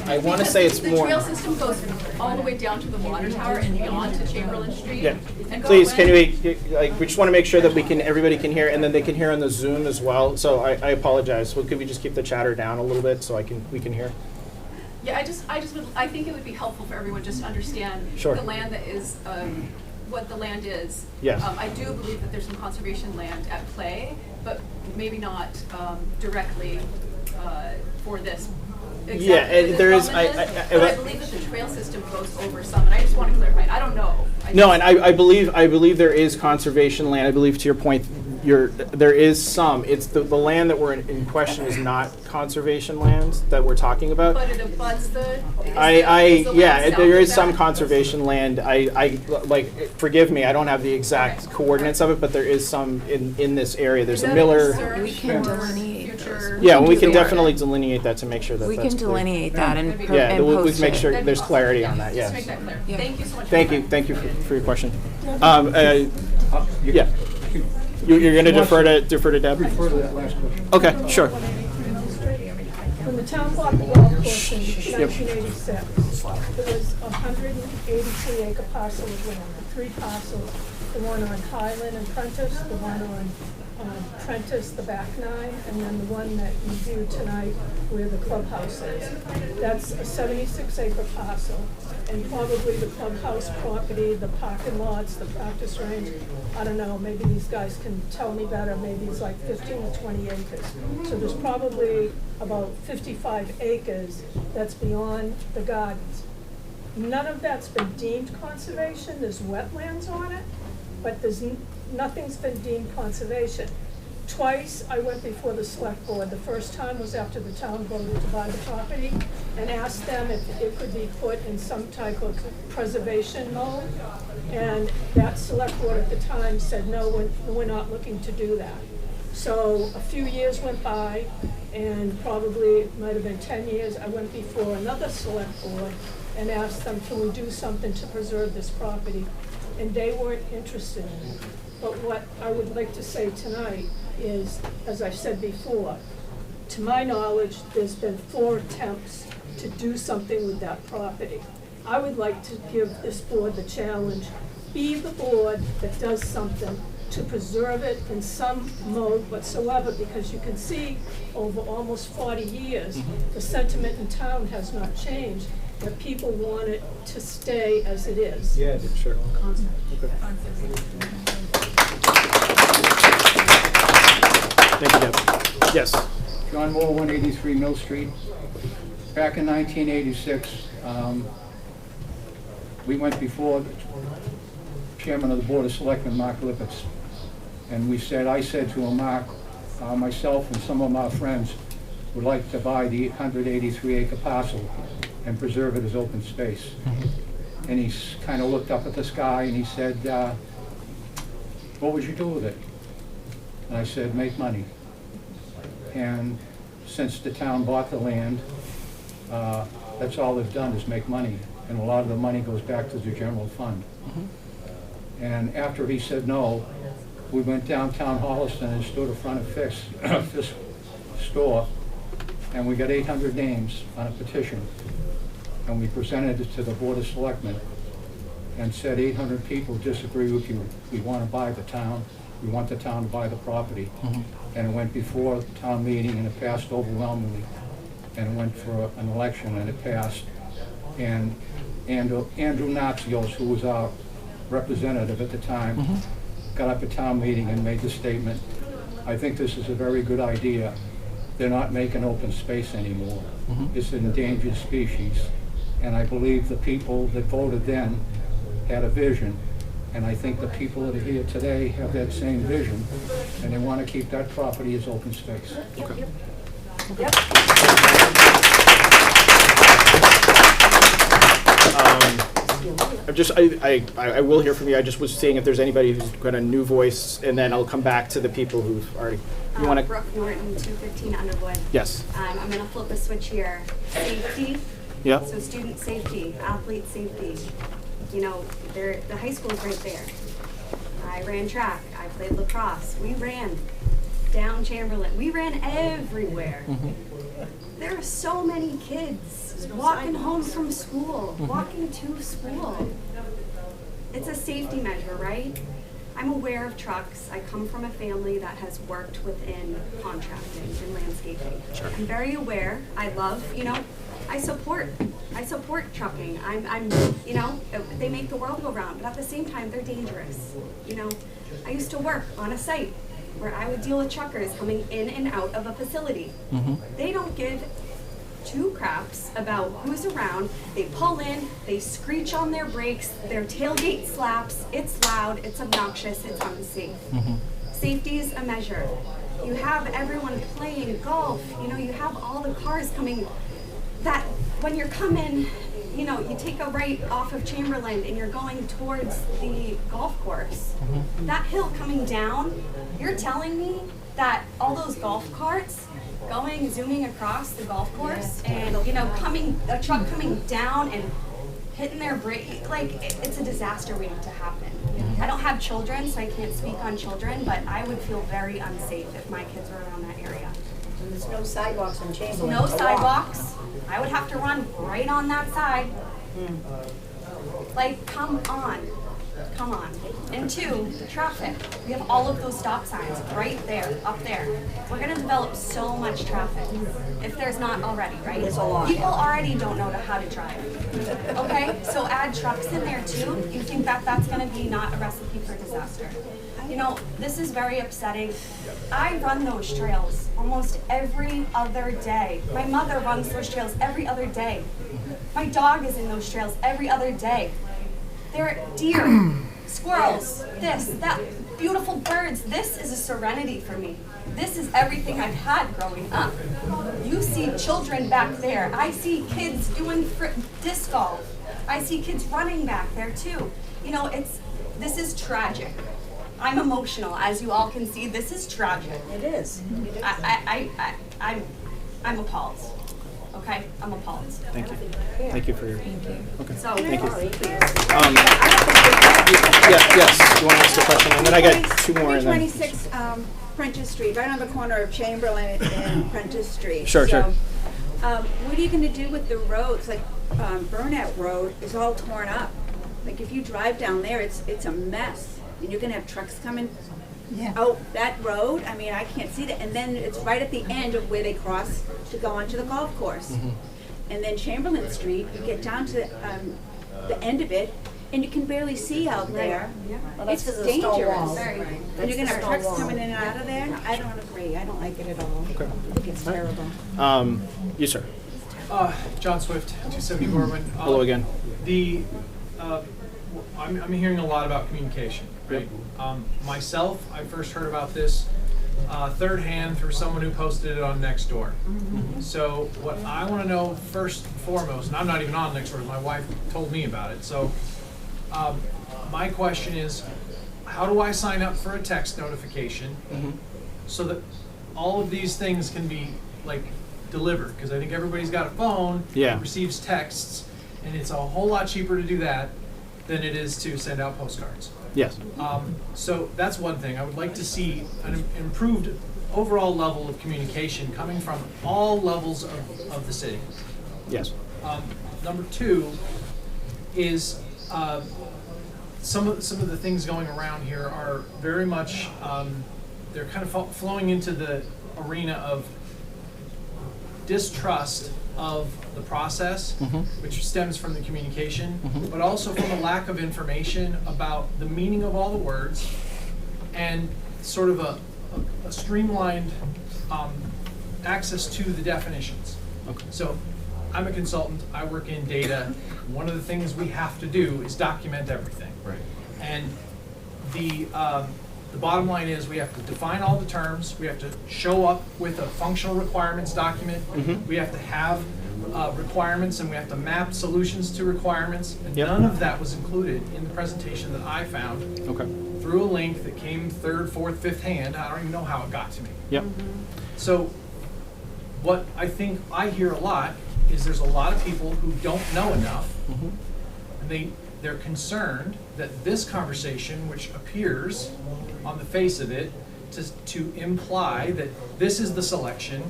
I want to say it's The more. trail system goes all the way down to the water tower and beyond to Chamberlain Street. Yeah. And go Please, away. can we just want to make sure that everybody can hear, and then they can hear on the Zoom as well. So I apologize. Well, could we just keep the chatter down a little bit so we can hear? Yeah, I think it would be helpful for everyone just to understand Sure. the land that is, what the land is. Yes. I do believe that there's some conservation land at play, but maybe not directly for this. Yeah, and there is. But I believe that the trail system goes over some, and I just want to clarify it. I don't know. No, and I believe there is conservation land. I believe, to your point, there is some. It's the land that we're in question is not conservation land that we're talking about. But it abuts the. There is some conservation land. I forgive me, I don't have the exact coordinates of it, but there is some in this area. There's a Miller. We can delineate those. Yeah, we can definitely delineate that to make sure that We that's can clear. delineate that and Yeah, we'll post make it. sure there's clarity on that. Just Yes. make that clear. Thank you so much. Thank you for your question. Yeah. You're going to defer to Deb? Refer to that last question. Okay, sure. When the town bought the golf course in 1986, there was a 183-acre parcel of land, 3 parcels, the one on Highland and Prentice, the one on Prentice, the back 9, and then the one that you viewed tonight where the clubhouse is. That's a 76-acre parcel, and probably the clubhouse property, the parking lots, the practice range, I don't know, maybe these guys can tell me better, maybe it's like 15 to 20 acres. So there's probably about 55 acres that's beyond the gardens. None of that's been deemed conservation, there's wetlands on it, but nothing's been deemed conservation. Twice I went before the select board. The first time was after the town voted to buy the property and asked them if it could be put in some type of preservation mode. And that select board at the time said, no, we're not looking to do that. So a few years went by, and probably it might have been 10 years, I went before another select board and asked them, can we do something to preserve this property? And they weren't interested in it. But what I would like to say tonight is, as I've said before, to my knowledge, there's been 4 attempts to do something with that property. I would like to give this board the challenge, be the board that does something to preserve it in some mode whatsoever, because you can see over almost 40 years, the sentiment in town has not changed, that people want it to stay as it is. Yes, sure. Okay. Thank you, Deb. Yes. John Moore, 183 Mill Street. Back in 1986, we went before the chairman of the Board of Selectmen, Mark Lippitz, and I said to him, Mark, myself and some of my friends would like to buy the 183-acre parcel and preserve it as open space. And he kind of looked up at the sky and he said, what would you do with it? And I said, make money. And since the town bought the land, that's all they've done is make money. And a lot of the money goes back to the general fund. And after he said no, we went downtown Holliston and stood in front of Fisk's store, and we got 800 names on a petition. And we presented it to the Board of Selectmen and said 800 people disagree with you. We want to buy the town. We want the town to buy the property. And it went before the town meeting and it passed overwhelmingly. And it went for an election and it passed. And Andrew Natsios, who was our representative at the time, got up at town meeting and made the statement, I think this is a very good idea. They're not making open space anymore. It's an endangered species. And I believe the people that voted then had a vision. And I think the people that are here today have that same vision. And they want to keep that property as open space. Okay. I will hear from you. I just was seeing if there's anybody who's got a new voice, and then I'll come back to the people who've already. You want to? Brooke Norton, 215 Underwood. Yes. I'm going to flip a switch here. Safety. Yeah. So student safety, athlete safety. You know, the high school's right there. I ran track. I played lacrosse. We ran down Chamberlain. We ran everywhere. There are so many kids walking home from school, walking to school. It's a safety measure, right? I'm aware of trucks. I come from a family that has worked within contracting and landscaping. I'm very aware. I love, I support trucking. I'm, they make the world go round, but at the same time, they're dangerous. I used to work on a site where I would deal with truckers coming in and out of a facility. They don't give two craps about who's around. They pull in, they screech on their brakes, their tailgate slaps, it's loud, it's obnoxious, it's unsafe. Safety's a measure. You have everyone playing golf, you have all the cars coming, that when you're coming, you take a right off of Chamberlain and you're going towards the golf course. That hill coming down, you're telling me that all those golf carts zooming across the golf course and, a truck coming down and hitting their brake, it's a disaster waiting to happen. I don't have children, so I can't speak on children, but I would feel very unsafe if my kids were around that area. And there's no sidewalks in Chamberlain. No sidewalks. I would have to run right on that side. Come on. Come on. And two, traffic. We have all of those stop signs right there, up there. We're going to develop so much traffic if there's not already, right? There's a lot. People already don't know how to drive. Okay? So add trucks in there too. You think that that's going to be not a recipe for disaster? This is very upsetting. I run those trails almost every other day. My mother runs those trails every other day. My dog is in those trails every other day. There are deer, squirrels, this, that, beautiful birds. This is a serenity for me. This is everything I've had growing up. You see children back there. I see kids doing disc golf. I see kids running back there too. This is tragic. I'm emotional, as you all can see. This is tragic. It is. I'm appalled. Okay, I'm appalled. Thank you. Thank you for your. Okay. So, thank you. Yes. You want to ask a question, and then I got two more. 326 Prentice Street, right on the corner of Chamberlain and Prentice Street. Sure. What are you going to do with the roads? Burnett Road is all torn up. If you drive down there, it's a mess. and you're gonna have trucks coming out that road, I mean, I can't see that, and then it's right at the end of where they cross to go onto the golf course. And then Chamberlain Street, you get down to the end of it, and you can barely see out there. Well, that's It's 'cause of the stone dangerous. walls. And you're gonna have trucks coming in and out of there. I don't agree. I don't like it at all. Okay. I think it's terrible. You, sir. John Swift, 270 Gorman. Hello again. I'm hearing a lot about communication, right? Myself, I first heard about this third hand through someone who posted it on Nextdoor. So what I want to know first and foremost, and I'm not even on Nextdoor, my wife told me about it. So my question is, how do I sign up for a text notification so that all of these things can be like delivered? Because I think everybody's got a phone that receives texts, and it's a whole lot cheaper to do that than it is to send out postcards. Yes. So that's one thing. I would like to see an improved overall level of communication coming from all levels of the city. Yes. Number two is some of the things going around here are very much they're kind of flowing into the arena of distrust of the process, which stems from the communication, but also from a lack of information about the meaning of all the words and sort of a streamlined access to the definitions. So I'm a consultant, I work in data. One of the things we have to do is document everything. Right. And the bottom line is we have to define all the terms, we have to show up with a functional requirements document, we have to have requirements, and we have to map solutions to requirements, and none of that was included in the presentation that I found through a link that came third, fourth, fifth hand. I don't even know how it got to me. So what I think I hear a lot is there's a lot of people who don't know enough, and they're concerned that this conversation, which appears on the face of it to imply that this is the selection,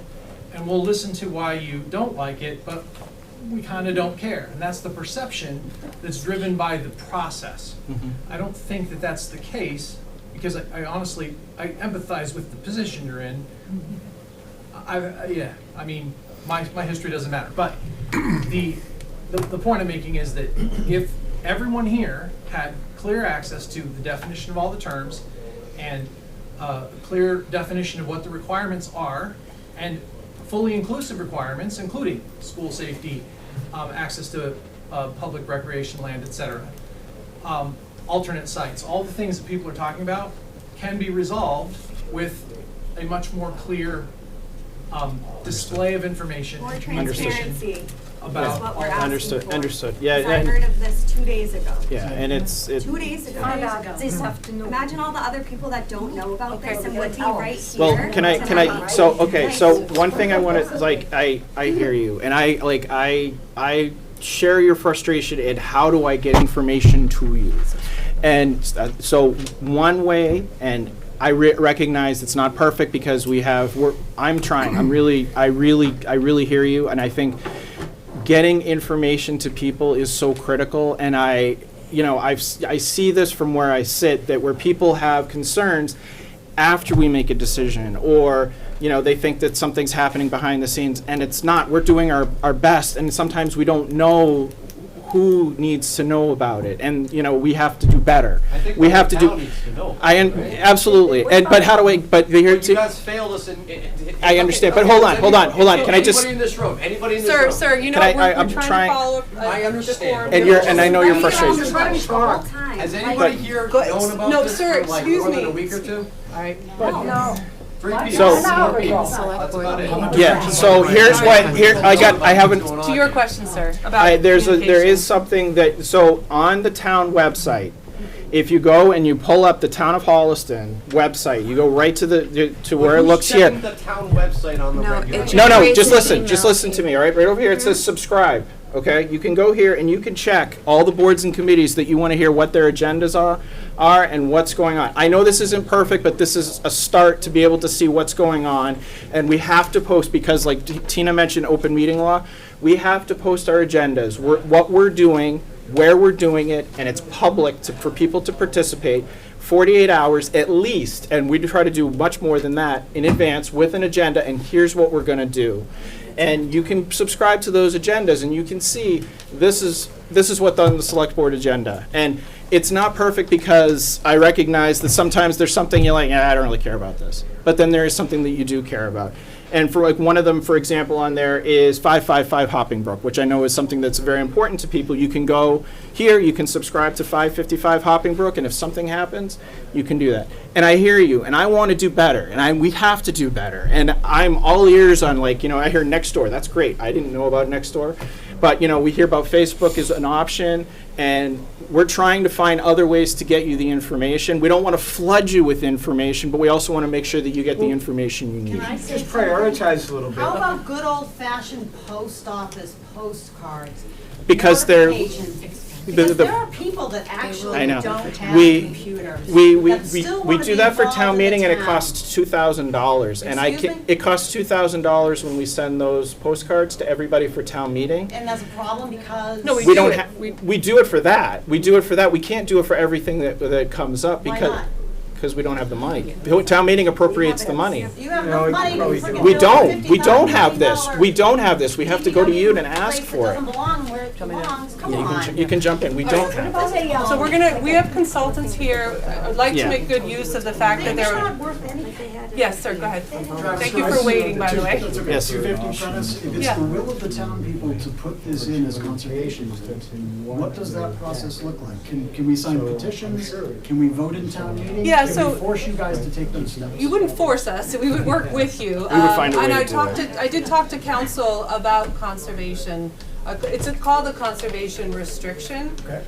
and we'll listen to why you don't like it, but we kind of don't care. And that's the perception that's driven by the process. I don't think that that's the case, because I honestly, I empathize with the position you're in. I mean, my history doesn't matter. But the point I'm making is that if everyone here had clear access to the definition of all the terms and a clear definition of what the requirements are, and fully inclusive requirements, including school safety, access to public recreation land, etc., alternate sites, all the things that people are talking about can be resolved with a much more clear display of information. More transparency. About what we're asking for. Understood. Yeah. I heard of this 2 days ago. Yeah, and it's 2 days ago. Imagine all the other people that don't know about this and would be right here. Well, can I, so one thing I want to, like, I hear you, and I share your frustration in how do I get information to you. And so one way, and I recognize it's not perfect because I'm trying, I really hear you, and I think getting information to people is so critical, and I see this from where I sit, that where people have concerns after we make a decision, or they think that something's happening behind the scenes, and it's not. We're doing our best, and sometimes we don't know who needs to know about it, and we have to do better. I think we have to do. Needs to know, Absolutely, but how do we? But here, you guys failed us. I understand, but hold on. Can I just? Anybody in this room? Anybody in this room? Sir, we're trying to trying. follow. I understand. And I know you're frustrated. Has anybody here known about this for like more than a week or two? All right. No. 3 people. So, that's about it. Yeah. So here's what I haven't. To your question, sir, about there communication. is something that on the town website. If you go and you pull up the Town of Holliston website, you go right to where it looks here. The town website on the regular. No, just listen to me, all right? Right over here it says subscribe, okay? You can go here and you can check all the boards and committees that you want to hear what their agendas are and what's going on. I know this isn't perfect, but this is a start to be able to see what's going on, and we have to post because, like Tina mentioned, open meeting law, we have to post our agendas, what we're doing, where we're doing it, and it's public for people to participate 48 hours at least, and we try to do much more than that in advance with an agenda, and here's what we're going to do. And you can subscribe to those agendas, and you can see this is what's on the select board agenda. And it's not perfect because I recognize that sometimes there's something you're like, I don't really care about this. But then there is something that you do care about. And for like one of them, for example, on there is 555 Hopping Brook, which I know is something that's very important to people. You can go here, you can subscribe to 555 Hopping Brook, and if something happens, you can do that. And I hear you, and I want to do better, and we have to do better. And I'm all ears on, like, I hear Nextdoor. That's great. I didn't know about Nextdoor. But, we hear about Facebook as an option, and we're trying to find other ways to get you the information. We don't want to flood you with information, but we also want to make sure that you get the information you need. Can I say Just prioritize a little bit. How about good old-fashioned post office postcards? Because they're... Notifications. Because there are people that actually I know. don't have computers. We still wanna do be that for involved town in the meeting, and it town. costs $2,000. And Excuse me? it costs $2,000 when we send those postcards to everybody for town meeting. And that's a problem because... No, we don't have. We do it for that. We do it for that. We can't do it for everything that comes up Why because. not? Because we don't have the money. Town meeting appropriates the money. You have enough money to freaking We build don't. a We don't have $50 this. We don't have this. We have to go to you and ask place that for it. doesn't belong where it belongs. Come on. You can jump in. We don't have it. So we have consultants here. I'd like to make good use of the fact that They're there not are. worth anything. Yes, sir, go ahead. Travis, Thank you for waiting, by the way. That's okay. Yes, sir. 250 premise, if it's Yeah. the will of the town people to put this in as conservation, what does that process look like? Can we sign petitions? Can we vote in town meeting? Yeah, Can so- we force you guys to take those steps? You wouldn't force us, we would work with you. We would find a way And to I do talked it. I did talk to council about conservation. It's called a conservation restriction. Okay.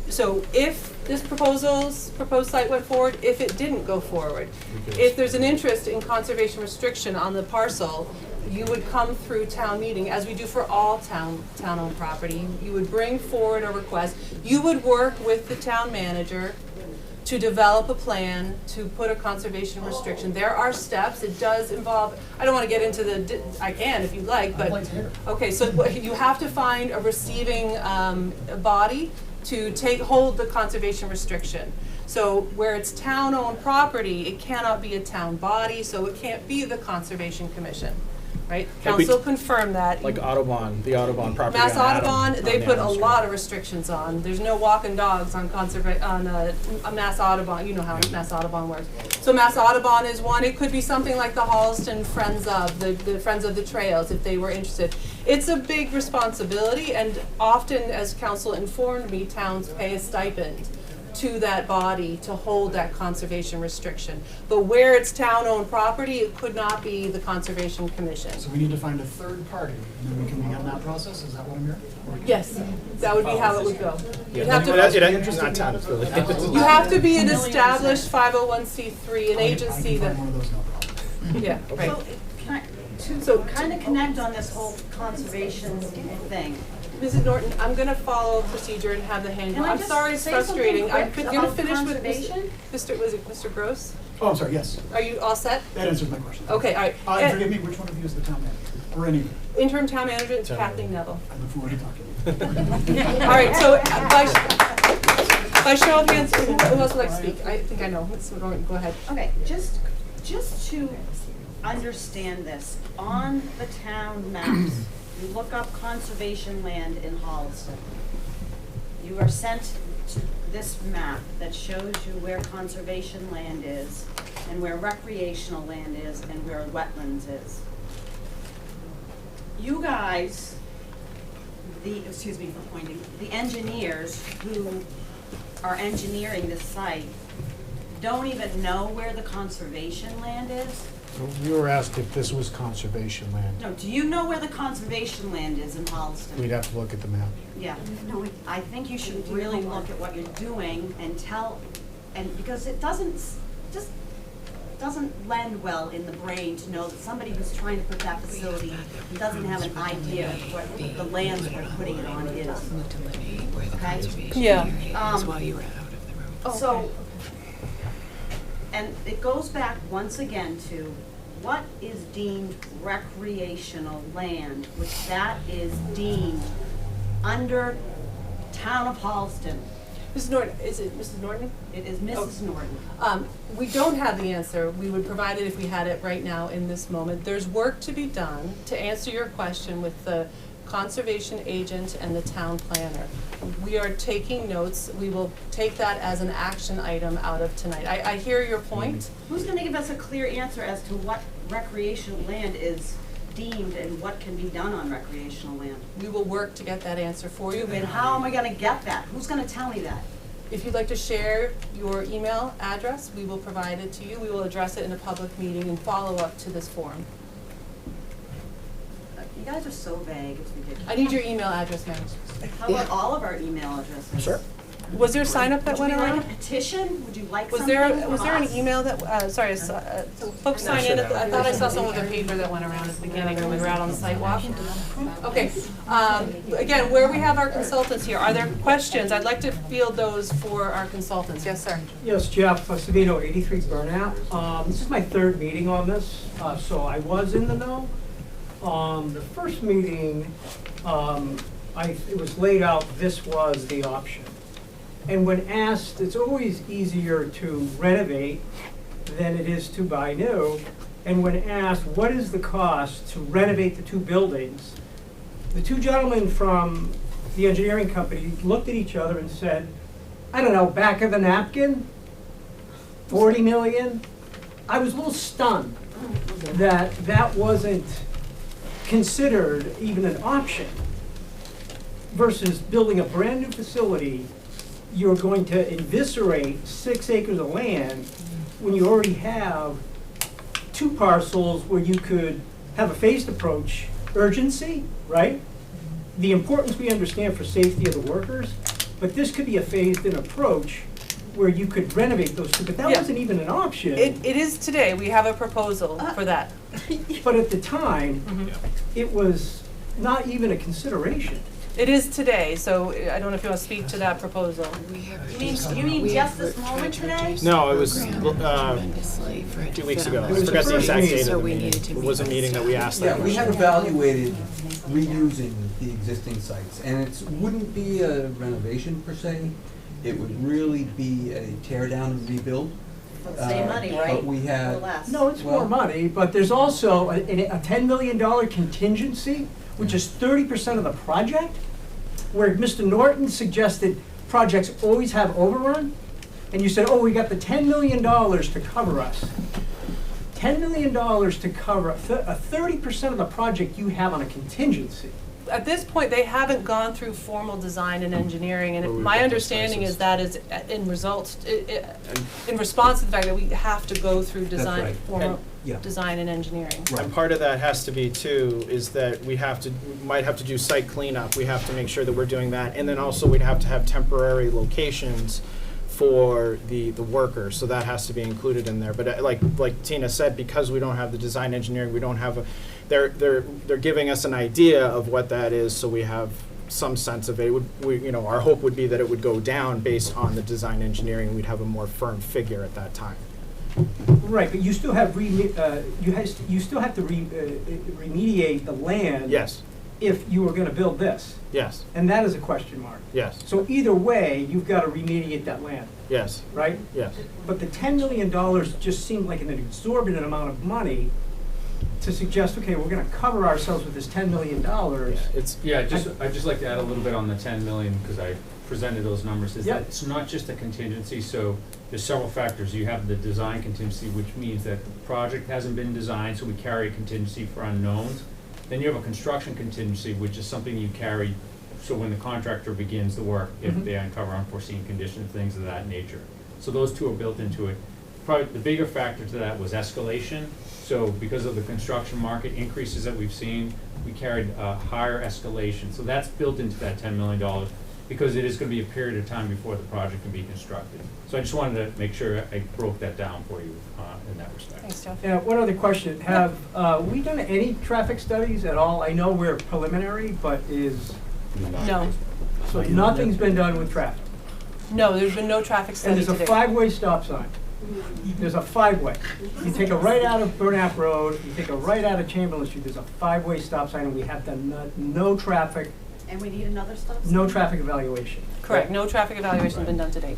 So if this proposed site went forward, if it didn't go forward, if there's an interest in conservation restriction on the parcel, you would come through town meeting, as we do for all town-owned property. You would bring forward a request. You would work with the town manager to develop a plan to put a conservation restriction. There are steps. It does involve, I don't want to get into I can if you'd like, but. I'd like to hear. Okay, so you have to find a receiving body to hold the conservation restriction. So where it's town-owned property, it cannot be a town body, so it can't be the Conservation Commission, right? Like we- Council confirmed that. Like Audubon, the Audubon property. Mass on Adam, Audubon, they on put a Adam Street. lot of restrictions on. There's no walking dogs on a Mass Audubon. You know how Mass Audubon works. So Mass Audubon is one. It could be something like the Holliston Friends of, the Friends of the Trails, if they were interested. It's a big responsibility, and often, as council informed me, towns pay a stipend to that body to hold that conservation restriction. But where it's town-owned property, it could not be the Conservation Commission. So we need to find a third party, and then we can begin that process, is that what I'm hearing? Yes, that would be how it would go. You'd have to. It's not town, it's really. You have to be an established 501c3, an agency that, One of those, no problem. yeah, right. So, can I, to kind of connect on this whole conservation thing, Mrs. Norton, I'm gonna follow procedure and have the hand. Can I I'm just sorry, it's say something frustrating. I'm quick gonna about finish with conservation? Mr. Gross? Oh, I'm sorry, yes. Are you all set? That answers my question. Okay, all right. And forgive me, which one of you is the town manager? Or any of you? Interim town manager, it's Kathleen Neville. I look forward to talking to you. All right, so by show of hands, who else would like to speak? I think I know. Go ahead. okay, just to understand this, on the town maps, you look up conservation land in Holliston. You are sent to this map that shows you where conservation land is, and where recreational land is, and where wetlands is. You guys, excuse me for pointing, the engineers who are engineering this site don't even know where the conservation land is? You were asked if this was conservation land. No, do you know where the conservation land is in Holliston? We'd have to look at the map. Yeah, no, I think you should really look at what you're doing and because it just doesn't lend well in the brain to know that somebody who's trying to put that facility doesn't have an idea of what the lands we're putting it on is. Okay? Yeah. So, and it goes back once again to what is deemed recreational land, which that is deemed under Town of Holliston. Mrs. Norton, is it Mrs. Norton? It is Mrs. Norton. We don't have the answer. We would provide it if we had it right now in this moment. There's work to be done to answer your question with the conservation agent and the town planner. We are taking notes. We will take that as an action item out of tonight. I hear your point. Who's gonna give us a clear answer as to what recreational land is deemed and what can be done on recreational land? We will work to get that answer for you. And how am I gonna get that? Who's gonna tell me that? If you'd like to share your email address, we will provide it to you. We will address it in a public meeting and follow up to this forum. You guys are so vague, it's ridiculous. I need your email address, ma'am. How about all of our email addresses? Sure. Was there a sign up that went Would you around? like a petition? Would you like Was something there from an us? email that, sorry, folks sign in, I thought I saw someone with a paper that went around at the beginning when we were out on the sidewalk. Okay, again, where we have our consultants here, are there questions? I'd like to field those for our consultants. Yes, sir. Yes, Jeff Savino, 83 Burnout. This is my third meeting on this, so I was in the know. The first meeting, it was laid out, this was the option. And when asked, it's always easier to renovate than it is to buy new. And when asked, what is the cost to renovate the two buildings? The two gentlemen from the engineering company looked at each other and said, I don't know, back of the napkin, 40 million? I was a little stunned that that wasn't considered even an option versus building a brand new facility. You're going to eviscerate 6 acres of land when you already have 2 parcels where you could have a phased approach, urgency, right? The importance we understand for safety of the workers, but this could be a phased-in approach where you could renovate those 2, but that wasn't even an option. It is today. We have a proposal for that. But at the time, it was not even a consideration. It is today, so I don't know if you want to speak to that proposal. You mean just this moment today? No, it was 2 weeks ago. I forgot the exact date of the meeting. It was a meeting that we asked that Yeah, we question. had evaluated reusing the existing sites, and it wouldn't be a renovation per se. It would really be a tear down and rebuild. For the same money, right? But we had, Or less? No, it's more money, but there's also a $10 million contingency, which is 30% of the project, where Mr. Norton suggested projects always have overrun, and you said, oh, we got the $10 million to cover us. $10 million to cover a 30% of the project you have on a contingency. At this point, they haven't gone through formal design and engineering, and my understanding is that is in results, in response to the fact that we have to go through design, right. formal Yeah. design and engineering. And part of that has to be too, is that we might have to do site cleanup, we have to make sure that we're doing that, and then also we'd have to have temporary locations for the workers, so that has to be included in there. But like Tina said, because we don't have the design engineering, we don't have they're giving us an idea of what that is, so we have some sense of it. Our hope would be that it would go down based on the design engineering, we'd have a more firm figure at that time. Right, but you still have you still have to remediate the land. Yes. If you were gonna build this. Yes. And that is a question mark. Yes. So either way, you've gotta remediate that land, Yes. right? Yes. But the $10 million just seemed like an exorbitant amount of money to suggest, okay, we're gonna cover ourselves with this $10 million. I'd just like to add a little bit on the 10 million, because I presented those numbers, is Yep. that it's not just a contingency, so there's several factors. You have the design contingency, which means that the project hasn't been designed, so we carry a contingency for unknowns. Then you have a construction contingency, which is something you carry, so when the contractor begins the work, if they uncover unforeseen conditions, things of that nature. So those two are built into it. Probably the bigger factor to that was escalation. So because of the construction market increases that we've seen, we carried a higher escalation. So that's built into that $10 million, because it is going to be a period of time before the project can be constructed. So I just wanted to make sure I broke that down for you in that respect. Thanks, Jeff. Yeah, one other question, have we done any traffic studies at all? I know we're preliminary, but No. so nothing's been done with traffic? No, there's been no traffic And study there's a today. 5-way stop sign. There's a 5-way. You take a right out of Burnap Road, you take a right out of Chamberlain Street, there's a 5-way stop sign, and we have done no traffic And we need another stop sign? No traffic evaluation. Correct, no traffic evaluation has been done to date.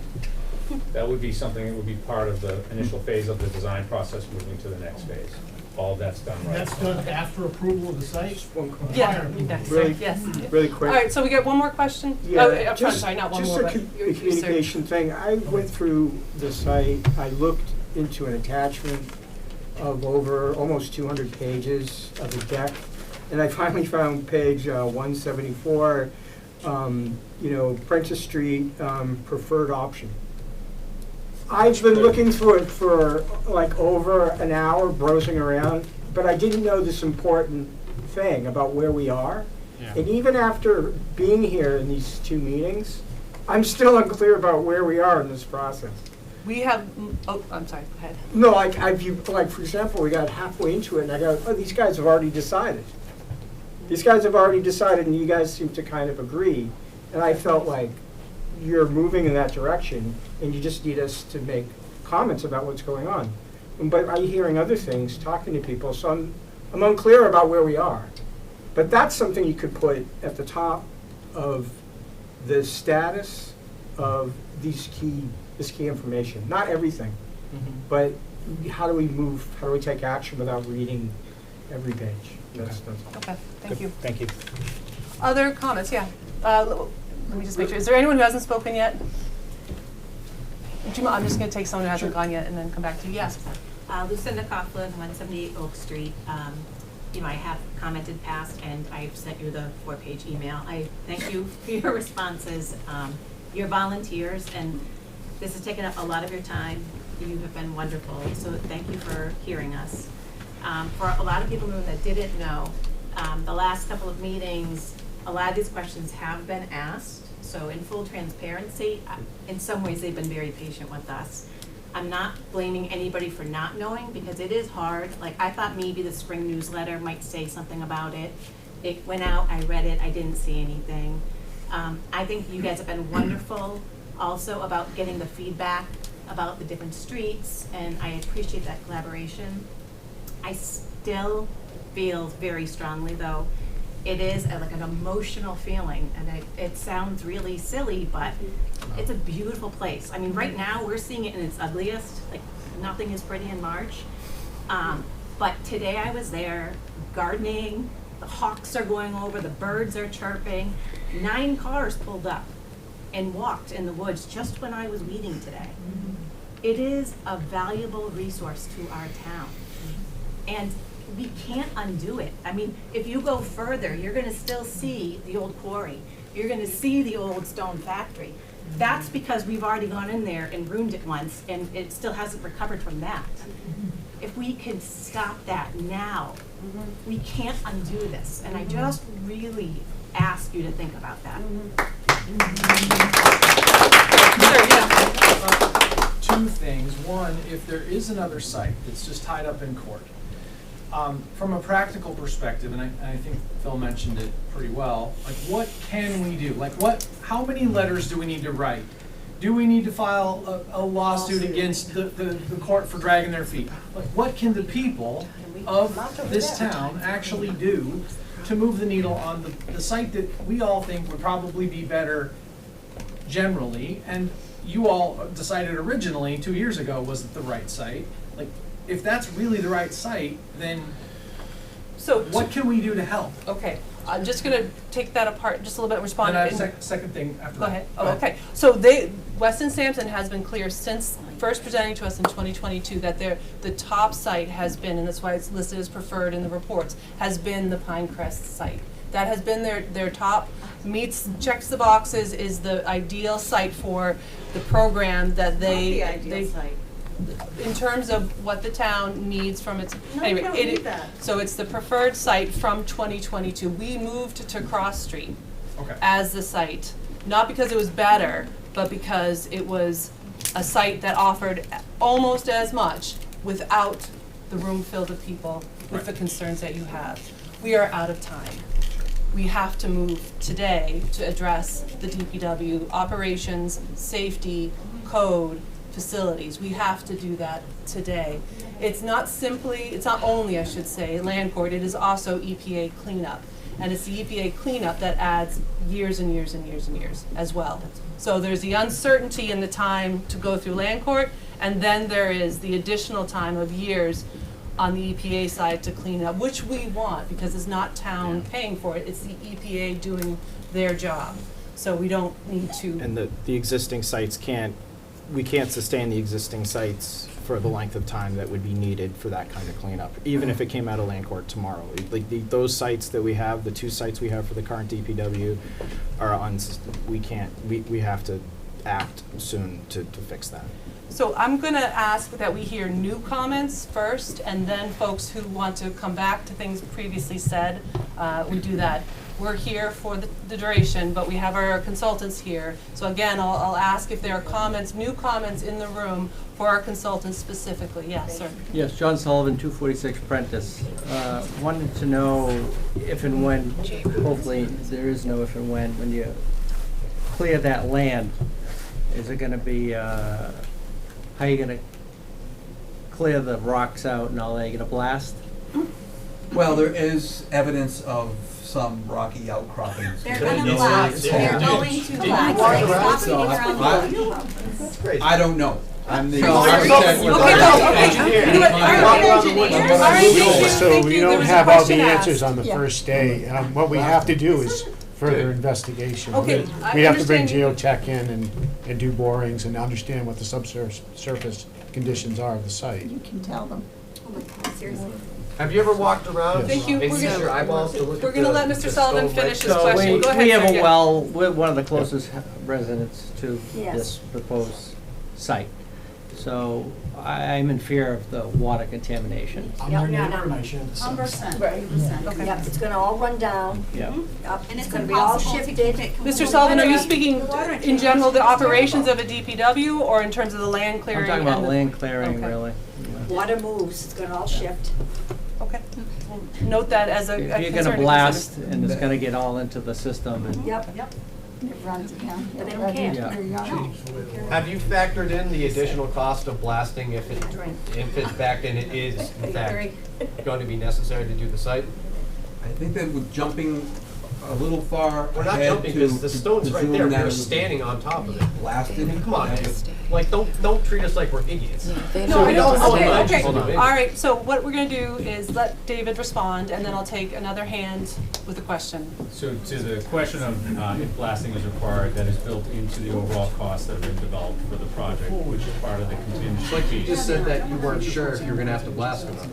That would be something that would be part of the initial phase of the design process moving to the next phase. All of that's done right. That's done after approval of the site? Yeah, Really, yes. really All quick. right, so we get one more question? Yeah, Oh, I'm just, sorry, not one just more, a but a communication thing. I went through the site, I looked into an attachment of over almost 200 pages of the deck, and I finally found page 174, Prentice Street, preferred option. I've been looking through it for like over an hour, browsing around, but I didn't know this important thing about where we are. Yeah. And even after being here in these two meetings, I'm still unclear about where we are in this process. We have, oh, I'm sorry, go ahead. No, like for example, we got halfway into it and I go, oh, these guys have already decided. These guys have already decided and you guys seem to kind of agree. And I felt like you're moving in that direction and you just need us to make comments about what's going on. But I'm hearing other things, talking to people, so I'm unclear about where we are. But that's something you could put at the top of the status of this key information. Not everything, but how do we move, how do we take action without reading every page? That's Okay, thank you. Thank you. Other comments, yeah. Let me just make sure, is there anyone who hasn't spoken yet? I'm just gonna take someone who hasn't gone yet and then come back to you, yes. Lucinda Coughlin, 178 Oak Street. I have commented past and I've sent you the 4-page email. I thank you for your responses. Your volunteers, and this has taken up a lot of your time. You have been wonderful, so thank you for hearing us. For a lot of people that didn't know, the last couple of meetings, a lot of these questions have been asked. So in full transparency, in some ways they've been very patient with us. I'm not blaming anybody for not knowing because it is hard. Like I thought maybe the spring newsletter might say something about it. It went out, I read it, I didn't see anything. I think you guys have been wonderful also about getting the feedback about the different streets, and I appreciate that collaboration. I still feel very strongly though, it is like an emotional feeling, and it sounds really silly, but it's a beautiful place. I mean, right now we're seeing it in its ugliest, like nothing is pretty in March. But today I was there gardening, the hawks are going over, the birds are chirping. 9 cars pulled up and walked in the woods just when I was meeting today. It is a valuable resource to our town. And we can't undo it. I mean, if you go further, you're gonna still see the old quarry. You're gonna see the old stone factory. That's because we've already gone in there and ruined it once, and it still hasn't recovered from that. If we can stop that now, we can't undo this. And I just really ask you to think about that. Two things. One, if there is another site that's just tied up in court, from a practical perspective, and I think Phil mentioned it pretty well, like what can we do? Like how many letters do we need to write? Do we need to file a lawsuit against the court for dragging their feet? Like what can the people of this town actually do to move the needle on the site that we all think would probably be better generally, and you all decided originally 2 years ago was it the right site? Like, if that's really the right site, then what can we do to help? Okay, I'm just gonna take that apart just a little bit and respond. And I have second thing after Go that. ahead. Oh, okay. So Weston Sampson has been clear since first presenting to us in 2022 that the top site has been, and that's why it's listed as preferred in the reports, has been the Pinecrest site. That has been their top, checks the boxes, is the ideal site for the program that they site. in terms of what the town needs from its, No, anyway, we don't need that. So it's the preferred site from 2022. We moved to Cross Street as the site, not because it was better, but because it was a site that offered almost as much without the room filled with people with the concerns that you have. We are out of time. We have to move today to address the DPW operations, safety, code, facilities. We have to do that today. It's not only, I should say, land court, it is also EPA cleanup. and it's the EPA cleanup that adds years and years and years and years as well. So there's the uncertainty in the time to go through land court, and then there is the additional time of years on the EPA side to clean up, which we want, because it's not town paying for it, it's the EPA doing their job. So we don't need to. And the existing sites we can't sustain the existing sites for the length of time that would be needed for that kind of cleanup, even if it came out of land court tomorrow. Like those sites that we have, the 2 sites we have for the current DPW are we have to act soon to fix that. So I'm going to ask that we hear new comments first, and then folks who want to come back to things previously said, we do that. We're here for the duration, but we have our consultants here. So again, I'll ask if there are comments, new comments in the room for our consultants specifically. Yes, sir. Yes, John Sullivan, 246 Prentice. Wanted to know if and when, hopefully there is no if and when you clear that land, is it going to be, how are you going to clear the rocks out and all that? Are you going to blast? Well, there is evidence of some rocky outcroppings. They're gonna blast. They're going to blast. I don't know. I'm the architect. So we don't have all the answers on the first day. What we have to do is further investigation. Okay, We have to bring geotech in and do borings and understand what the subsurface conditions are of the site. You can tell them. Oh my God, seriously. Have you ever walked around Thank you. and used your eyeballs to look We're at going to the- let Mr. the Sullivan stone finish his ledge? question. Go ahead, we have sir, a yeah. well, we're one of the closest residents to Yes. this proposed site. So I'm in fear of the water contamination. I'm their neighbor and I share the same. 100%. Okay. Yep, it's gonna all run down. Yeah. Yep, And it's it's gonna be all impossible to shifted. keep it Mr. Sullivan, are you speaking in general the operations of a DPW or in terms of the land clearing? I'm talking about and the- land clearing, Okay. really. Water moves, it's gonna all shift. Okay. We'll note that as a If concern you're to gonna blast and it's gonna get all into the system and. Yep. It runs, yeah. But they don't care. Yeah. Have you factored in the additional cost of blasting if it's back and it is in fact going to be necessary to do the site? I think that with jumping a little far We're not ahead jumping to because the stone's right presume there. that it We're would be standing on top of it. blasted. Come on, man. Like, don't treat us like we're idiots. No, I don't, Hold okay, on, okay. hold on. All right, so what we're gonna do is let David respond, and then I'll take another hand with a question. So to the question of if blasting is required, that is built into the overall cost that have been developed for the project, which is part of the contingency. Like you just said that you weren't sure if you were gonna have to blast or not.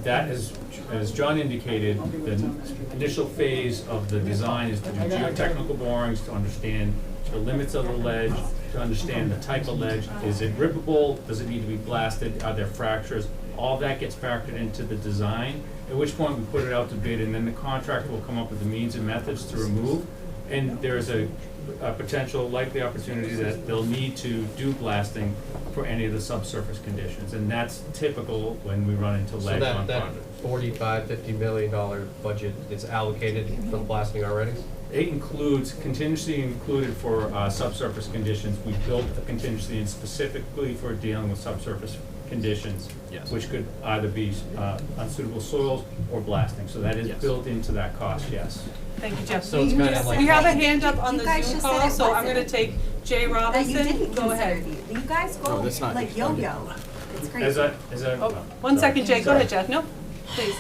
That is, as John indicated, the initial phase of the design is to do geotechnical borings to understand the limits of the ledge, to understand the type of ledge. Is it rippable? Does it need to be blasted? Are there fractures? All that gets factored into the design, at which point we put it out to bid, and then the contractor will come up with the means and methods to remove. And there's a potential likely opportunity that they'll need to do blasting for any of the subsurface conditions, and that's typical when we run into So ledge on that projects. $45–50 million budget is allocated for the blasting already? It includes, contingency included for subsurface conditions. We built a contingency in specifically for dealing with subsurface conditions, Yes. which could either be unsuitable soils or blasting. So that is Yes. built into that cost, yes. Thank you, Jeff. So it's kinda like- We have a hand up on You the guys Zoom just call, said it so I'm wasn't. gonna take Jay That you Robinson. didn't Go consider ahead. these. You guys go that's not like yo-yo. It's As crazy. I, Oh, one second, Jay, go ahead, Jeff. No, please.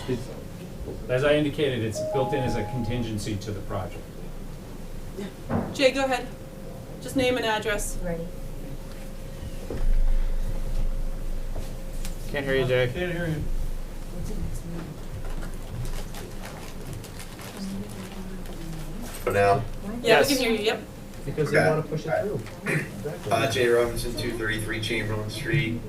as I indicated, it's built in as a contingency to the project. Jay, go ahead. Just name and address. Ready. Can't hear you, Jay. Can't hear you. For now, Yeah, Yes. we can hear you, yep. Because they Okay. wanna push it through. Jay Robinson, 233 Chamberlain Street.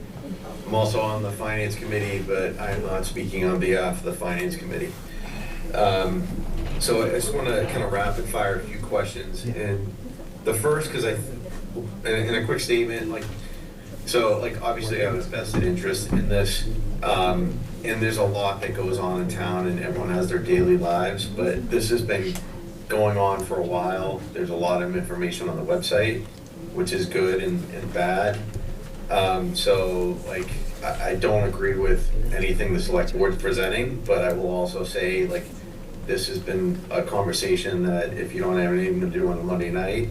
I'm also on the Finance Committee, but I'm not speaking on behalf of the Finance Committee. So I just want to kind of rapid fire a few questions. And the first, because in a quick statement, obviously I have a vested interest in this. And there's a lot that goes on in town and everyone has their daily lives, but this has been going on for a while. There's a lot of information on the website, which is good and bad. I don't agree with anything the select board's presenting, but I will also say, this has been a conversation that if you don't have anything to do on a Monday night,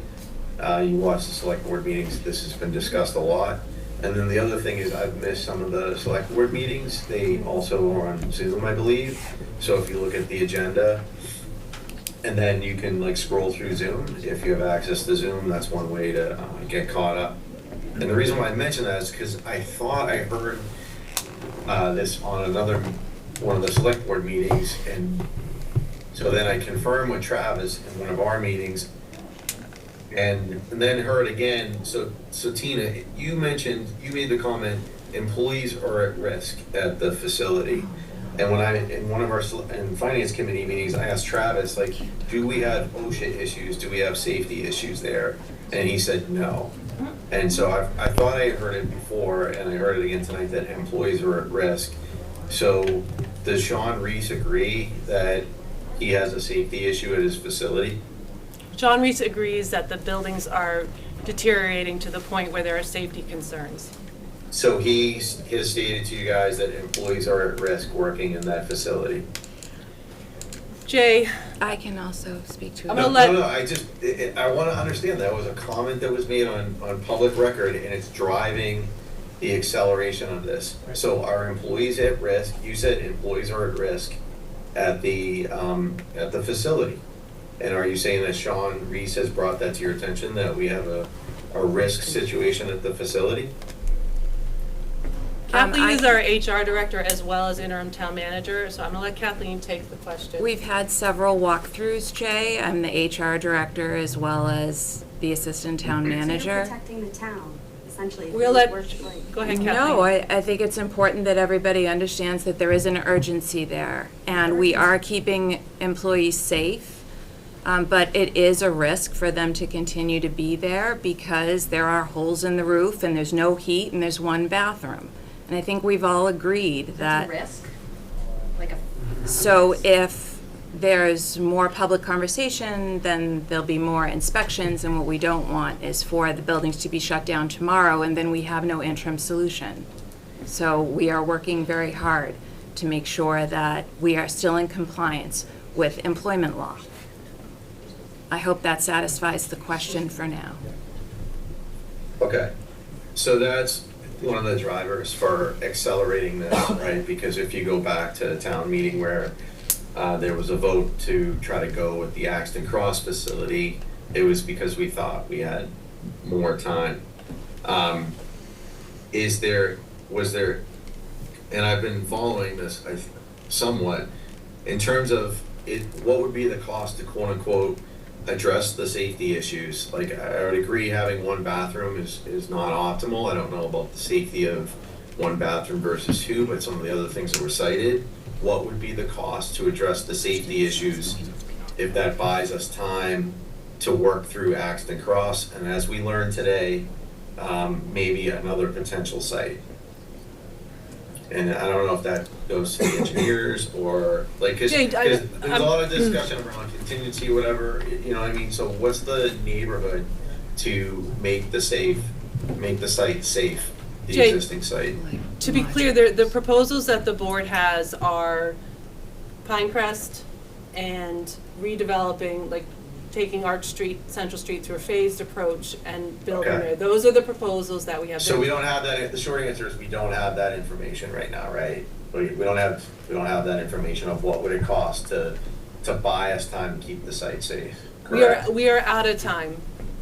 you watch the select board meetings, this has been discussed a lot. And then the other thing is I've missed some of the select board meetings. They also are on Zoom, I believe. So if you look at the agenda, and then you can like scroll through Zoom. If you have access to Zoom, that's one way to get caught up. And the reason why I mention that is because I thought I heard this on another one of the select board meetings, and so then I confirmed with Travis in one of our meetings, and then heard again. So Tina, you made the comment, employees are at risk at the facility. And when in one of our finance committee meetings, I asked Travis, like, do we have OSHA issues? Do we have safety issues there? And he said no. And so I thought I had heard it before, and I heard it again tonight, that employees are at risk. So does Sean Reese agree that he has a safety issue at his facility? John Reese agrees that the buildings are deteriorating to the point where there are safety concerns. So he has stated to you guys that employees are at risk working in that facility? Jay? I can also speak to it. I'm gonna let... No, I want to understand that was a comment that was made on public record, and it's driving the acceleration of this. So are employees at risk? You said employees are at risk at the facility. And are you saying that Sean Reese has brought that to your attention, that we have a risk situation at the facility? Kathleen is our HR director as well as interim town manager, so I'm going to let Kathleen take the question. We've had several walkthroughs, Jay. I'm the HR director as well as the assistant town manager. So you're protecting the town, essentially. We'll let, go ahead, Kathleen. No, I think it's important that everybody understands that there is an urgency there, and we are keeping employees safe, but it is a risk for them to continue to be there because there are holes in the roof and there's no heat and there's one bathroom. And I think we've all agreed that. That's a risk? Like a. So if there's more public conversation, then there'll be more inspections, and what we don't want is for the buildings to be shut down tomorrow and then we have no interim solution. So we are working very hard to make sure that we are still in compliance with employment law. I hope that satisfies the question for now. Okay, so that's one of the drivers for accelerating this, right? Because if you go back to the town meeting where there was a vote to try to go with the Axton Cross facility, it was because we thought we had more time. Was there, and I've been following this somewhat, in terms of what would be the cost to quote unquote address the safety issues? Like, I would agree having one bathroom is not optimal. I don't know about the safety of one bathroom versus two, but some of the other things that were cited, what would be the cost to address the safety issues if that buys us time to work through Axton Cross, and as we learned today, maybe another potential site? And I don't know if that goes to the engineers or like, cause there's a lot of discussion around contingency, whatever, you know what I mean? So what's the neighborhood to make the site safe, the Jay, existing site? To be clear, the proposals that the board has are Pinecrest and redeveloping, like taking Arch Street, Central Street through a phased approach and building there. Those are the proposals that we have. So we don't have that, the short answer is we don't have that information right now, right? We don't have that information of what would it cost to buy us time to keep the site safe, correct? We are out of time.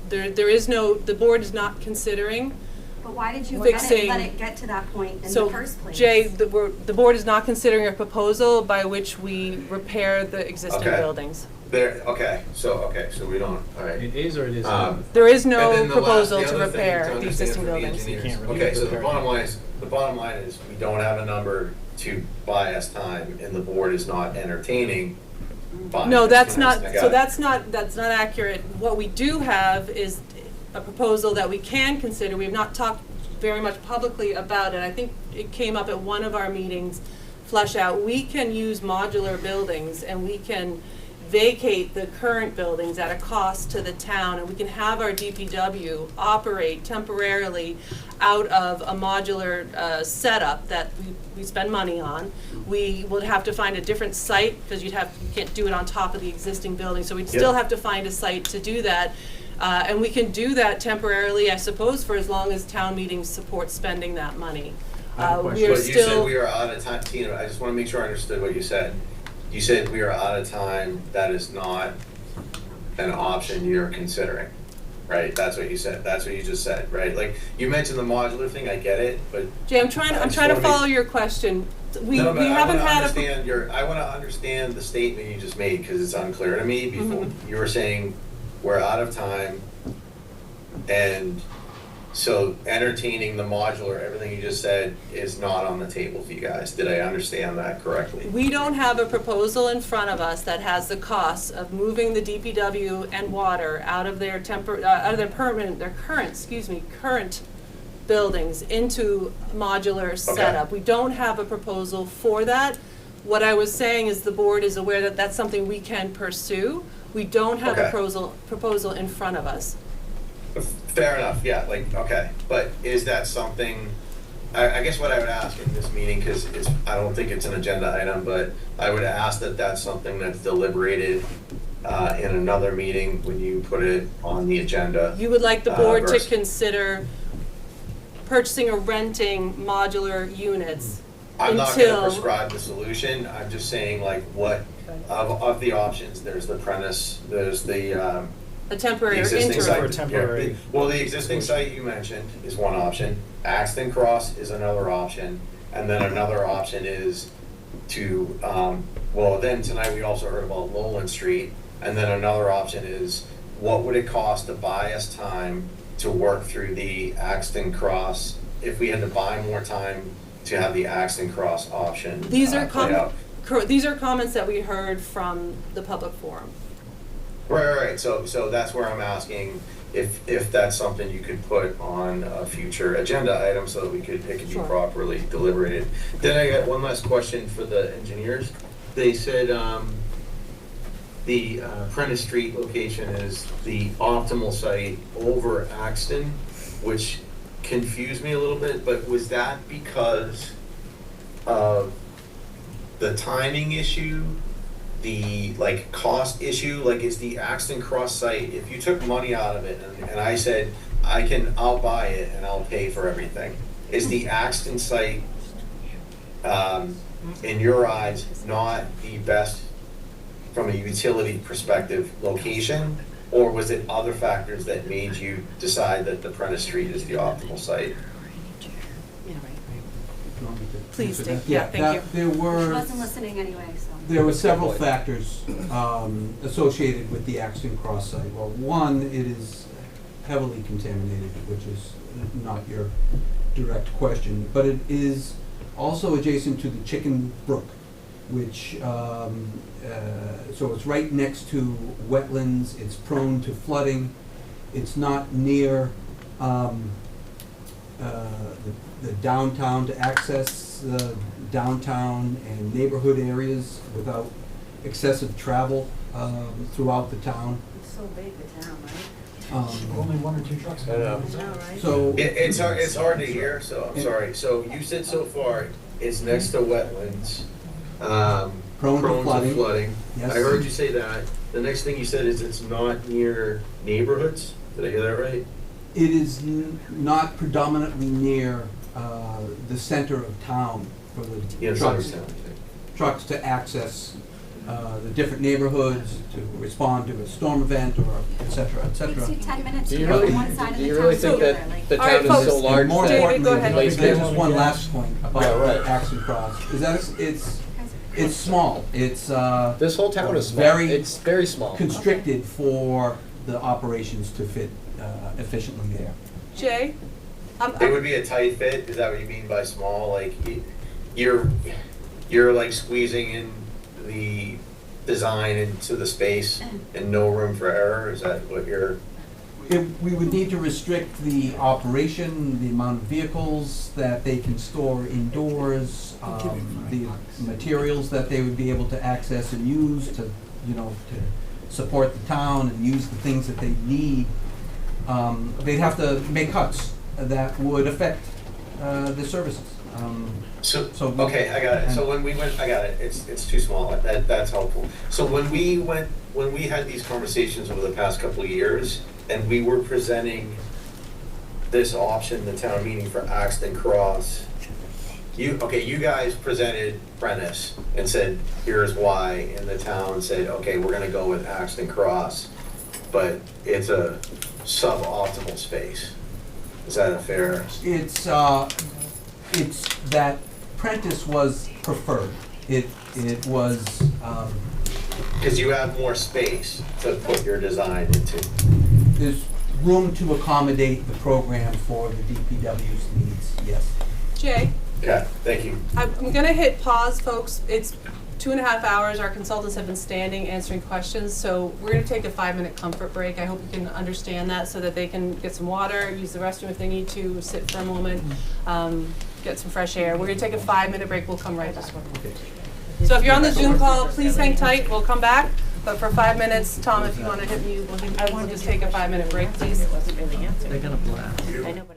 There is no, the board is not considering. But why did you fixing, let it get to that point in the first place? Jay, the board is not considering a proposal by which we repair the existing buildings. So we don't, all right. It is or it isn't? There is no proposal to repair the existing buildings. Okay, so the bottom line is we don't have a number to buy us time, and the board is not entertaining buying. No, that's not, so that's not accurate. What we do have is a proposal that we can consider. We have not talked very much publicly about it. I think it came up at one of our meetings, flesh out. We can use modular buildings and we can vacate the current buildings at a cost to the town, and we can have our DPW operate temporarily out of a modular setup that we spend money on. We would have to find a different site, because you can't do it on top of the existing building, so we'd still have to find a site to do that. And we can do that temporarily, I suppose, for as long as town meetings support spending that money. We are But you still. said we are out of time, Tina, I just wanna make sure I understood what you said. You said we are out of time, that is not an option you're considering, right? That's what you said, that's what you just said, right? Like, you mentioned the modular thing, I get it, but. Jay, I'm trying to follow your question. We No, but haven't had I wanna understand the statement you just made, cause it's unclear to me before. You were saying, we're out of time, and so entertaining the modular, everything you just said is not on the table for you guys. Did I understand that correctly? We don't have a proposal in front of us that has the costs of moving the DPW and water out of their current buildings into modular setup. We don't have a proposal for that. What I was saying is the board is aware that that's something we can pursue. We don't have a proposal in front of us. Fair enough, yeah, like, okay, but is that something, I guess what I would ask in this meeting, because I don't think it's an agenda item, but I would ask that that's something that's deliberated in another meeting when you put it on the agenda. You would like the board to consider purchasing or renting modular units I'm not gonna prescribe the solution, I'm just saying, like, what, of the options, there's the premise, there's the temporary or existing interim. site. Yeah, well, the existing site you mentioned is one option, Axton Cross is another option, and then another option is to, well, then tonight we also heard about Lowland Street, and then another option is, what would it cost to buy us time to work through the Axton Cross, if we had to buy more time to have the Axton Cross option These are play out? these are comments that we heard from the public forum. Right, so that's where I'm asking if that's something you could put on a future agenda item so that it could be properly deliberated. Then I got one last question for the engineers. They said the Prentice Street location is the optimal site over Axton, which confused me a little bit, but was that because of the timing issue? The cost issue, is the Axton Cross site, if you took money out of it and I said, I'll buy it and I'll pay for everything, is the Axton site, in your eyes, not the best from a utility perspective location? Or was it other factors that made you decide that the Prentice Street is the optimal site? Please, Dick. Yeah, thank you. She wasn't listening anyway, so. There were several factors associated with the Axton Cross site. Well, one, it is heavily contaminated, which is not your direct question, but it is also adjacent to the Chicken Brook, which, so it's right next to wetlands, it's prone to flooding, it's not near the downtown to access downtown and neighborhood areas without excessive travel throughout the town. It's so big, the town, right? Only one or two trucks. So it's hard to hear, so I'm sorry. So you said so far it's next to wetlands, prone to flooding. Yes. I heard you say that. The next thing you said is it's not near neighborhoods. Did I hear that right? It is not predominantly near the center of town for the trucks to access the different neighborhoods, to respond to a storm event, or et cetera, et cetera. Takes you 10 minutes Do to you go really- from one side of do the you town really to think the that other. Like, the All right, town is folks. so large? More David, importantly, go ahead. there's just one last point about Axton Cross, is that it's small. It's This whole town is small. It's very small. constricted for the operations to fit efficiently there. Jay? It would be a tight fit. Is that what you mean by small? Like you're like squeezing in the design into the space and no room for error? Is that what you're? We would need to restrict the operation, the amount of vehicles that they can store indoors, the materials that they would be able to access and use to you know, to support the town and use the things that they need, they'd have to make cuts that would affect the services. So, So- okay, I got it. So when we went, I got it. It's too small. That's helpful. So when we had these conversations over the past couple of years, and we were presenting this option, the town meeting for Axton Cross, you guys presented Prentice and said, here's why, and the town said, okay, we're gonna go with Axton Cross, but it's a suboptimal space. Is that a fair? It's that Prentice was preferred. It was, Because you have more space to put your design into. there's room to accommodate the program for the DPW's needs, yes. Jay, Okay, thank you. I'm gonna hit pause, folks. It's 2.5 hours. Our consultants have been standing answering questions, so we're gonna take a 5-minute comfort break. I hope you can understand that so that they can get some water, use the restroom if they need to, sit for a moment, get some fresh air. We're gonna take a 5-minute break. We'll come right back. So if you're on the Zoom call, please hang tight. We'll come back. But for 5 minutes, Tom, if you wanna hit me, we'll just take a 5-minute break, please. They're gonna blast. I know, but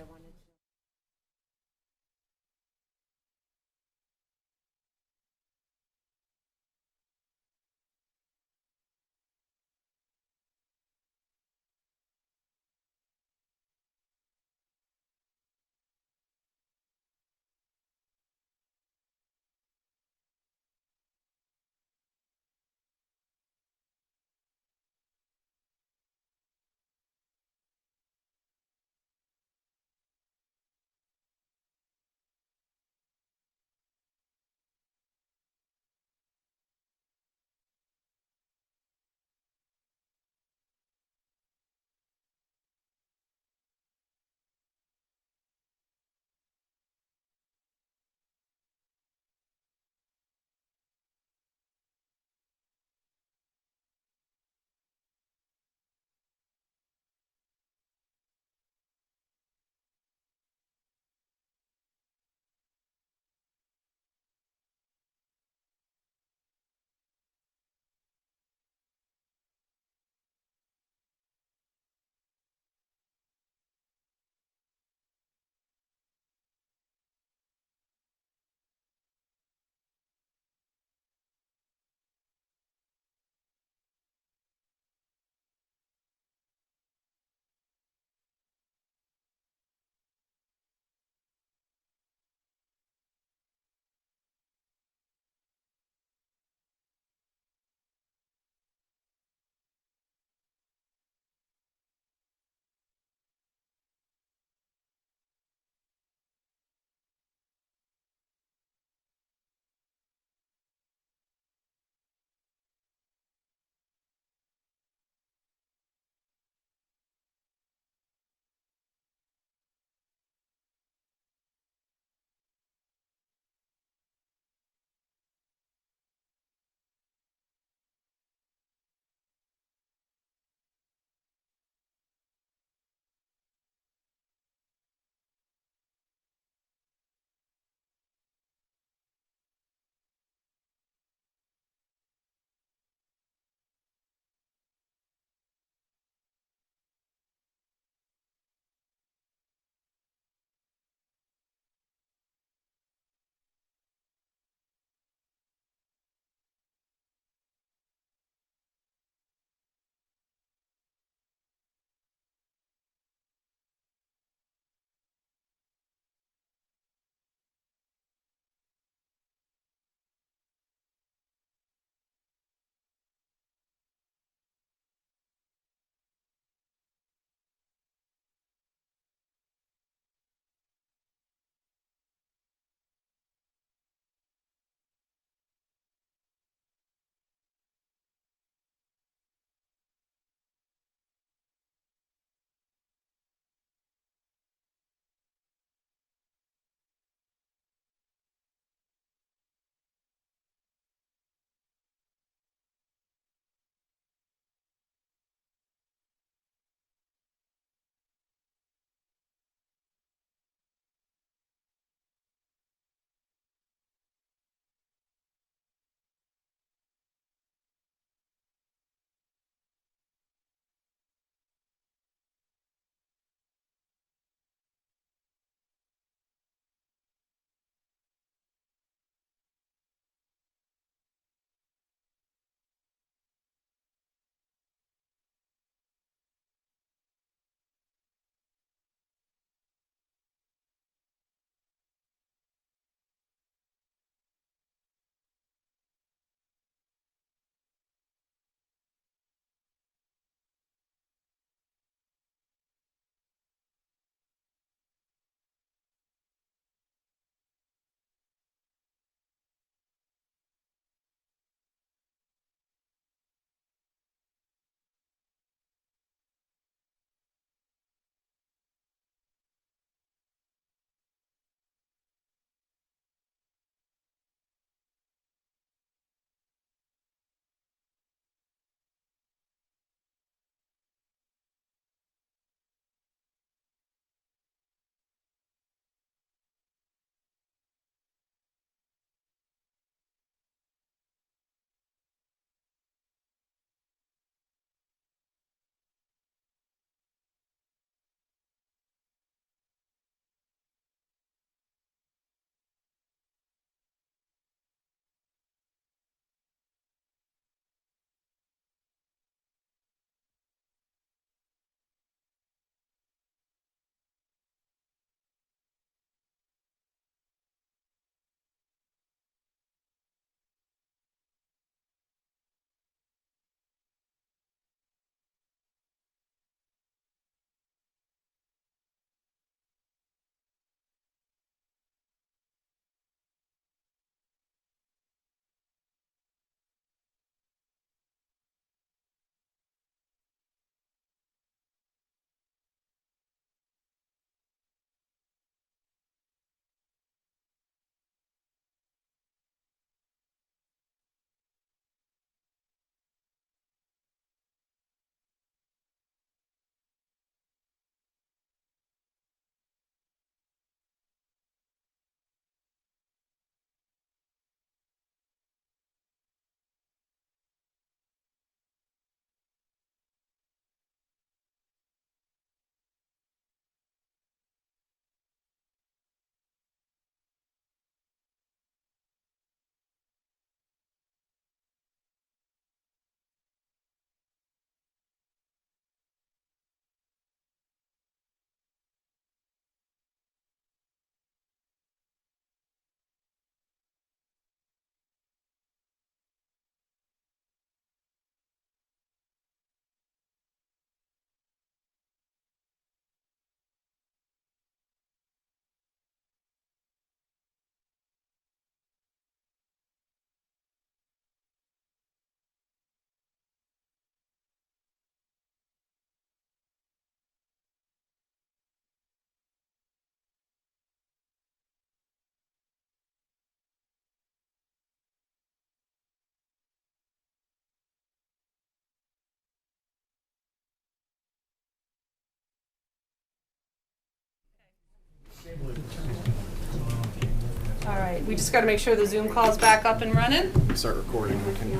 All right, we just gotta make sure the Zoom call's back up and running. Start recording, we can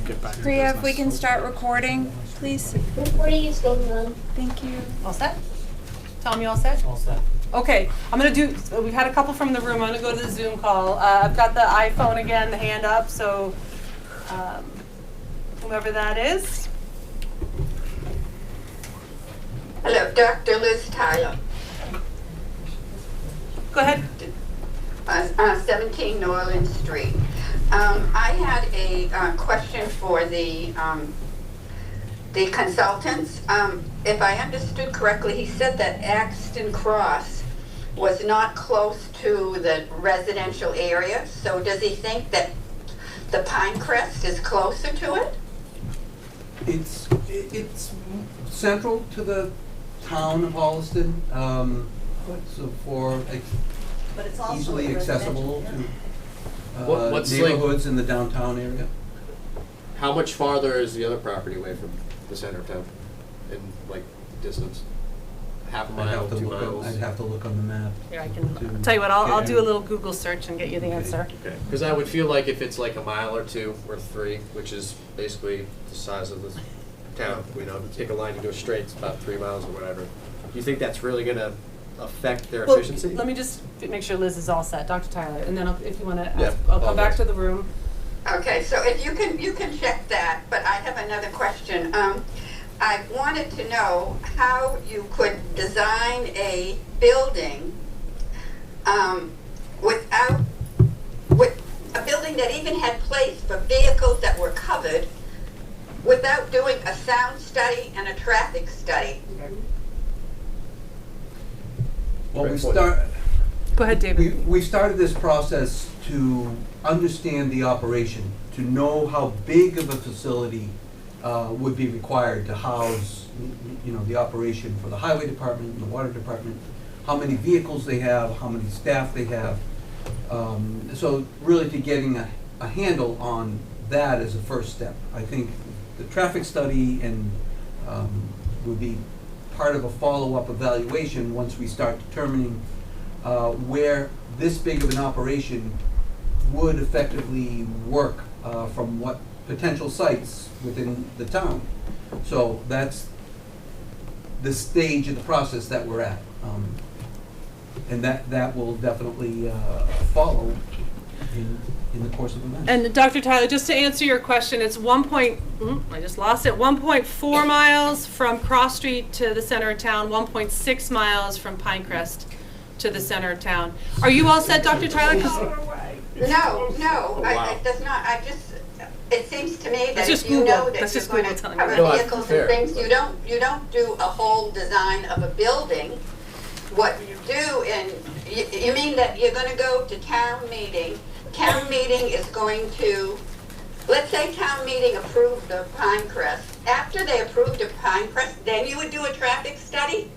get back to Priya, if we business. can start recording, please. Recording is going on. Thank you. All set? Tom, you all set? All set. Okay, I'm gonna do, we've had a couple from the room, I'm gonna go to the Zoom call. I've got the iPhone again, the hand up, so whoever that is. Hello, Dr. Liz Tyler. Go ahead. 17 New Orleans Street. I had a question for the consultants. If I understood correctly, he said that Axton Cross was not close to the residential area. So does he think that the Pinecrest is closer to it? It's central to the town of Holliston, so But it's also easily accessible to What's neighborhoods in the downtown area. How much farther is the other property away from the center of town in like distance? Half a mile, 2 miles? I'd have to look on the map. Here, I can, tell you what, I'll do a little Google search and get you the answer. Okay, because I would feel like if it's like a mile or 2 or 3, which is basically the size of the town, you know, to take a line and go straight, it's about 3 miles or whatever. Do you think that's really going to affect their Well, efficiency? let me just make sure Liz is all set, Dr. Tyler, and then if you want to, Yeah, I'll come back to the room. Okay, so if you can check that, but I have another question. I wanted to know how you could design a building with a building that even had place for vehicles that were covered without doing a sound study and a traffic study. Well, Go ahead, David. We started this process to understand the operation, to know how big of a facility would be required to house, you know, the operation for the highway department and the water department, how many vehicles they have, how many staff they have. So really to getting a handle on that as a first step. I think the traffic study and would be part of a follow-up evaluation once we start determining where this big of an operation would effectively work from what potential sites within the town. So that's the stage of the process that we're at. And that will definitely follow in the course of events. And Dr. Tyler, just to answer your question, it's I just lost it, 1.4 miles from Cross Street to the center of town, 1.6 miles from Pinecrest to the center of town. Are you all set, Dr. Tyler? No, it does not. It seems to me that if you know that you're going to cover vehicles and things, you don't do a whole design of a building. What you do, you mean that you're going to go to town meeting. Town meeting is going to, let's say town meeting approved of Pinecrest. After they approved of Pinecrest, then you would do a traffic study?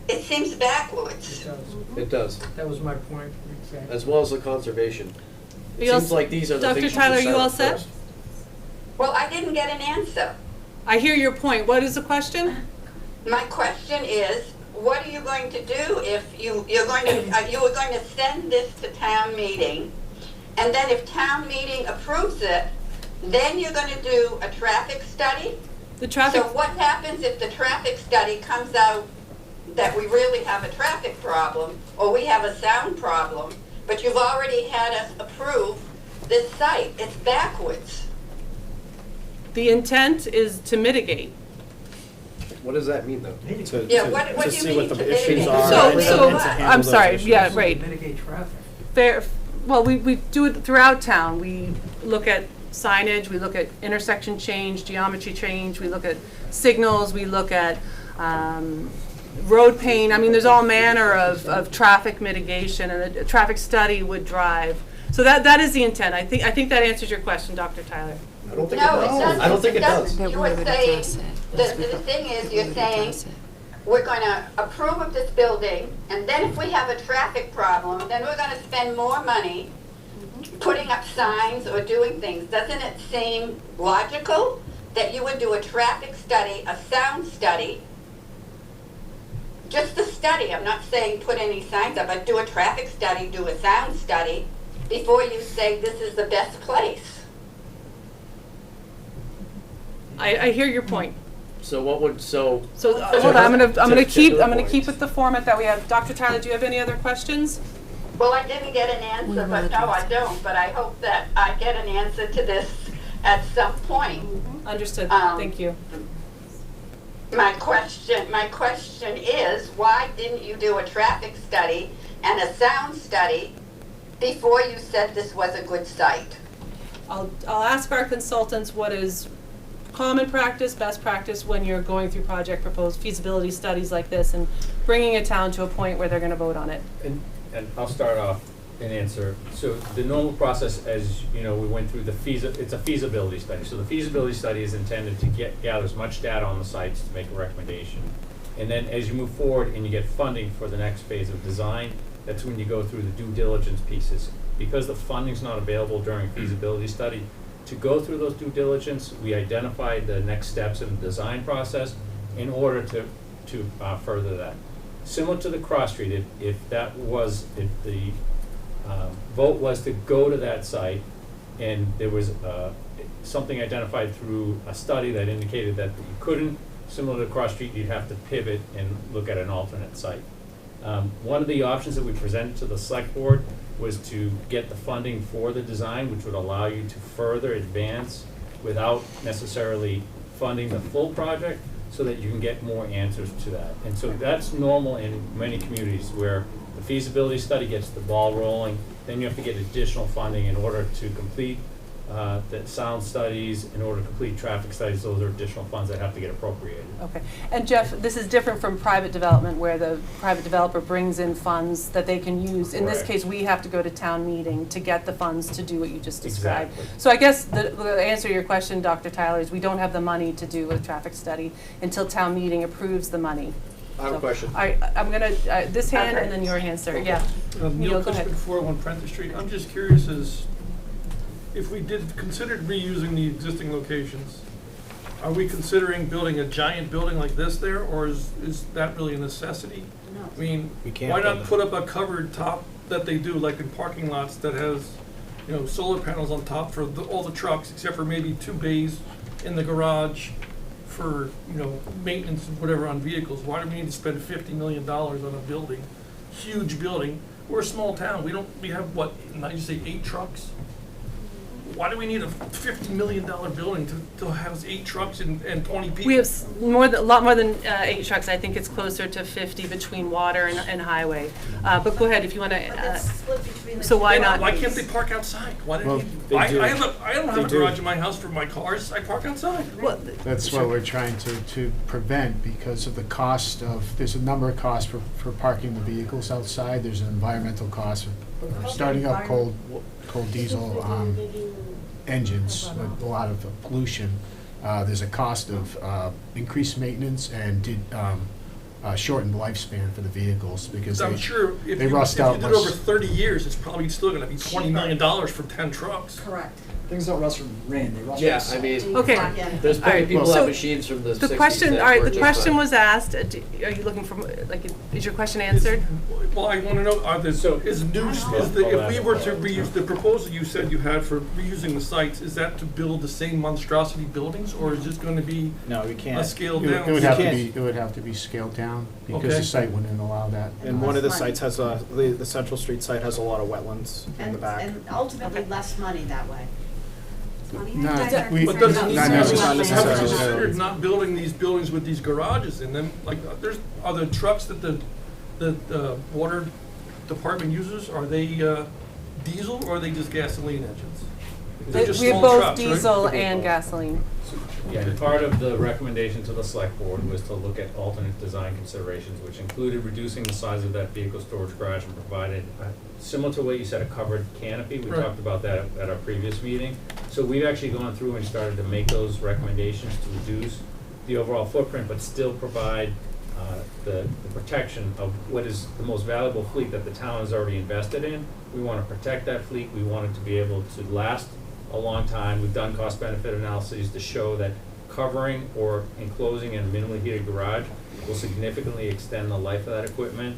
It seems backwards. It does, That was my point, exactly. as well as the conservation. It You all seems like these are the Dr. things Tyler, you should you all set up set? first. Well, I didn't get an answer. I hear your point. What is the question? My question is, what are you going to do if you were going to send this to town meeting, and then if town meeting approves it, then you're going to do a traffic study? So what happens if the traffic study comes out that we really have a traffic problem, or we have a sound problem, but you've already had us approve this site? It's backwards. The intent is to mitigate. What does that mean, though? What do you mean to mitigate? I'm sorry, yeah, right. Mitigate traffic. Fair, well, we do it throughout town. We look at signage, we look at intersection change, geometry change, we look at signals, we look at road pain. I mean, there's all manner of traffic mitigation, and a traffic study would drive. So that is the intent. I think that answers your question, Dr. Tyler. I don't think it does. I don't think it does. You were saying, the thing is, you're saying, we're going to approve of this building, and then if we have a traffic problem, then we're going to spend more money putting up signs or doing things. Doesn't it seem logical that you would do a traffic study, a sound study, just the study, I'm not saying put any signs up, but do a traffic study, do a sound study before you say this is the best place. I hear your point. So what would, so So hold on, I'm gonna keep point. with the format that we have. Dr. Tyler, do you have any other questions? Well, I didn't get an answer, but no, I don't, but I hope that I get an answer to this at some point. Understood, thank you. My question is, why didn't you do a traffic study and a sound study before you said this was a good site? I'll ask our consultants what is common practice, best practice when you're going through project proposed feasibility studies like this and bringing a town to a point where they're gonna vote on it. And I'll start off and answer. So the normal process, as you know, we went through it's a feasibility study. So the feasibility study is intended to gather as much data on the sites to make a recommendation. And then as you move forward and you get funding for the next phase of design, that's when you go through the due diligence pieces. Because the funding's not available during feasibility study, to go through those due diligence, we identified the next steps in the design process in order to further that. Similar to the cross street, if the vote was to go to that site and there was something identified through a study that indicated that you couldn't, similar to cross street, you'd have to pivot and look at an alternate site. One of the options that we presented to the select board was to get the funding for the design, which would allow you to further advance without necessarily funding the full project, so that you can get more answers to that. And so that's normal in many communities where the feasibility study gets the ball rolling, then you have to get additional funding in order to complete the sound studies, in order to complete traffic studies. Those are additional funds that have to get appropriated. Okay, and Jeff, this is different from private development where the private developer brings in funds that they can use. In this Correct. case, we have to go to town meeting to get the funds to do what you just described. Exactly. So I guess the answer to your question, Dr. Tyler, is we don't have the money to do a traffic study until town meeting approves the money. I have a question. I'm gonna, this hand and then your hand, sir, yeah. Neil go ahead. Cushman, 401 Prentice Street. I'm just curious as if we considered reusing the existing locations, are we considering building a giant building like this there, or is that really a necessity? No. I mean, We can't why build not it. put up a covered top that they do, like in parking lots, that has, solar panels on top for all the trucks, except for maybe 2 bays in the garage for, maintenance and whatever on vehicles. Why do we need to spend $50 million on a building, huge building? We're a small town. We have what, you say 8 trucks? Why do we need a $50 million building to house 8 trucks and 20 people? We have a lot more than 8 trucks. I think it's closer to 50 between water and highway. But go ahead if you want to. So why not? Why can't they park outside? Why do Well, they they do. I don't have a do. garage in my house for my cars. I park outside. Well, That's what we're trying to prevent because of the cost of, there's a number of costs for parking the vehicles outside. There's an environmental cost of starting up cold diesel engines with a lot of pollution. There's a cost of increased maintenance and shortened lifespan for the vehicles because I'm sure if they you rust did out it less. over 30 years, it's probably still going to be $20 million for 10 trucks. Correct. Things don't rust from rain, they rust Yeah, from I mean, salt. Okay. there's plenty of people So, that have machines from the 60s. The question, that all right, work the just question fine. was asked. Are you looking for, is your question answered? Well, I want to know, if we were to reuse the proposal you said you had for reusing the sites, is that to build the same monstrosity buildings, or is this going to be No, we can't. a scaled It down? would have to be scaled down because Okay. the site wouldn't allow that. And one of the sites has the Central Street site has a lot of wetlands in the back. And ultimately, less money that way. Not But doesn't not have necessarily. you considered not building these buildings with these garages in them? Like, are the trucks that the water department uses, are they diesel or are they just gasoline engines? They're just We have small both trucks, right? diesel and gasoline. Yeah, and part of the recommendation to the select board was to look at alternate design considerations, which included reducing the size of that vehicle storage garage and provided, similar to what you said, a covered canopy. We Right. talked about that at our previous meeting. So we've actually gone through and started to make those recommendations to reduce the overall footprint, but still provide the protection of what is the most valuable fleet that the town has already invested in. We want to protect that fleet. We want it to be able to last a long time. We've done cost-benefit analyses to show that covering or enclosing in a minimally heated garage will significantly extend the life of that equipment,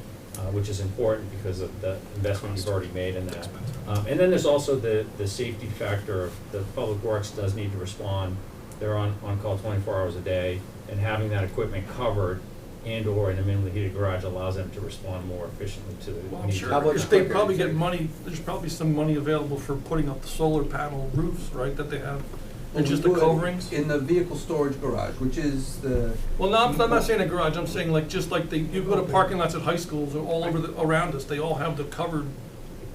which is important because of the investment you've already made in that. And then there's also the safety factor of the Public Works does need to respond. They're on call 24 hours a day, and having that equipment covered and/or in a minimally heated garage allows them to respond more efficiently to the Well, I'm needs. sure of the if they probably get money, there's probably some money available for putting up the solar panel roofs, right, that they have, and just the coverings. In the vehicle storage garage, which is the. Well, no, I'm not saying a garage, I'm saying like, just like you go to parking lots at high schools or all over around us, they all have the covered,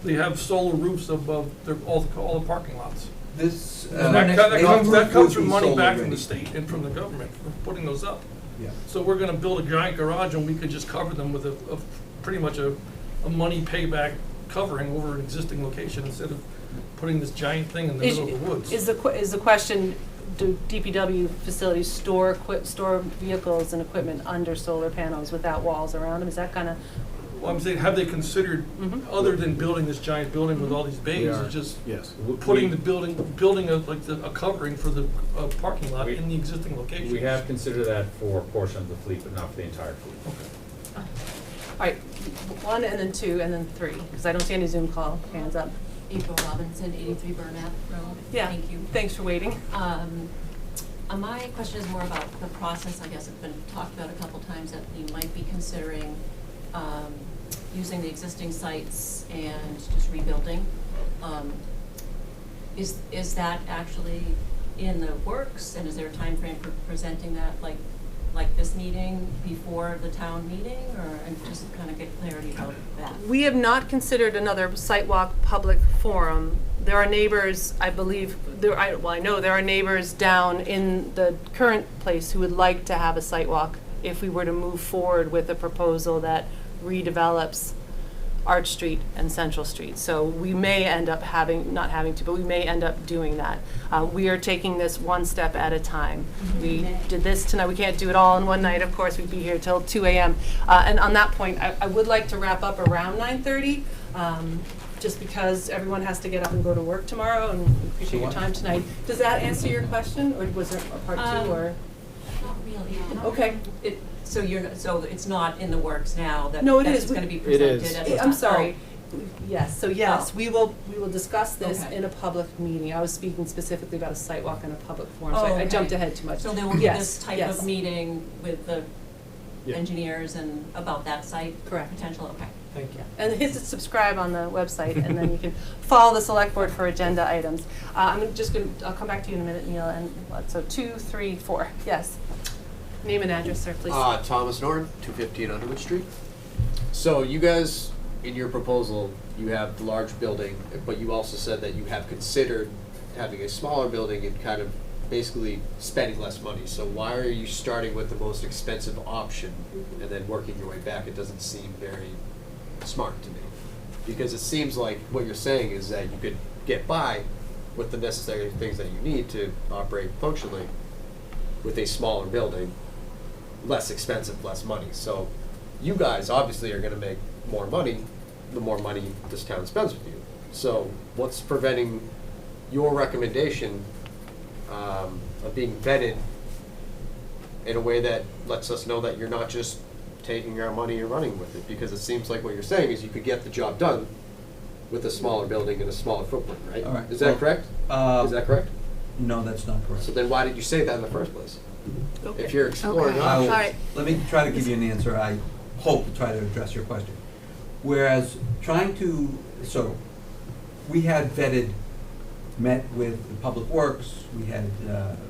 they have solar roofs above all the parking lots. This. And that comes from money back from the state and from the government for putting those up. Yeah. So we're gonna build a giant garage and we could just cover them with a pretty much a money payback covering over an existing location instead of putting this giant thing in the middle of the woods. Is the question, do DPW facilities store vehicles and equipment under solar panels without walls around them? Is that kind of? Well, I'm saying, have they considered, other than building this giant building with all these bays, are. is just Yes. putting the building a covering for the parking lot in the existing location? We have considered that for a portion of the fleet, but not for the entire fleet. Okay. All right, 1 and then 2 and then 3, because I don't see any Zoom call hands up. April Robinson, 83 Burnap Road. Yeah. Thank you. Thanks for waiting. My question is more about the process. I guess it's been talked about a couple times that you might be considering using the existing sites and just rebuilding. Is that actually in the works, and is there a time frame for presenting that, like this meeting before the town meeting, or and just kind of get clarity about that? We have not considered another sidewalk public forum. There are neighbors, I believe, I know there are neighbors down in the current place who would like to have a sidewalk if we were to move forward with a proposal that redevelops Arch Street and Central Street. So we may end up not having to, but we may end up doing that. We are taking this one step at a time. We did this tonight. We can't do it all in one night, of course. We'd be here till 2 a.m. And on that point, I would like to wrap up around 9:30, just because everyone has to get up and go to work tomorrow, and we appreciate your time tonight. Does that answer your question, or was there a part 2, or? Not really. Okay. So it's not in the works now that No, it that's is. going to be It presented is. at the I'm time? sorry. Yes, so yes, Oh. we will discuss this Okay. in a public meeting. I was speaking specifically about a site walk in a public forum, so Oh, I jumped okay. ahead too much. So there will be Yes, this type yes. of meeting with the Yeah. engineers and about that site? Correct. Potential, okay. Thank you. And hit subscribe on the website, and then you can follow the select board for agenda items. I'll come back to you in a minute, Neil, and so 2, 3, 4, yes. Name and address, sir, please. Thomas Norton, 215 Underwood Street. So you guys, in your proposal, you have the large building, but you also said that you have considered having a smaller building and kind of basically spending less money. So why are you starting with the most expensive option and then working your way back? It doesn't seem very smart to me. Because it seems like what you're saying is that you could get by with the necessary things that you need to operate functionally with a smaller building, less expensive, less money. So you guys obviously are going to make more money the more money this town spends with you. So what's preventing your recommendation of being vetted in a way that lets us know that you're not just taking our money and running with it? Because it seems like what you're saying is you could get the job done with a smaller building and a smaller footprint, right? All right. Is that correct? Is that correct? No, that's not correct. So then why did you say that in the first place? Okay. If you're exploring I will- options. All right. Let me try to give you an answer. I hope to try to address your question. Whereas so we had met with the Public Works, we had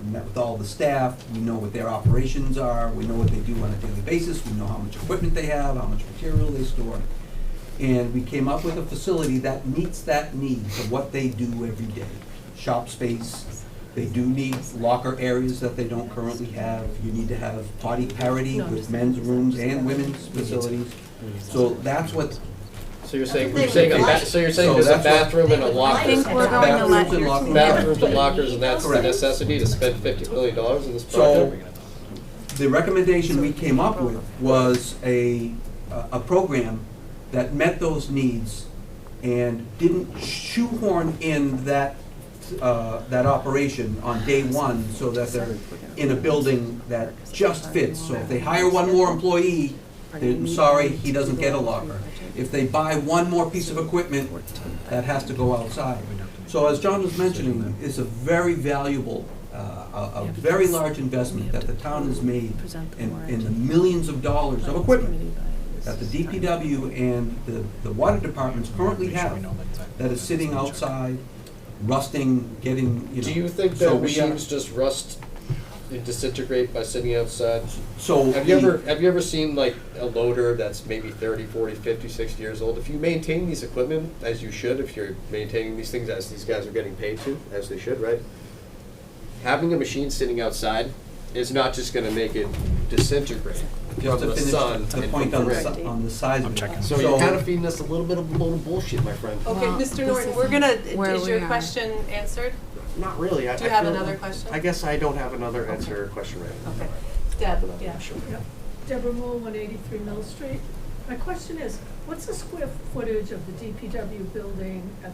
met with all the staff, we know what their operations are, we know what they do on a daily basis, we know how much equipment they have, how much material they store. And we came up with a facility that meets that need of what they do every day. Shop space, they do need locker areas that they don't currently have. You need to have potty parity with men's rooms and women's facilities. So that's what. So you're saying, So there's a that's bathroom and a I locker. think we're going to let your team. Bathrooms and lockers, and that's the Correct. necessity to spend $50 million in this So, project? the recommendation we came up with was a program that met those needs and didn't shoehorn in that that operation on day one so that they're in a building that just fits. So if they hire one more employee, I'm sorry, he doesn't get a locker. If they buy one more piece of equipment, that has to go outside. So as John was mentioning, it's a very valuable, a very large investment that the town has made in the millions of dollars of equipment that the DPW and the water departments currently have that is sitting outside, rusting, getting, you know. Do you think that machines just rust and disintegrate by sitting outside? So have you ever seen like a loader that's maybe 30, 40, 50, 60 years old? If you maintain these equipment as you should, if you're maintaining these things as these guys are getting paid to, as they should, right? Having a machine sitting outside is not just going to make it disintegrate Just from to the finish sun the and point from on the the, rain. on the size of it. So you're kind of feeding us a little bit of a load of bullshit, my friend. Okay, Well, Mr. this Norton, we're gonna, where is we your are. question answered? Not really. Do you have another question? I guess I don't have another answer or question right now. Okay. Deb? Yeah, sure. Deborah Moore, 183 Mill Street. My question is, what's the square footage of the DPW building at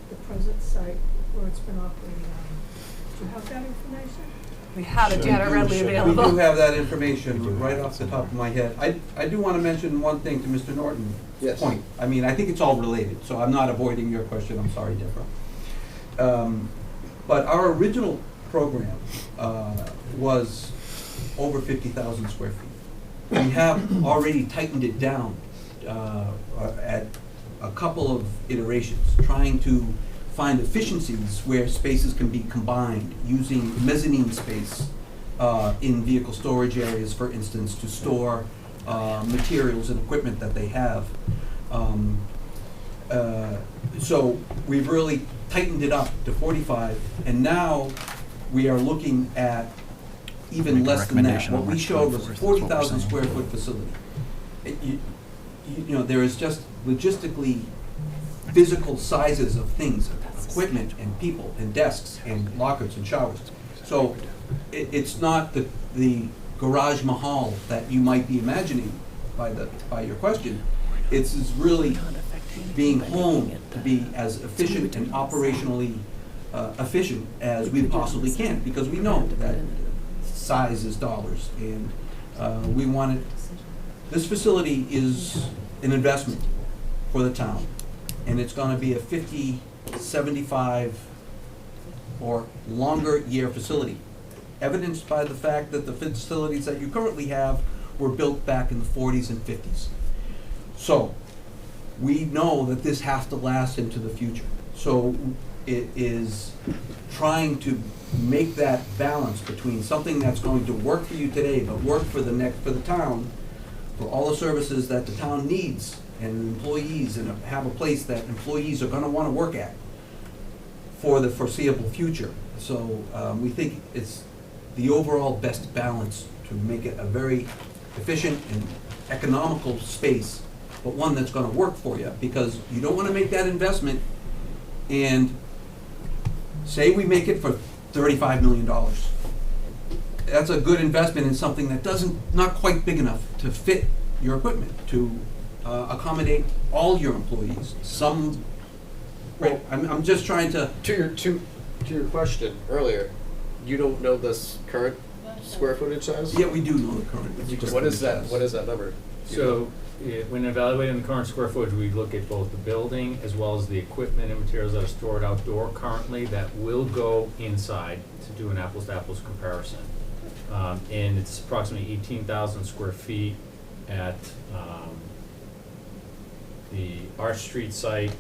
the present site where it's been operating on? Do you have that information? We have it, do you have it readily We available? do have that information right off the top of my head. I do want to mention one thing to Mr. Norton's point. I mean, I think it's all related, so I'm not avoiding your question. I'm sorry, Deborah. But our original program was over 50,000 square feet. We have already tightened it down at a couple of iterations, trying to find efficiencies where spaces can be combined, using mezzanine space in vehicle storage areas, for instance, to store materials and equipment that they have. So we've really tightened it up to 45, and now we are looking at even less than that. What we showed was a 40,000 square foot facility. You know, there is just logistically physical sizes of things, equipment and people and desks and lockers and showers. So it's not the garage mahal that you might be imagining by your question. It's really being honed to be as efficient and operationally efficient as we possibly can, because we know that size is dollars, and we want it. This facility is an investment for the town, and it's going to be a 50, 75, or longer year facility, evidenced by the fact that the facilities that you currently have were built back in the 40s and 50s. So we know that this has to last into the future. So it is trying to make that balance between something that's going to work for you today, but work for the town, for all the services that the town needs, and employees, and have a place that employees are going to want to work at for the foreseeable future. So we think it's the overall best balance to make it a very efficient and economical space, but one that's going to work for you, because you don't want to make that investment and say we make it for $35 million. That's a good investment in something that not quite big enough to fit your equipment, to accommodate all your employees. Some, right? I'm just trying to. To your question earlier, you don't know this current square footage size? Yeah, we do know the current. What is that? What is that number? So, when evaluating the current square footage, we look at both the building as well as the equipment and materials that are stored outdoor currently that will go inside to do an apples-to-apples comparison. And it's approximately 18,000 square feet at the Arch Street site,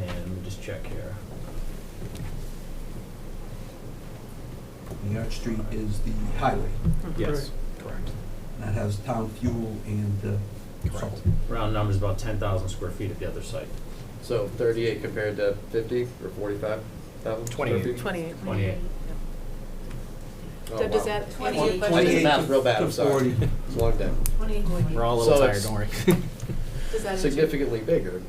and let me just check here. The Arch Street is the highway. Yes. Correct. That has town fuel and salt. Round numbers, about 10,000 square feet at the other site. So 38 compared to 50 or 45,000? 28. 28. 28. Oh, Deb, does wow. that answer your 28 question? math real bad, I'm sorry. 40. It's a long day. We're all a little So tired, it's don't worry. Does that answer- significantly bigger.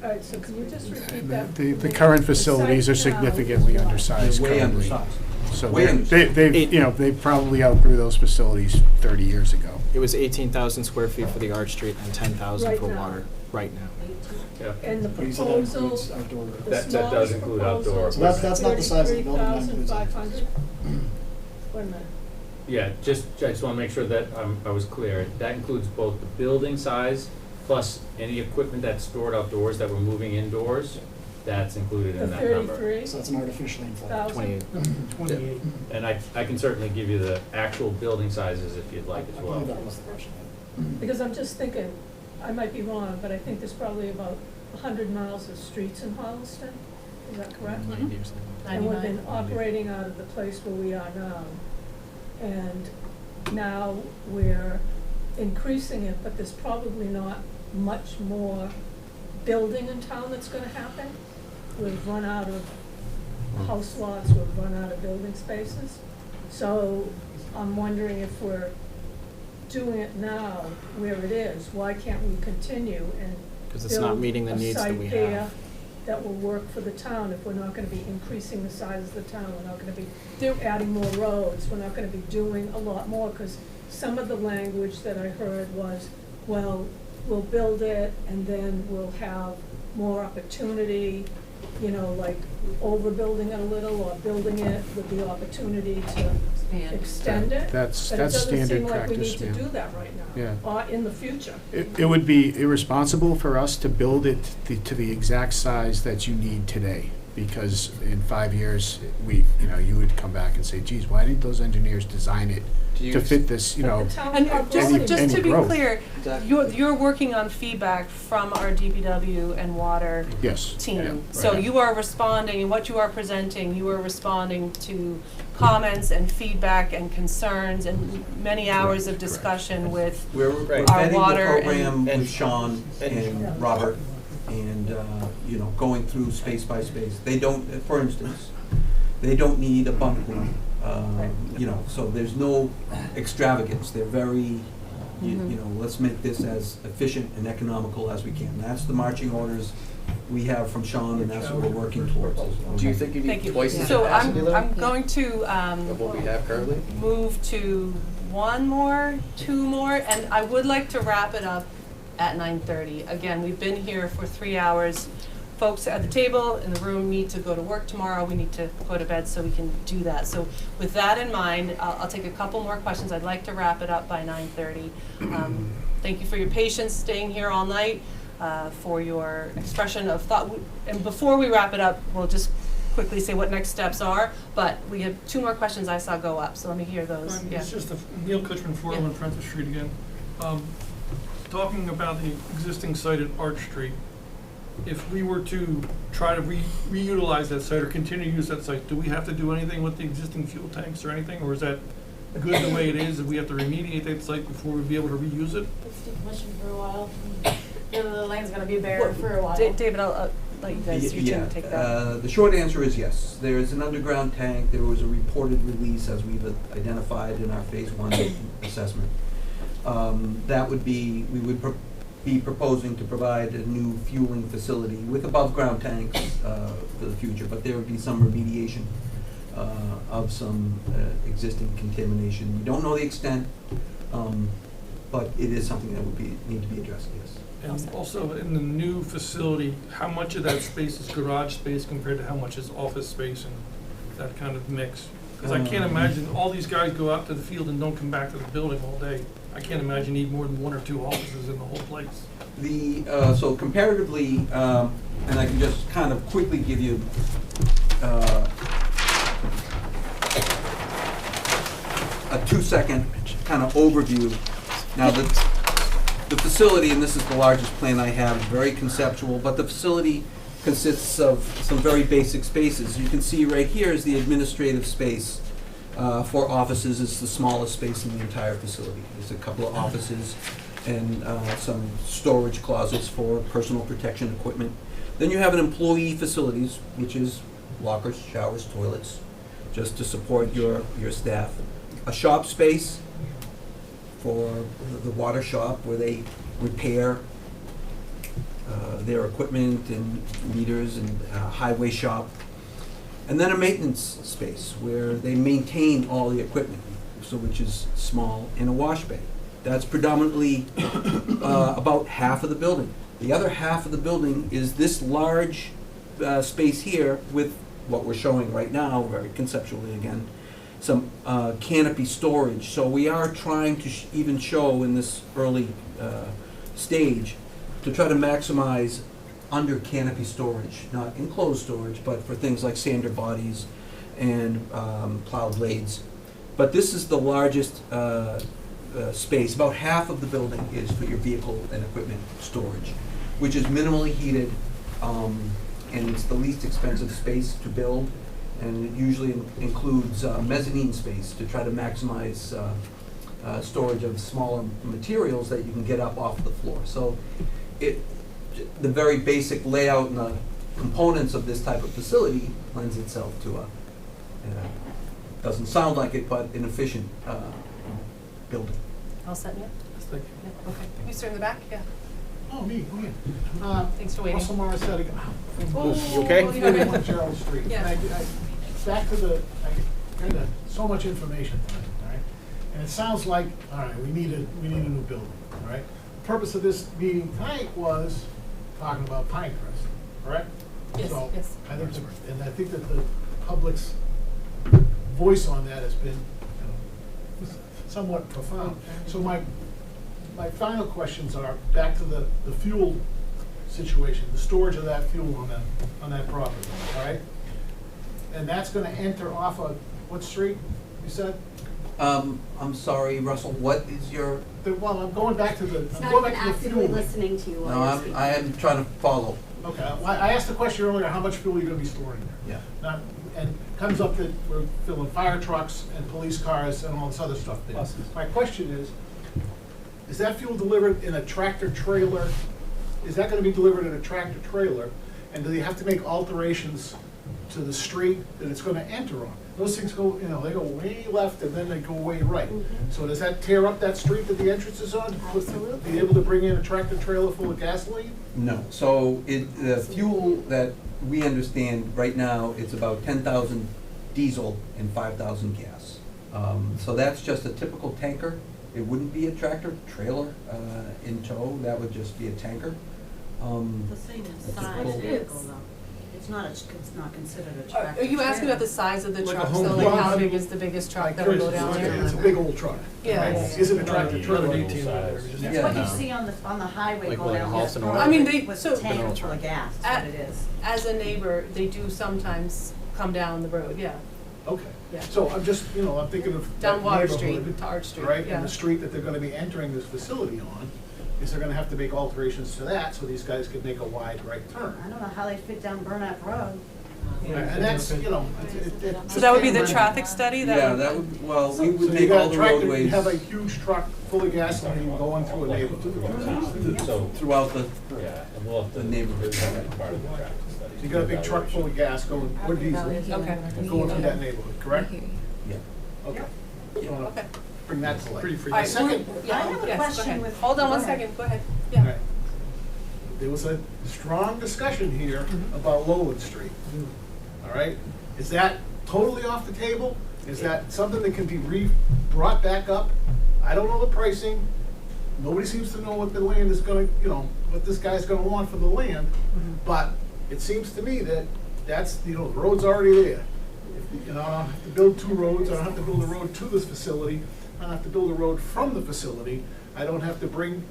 All right, so can you just repeat that? The current facilities are significantly undersized Way currently. undersized. So Way undersized. they probably outgrew those facilities 30 years ago. It was 18,000 square feet for the Arch Street and 10,000 Right for now. water. right now. Yeah. And the But you said that proposal, includes outdoor. the That does smallest include proposal outdoor. is So that's not the size of the building, that includes 33,500. Wait a minute. Yeah, I just wanna make sure that I was clear. That includes both the building size plus any equipment that's stored outdoors that we're moving indoors. That's included The in that number. 33,000. So that's an artificially inflated. 28. 28. And I can certainly give you the actual building sizes if you'd like as I well. believe that was the question. Because I'm just thinking, I might be wrong, but I think there's probably about 100 miles of streets in Holliston. Is that correct? And we've been 99. operating out of the place where we are now. And now we're increasing it, but there's probably not much more building in town that's gonna happen. We've run out of house lots, we've run out of building spaces. So I'm wondering if we're doing it now where it is, why can't we continue and 'Cause it's not meeting the needs that we build a site there have. that will work for the town if we're not gonna be increasing the size of the town, we're not gonna be adding more roads, we're not gonna be doing a lot more, 'cause some of the language that I heard was, well, we'll build it and then we'll have more opportunity, you know, like overbuilding it a little or building it with the opportunity to extend it. That's standard But it doesn't seem like we practice, need to ma'am. do that right now. Yeah. Or in the future. It would be irresponsible for us to build it to the exact size that you need today, because in 5 years, you would come back and say, geez, why didn't those engineers design it to fit this, But the town's And population- just to be growth. clear, Exactly. you're working on feedback from our DPW and water Yes. team. So you are responding, and what you are presenting, you are responding to comments and feedback and concerns and many hours of discussion with We're Right. our vetting the water program and- with Sean and Robert, and, going through space by space. They don't, for instance, they don't need a bunk room, so there's no extravagance. They're very, let's make this as efficient and economical as we can. That's the marching orders we have from Sean, and that's what we're working towards. Do you think you Thank need you. twice the So capacity though? I'm going to Of what we have currently? move to two more, and I would like to wrap it up at 9:30. Again, we've been here for 3 hours. Folks at the table in the room need to go to work tomorrow. We need to go to bed so we can do that. So with that in mind, I'll take a couple more questions. I'd like to wrap it up by 9:30. Thank you for your patience, staying here all night, for your expression of thought. And before we wrap it up, we'll just quickly say what next steps are, but we have 2 more questions I saw go up, so let me hear those. Yeah. It's just Neil Kuchman, 401 Prentice Street again. Talking about the existing site at Arch Street, if we were to try to reutilize that site or continue to use that site, do we have to do anything with the existing fuel tanks or anything, or is that good the way it is, and we have to remediate that site before we'd be able to reuse it? It's decommissioned for a while. The land's gonna be bare Well, for a while. David, I'll let you guys, your team take that. The short answer is yes. There is an underground tank. There was a reported release, as we've identified in our phase 1 assessment. That would be, we would be proposing to provide a new fueling facility with above-ground tanks for the future, but there would be some remediation of some existing contamination. We don't know the extent, but it is something that would need to be addressed, yes. And also, in the new facility, how much of that space is garage space compared to how much is office space and that kind of mix? Because I can't imagine all these guys go out to the field and don't come back to the building all day. I can't imagine you need more than 1 or 2 offices in the whole place. So comparatively, and I can just kind of quickly give you a 2-second kind of overview. Now, the facility, and this is the largest plan I have, is very conceptual, but the facility consists of some very basic spaces. You can see right here is the administrative space for offices. It's the smallest space in the entire facility. There's a couple of offices and some storage closets for personal protection equipment. Then you have an employee facilities, which is lockers, showers, toilets, just to support your staff. A shop space for the water shop where they repair their equipment and meters, and highway shop. And then a maintenance space where they maintain all the equipment, so which is small, and a wash bay. That's predominantly about half of the building. The other half of the building is this large space here with what we're showing right now, very conceptually again, some canopy storage. So we are trying to even show in this early stage to try to maximize under canopy storage, not enclosed storage, but for things like sander bodies and plow blades. But this is the largest space. About half of the building is for your vehicle and equipment storage, which is minimally heated, and it's the least expensive space to build, and it usually includes mezzanine space to try to maximize storage of smaller materials that you can get up off the floor. So the very basic layout and the components of this type of facility lends itself to a, doesn't sound like it, but an efficient building. All set, yeah? Thank Yeah, okay. You sir in the back? Yeah. Oh, me, go ahead. Thanks for waiting. Russell Morissette again. Oh, You okay? well, you got it. 41 Gerald Street. Yeah. And back to the, I got so much information tonight, all right? And it sounds like, all right, we need a new building, all right? The purpose of this meeting tonight was talking about Pinecrest, correct? Yes, So, yes. I think, and I think that the public's voice on that has been, somewhat profound. So my final questions are back to the fuel situation, the storage of that fuel on that property, all right? And that's gonna enter off of what street, you said? I'm sorry, Russell, what is your? Well, I'm going back to the, It's I'm not going even back to the actively fuel. listening to you No, while you're speaking. I am trying to follow. Okay, well, I asked the question earlier, how much fuel are you gonna be storing there? Yeah. Now, and comes up that we're filling fire trucks and police cars and all this other stuff there. Buses. My question is that fuel delivered in a tractor trailer? Is that gonna be delivered in a tractor trailer? And do they have to make alterations to the street that it's gonna enter on? Those things go, they go way left and then they go way right. So does that tear up that street that the entrance is on? Absolutely. Be able to bring in a tractor trailer full of gasoline? No, so the fuel that we understand right now, it's about 10,000 diesel and 5,000 gas. So that's just a typical tanker. It wouldn't be a tractor trailer in tow, that would just be a tanker. The same That's size cool. vehicle though. It's not considered a tractor. Are you asking about the size of the Like a trucks, home though, like truck. how big is the biggest truck that will go down there? It's a big old truck. Yeah. right? Isn't a tractor trailer. Another 18 whatever, just- It's Yeah. what you see on the highway Like go what, a down Holliston there. or I mean, they- With so- a tanker full of gas, that's what it is. As a neighbor, they do sometimes come down the road, yeah. Okay. Yeah. So I'm just, I'm thinking of. Down that Water neighborhood, Street to Arch Street, Right, yeah. and the street that they're gonna be entering this facility on, is they're gonna have to make alterations to that so these guys can make a wide right turn. I don't know how they fit down Burnett Road. And that's, So that would be the traffic study? Yeah, that would, well, we So would you make got all a the tractor, you roadways have a huge truck full of gasoline going through a neighborhood. So, throughout the, yeah, and we'll have to. The neighborhood. Have that part of the traffic study. So you got a big truck full of gas going, or diesel, Okay. going through that neighborhood, correct? yeah. Okay. So, Okay. bring that to light. Pretty free. All right, Second, yeah, I have a yes, go question ahead. with- Hold on one go ahead. second, go ahead. All Yeah. right. There was a strong discussion here about Lowland Street. All right? Is that totally off the table? Is that something that can be brought back up? I don't know the pricing. Nobody seems to know what the land is gonna, what this guy's gonna want for the land. But it seems to me that that's, the road's already there. If, I don't have to build two roads, I don't have to build a road to this facility, I don't have to build a road from the facility. I don't have to bring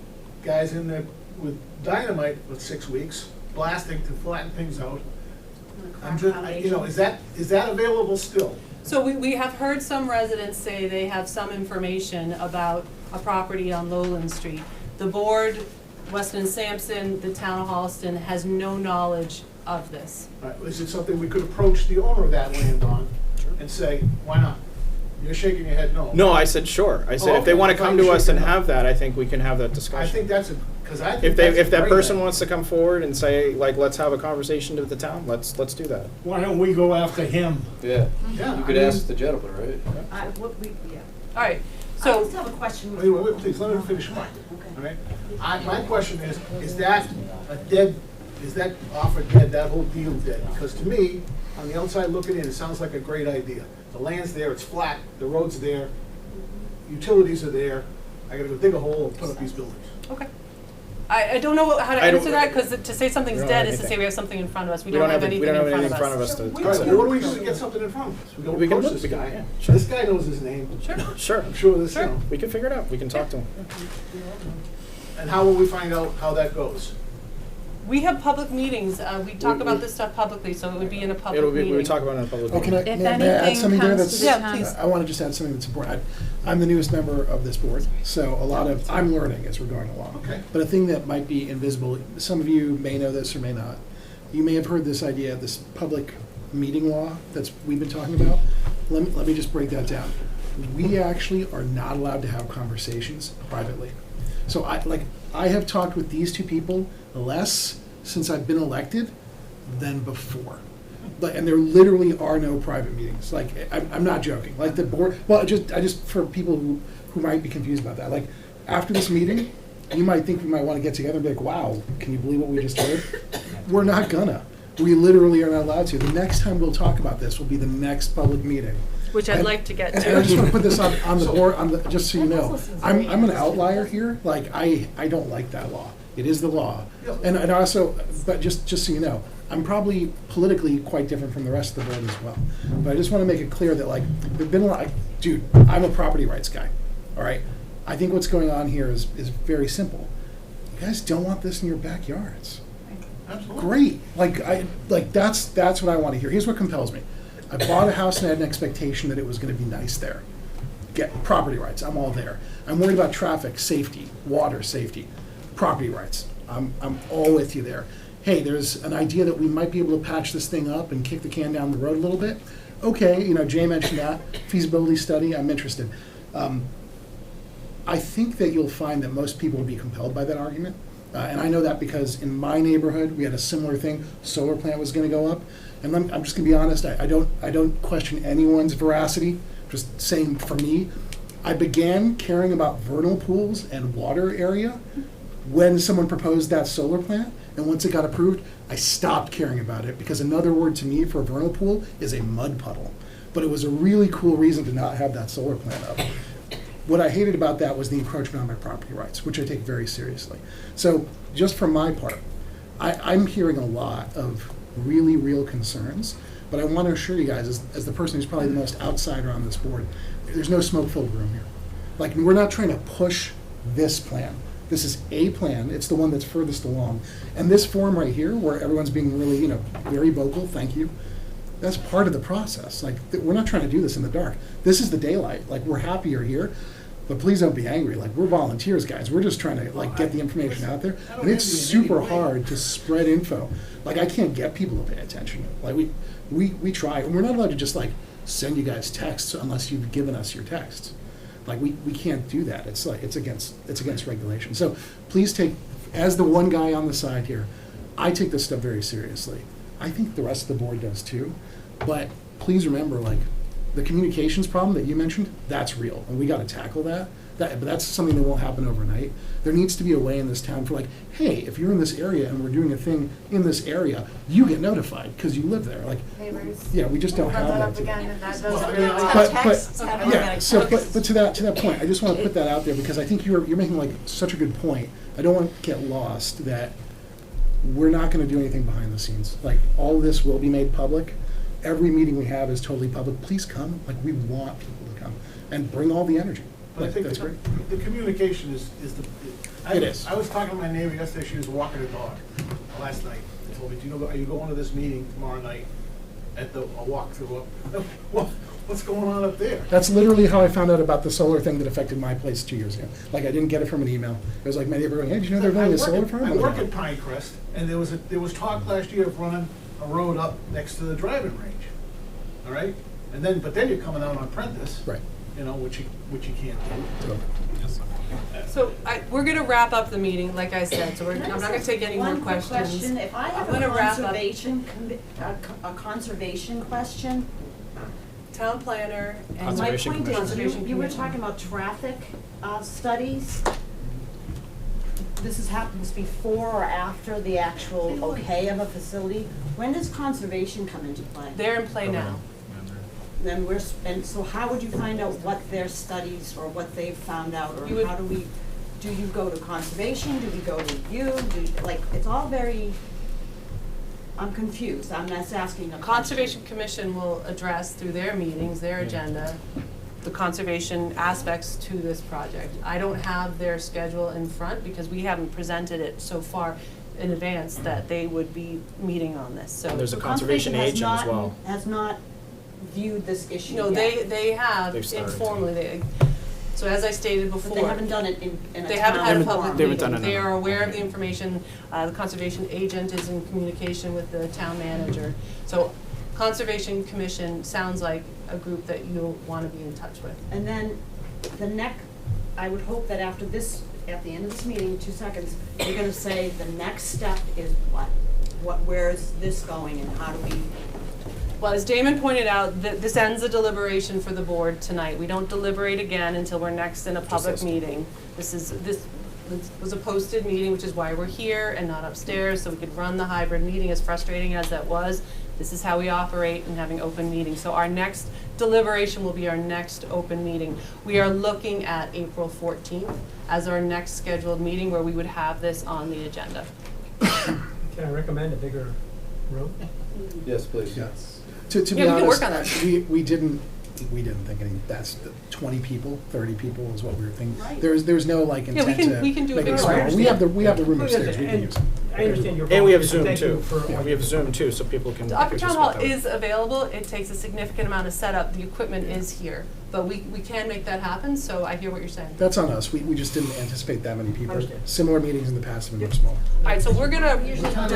guys in there with dynamite for 6 weeks, blasting to flatten things out. I'm just, is that available still? So we have heard some residents say they have some information about a property on Lowland Street. The board, Weston and Sampson, the town of Holliston has no knowledge of this. Is it something we could approach the owner of that land on and say, why not? You're shaking your head no. No, I said sure. I said Oh, if they okay. want I to thought come you to us shaking and no. have that, I think we can have that discussion. I think that's because I think If that's a that great person idea. wants to come forward and say, like, let's have a conversation with the town, let's do that. Why don't we go after him? Yeah, Yeah, you I could mean- ask the gentleman, right? Yeah. All right, I so, just have a question. Wait, please, let me finish mine. All right? My question is that offer dead, that whole deal dead? Because to me, on the outside looking in, it sounds like a great idea. The land's there, it's flat, the road's there, utilities are there, I gotta go dig a hole and put up these buildings. okay. I don't know how to I don't- answer that, because to say something's We don't dead have is to say anything. we have something in front of us. We don't have anything in front of us. All right, well, what do we do to get something in front of us? We go We can approach look, this we can- guy. yeah, sure. This guy knows his name. Sure. I'm sure this, you know. We can figure it out. We can talk to him. And how will we find out how that goes? We have public meetings, we talk about this stuff publicly, so it would be in a public It'll meeting. be, we would talk about it in a public Oh, can I, meeting. may I add something there that's, Yeah, please. I want to just add something that's important. I'm the newest member of this board, so a lot of, I'm learning as we're going along. Okay. But a thing that might be invisible, some of you may know this or may not. You may have heard this idea, this public meeting law we've been talking about. Let me just break that down. We actually are not allowed to have conversations privately. So I have talked with these two people less since I've been elected than before. And there literally are no private meetings. Like, I'm not joking. Like the board, well, I just for people who might be confused about that. Like, after this meeting, you might think we might want to get together and be like, wow, can you believe what we just did? We're not gonna. We literally are not allowed to. The next time we'll talk about this will be the next public meeting. Which I'd like to get And to. I just want to put this on the board, just so you know. I'm an outlier here. Like, I don't like that law. It is the law. And also, but just so you know, I'm probably politically quite different from the rest of the board as well. But I just want to make it clear that, like, there've been a lot, dude, I'm a property rights guy, all right? I think what's going on here is very simple. You guys don't want this in your backyards. Absolutely. Great. That's what I want to hear. Here's what compels me. I bought a house and had an expectation that it was going to be nice there. Get property rights. I'm all there. I'm worried about traffic, safety, water safety, property rights. I'm all with you there. Hey, there's an idea that we might be able to patch this thing up and kick the can down the road a little bit. Okay, Jay mentioned that. Feasibility study, I'm interested. I think that you'll find that most people will be compelled by that argument. And I know that because in my neighborhood, we had a similar thing. Solar plant was going to go up. And I'm just going to be honest, I don't question anyone's veracity. Just saying for me, I began caring about vernal pools and water area when someone proposed that solar plant. And once it got approved, I stopped caring about it because another word to me for a vernal pool is a mud puddle. But it was a really cool reason to not have that solar plant up. What I hated about that was the encroachment on my property rights, which I take very seriously. So just for my part, I'm hearing a lot of really real concerns, but I want to assure you guys, as the person who's probably the most outsider on this board, there's no smoke-filled room here. Like, we're not trying to push this plan. This is a plan. It's the one that's furthest along. And this form right here, where everyone's being really, very vocal, thank you, that's part of the process. Like, we're not trying to do this in the dark. This is the daylight. Like, we're happy you're here, but please don't be angry. Like, we're volunteers, guys. We're just trying to, get the information out there. And it's super hard to spread info. Like, I can't get people to pay attention. Like, we try. And we're not allowed to just, send you guys texts unless you've given us your texts. Like, we can't do that. It's against regulation. So please take, as the one guy on the side here, I take this stuff very seriously. I think the rest of the board does too. But please remember, the communications problem that you mentioned, that's real, and we got to tackle that. But that's something that won't happen overnight. There needs to be a way in this town for hey, if you're in this area and we're doing a thing in this area, you get notified because you live there. Neighbors. Yeah, we just don't have that. Up again, and that does But to that point, I just want to put that out there because I think you're making such a good point. I don't want to get lost that we're not going to do anything behind the scenes. All of this will be made public. Every meeting we have is totally public. Please come. We want people to come and bring all the energy. But I think that's great. The communication is the. It is. I was talking to my neighbor yesterday. She was walking her dog last night. She told me, are you going to this meeting tomorrow night at a walkthrough up? What's going on up there? That's literally how I found out about the solar thing that affected my place 2 years ago. I didn't get it from an email. It was my neighbor going, hey, did you know they're building a solar farm? I work at Pinecrest, and there was talk last year of running a road up next to the driving range. All right? But then you're coming out on Prentice. Right. Which you can't do. So we're going to wrap up the meeting, like I said, so I'm not going to take any more questions. Question. If I have a conservation question, town planner and my point conservation is, you were commission. talking about traffic studies. This happens before or after the actual okay of a facility. When does conservation come into play? They're in play now. And so how would you find out what their studies or what they've found out, or how do we? do you go to conservation, do we go to you, like, it's all very, I'm confused, I'm just asking a question. Conservation Commission will address through their meetings, their agenda, the conservation aspects to this project. I don't have their schedule in front because we haven't presented it so far in advance that they would be meeting on this, so. There's a conservation agent as well. Has not viewed this issue No, yet. they have They've started to. informally, so as I stated before. But they haven't done it in a They haven't had a public They haven't done meeting. it, They no. are aware of the information. The conservation agent is in communication with the town manager. So Conservation Commission sounds like a group that you'll want to be in touch with. And then I would hope that after this, at the end of this meeting, 2 seconds, you're gonna say the next step is what, where is this going and how do we? Well, as Damon pointed out, this ends the deliberation for the board tonight. We don't deliberate again until we're next in a public meeting. This was a posted meeting, which is why we're here and not upstairs, so we could run the hybrid meeting, as frustrating as that was. This is how we operate in having open meetings. So our next deliberation will be our next open meeting. We are looking at April 14th as our next scheduled meeting where we would have this on the agenda. Can I recommend a bigger room? Yes, please. Yes. To be Yeah, we can honest, work on that. we didn't think any, that's the 20 people, 30 people is what we were thinking. Right. There's no like Yeah, intent we can do make it it bigger. smaller. We have the room upstairs, we can And use it. I understand your. And we have volunteers, Zoom thank you too. for- Yeah, we have Zoom too, so people can. The Upper Town Hall participate that way. is available. It takes a significant amount of setup. The equipment is here. But we can make that happen, so I hear what you're saying. That's on us, we just didn't anticipate that many people. Understand. Similar meetings in the past have been much smaller. All right, so we're gonna, do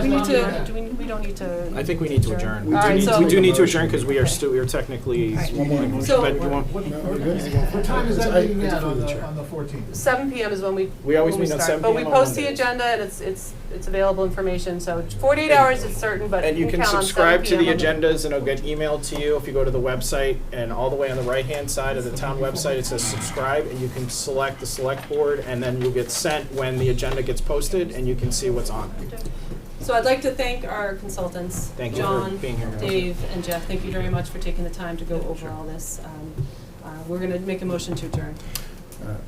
we need Yeah. to, we don't need to. I think we need to adjourn. We All right, so- We do need to adjourn because we are technically. One more. So- But you want- No, we're good. What time is that I- meeting I at defer on to the the, chair. on the 14th? 7 PM is when We always when meet on start. 7 But we PM on post the Mondays. agenda and it's available information, so 48 hours is certain, but And you can count on 7 subscribe to the PM on agendas and it'll get emailed to you if you go to the website, and all the way on the right-hand side of the town website, it says subscribe, and you can select the select board, and then you'll get sent when the agenda gets posted, and you can see what's on. So I'd like to thank our consultants, Thank you for John, being here. Dave, and Jeff. Thank you very much for taking the time to go over all this. We're gonna make a motion to adjourn.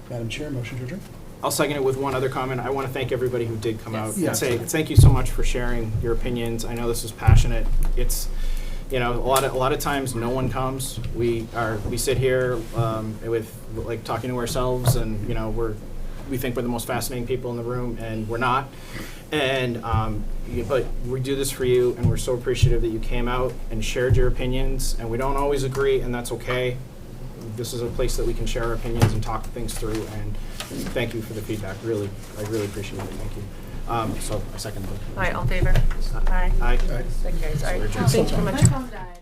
Madam Chair, motion to adjourn? I'll second it with one other comment. I want to thank everybody who did come out Yes. and say, thank you so much for sharing your opinions. I know this was passionate. It's, you know, a lot of times no one comes. We sit here with like talking to ourselves, and you know we think we're the most fascinating people in the room, and we're not. And but we do this for you, and we're so appreciative that you came out and shared your opinions. And we don't always agree, and that's okay. This is a place that we can share our opinions and talk things through. And thank you for the feedback. I really appreciate it. Thank you. So I second the. All right, all in favor? Aye. Aye. That carries. All right, Excellent. thank you very much. My phone died.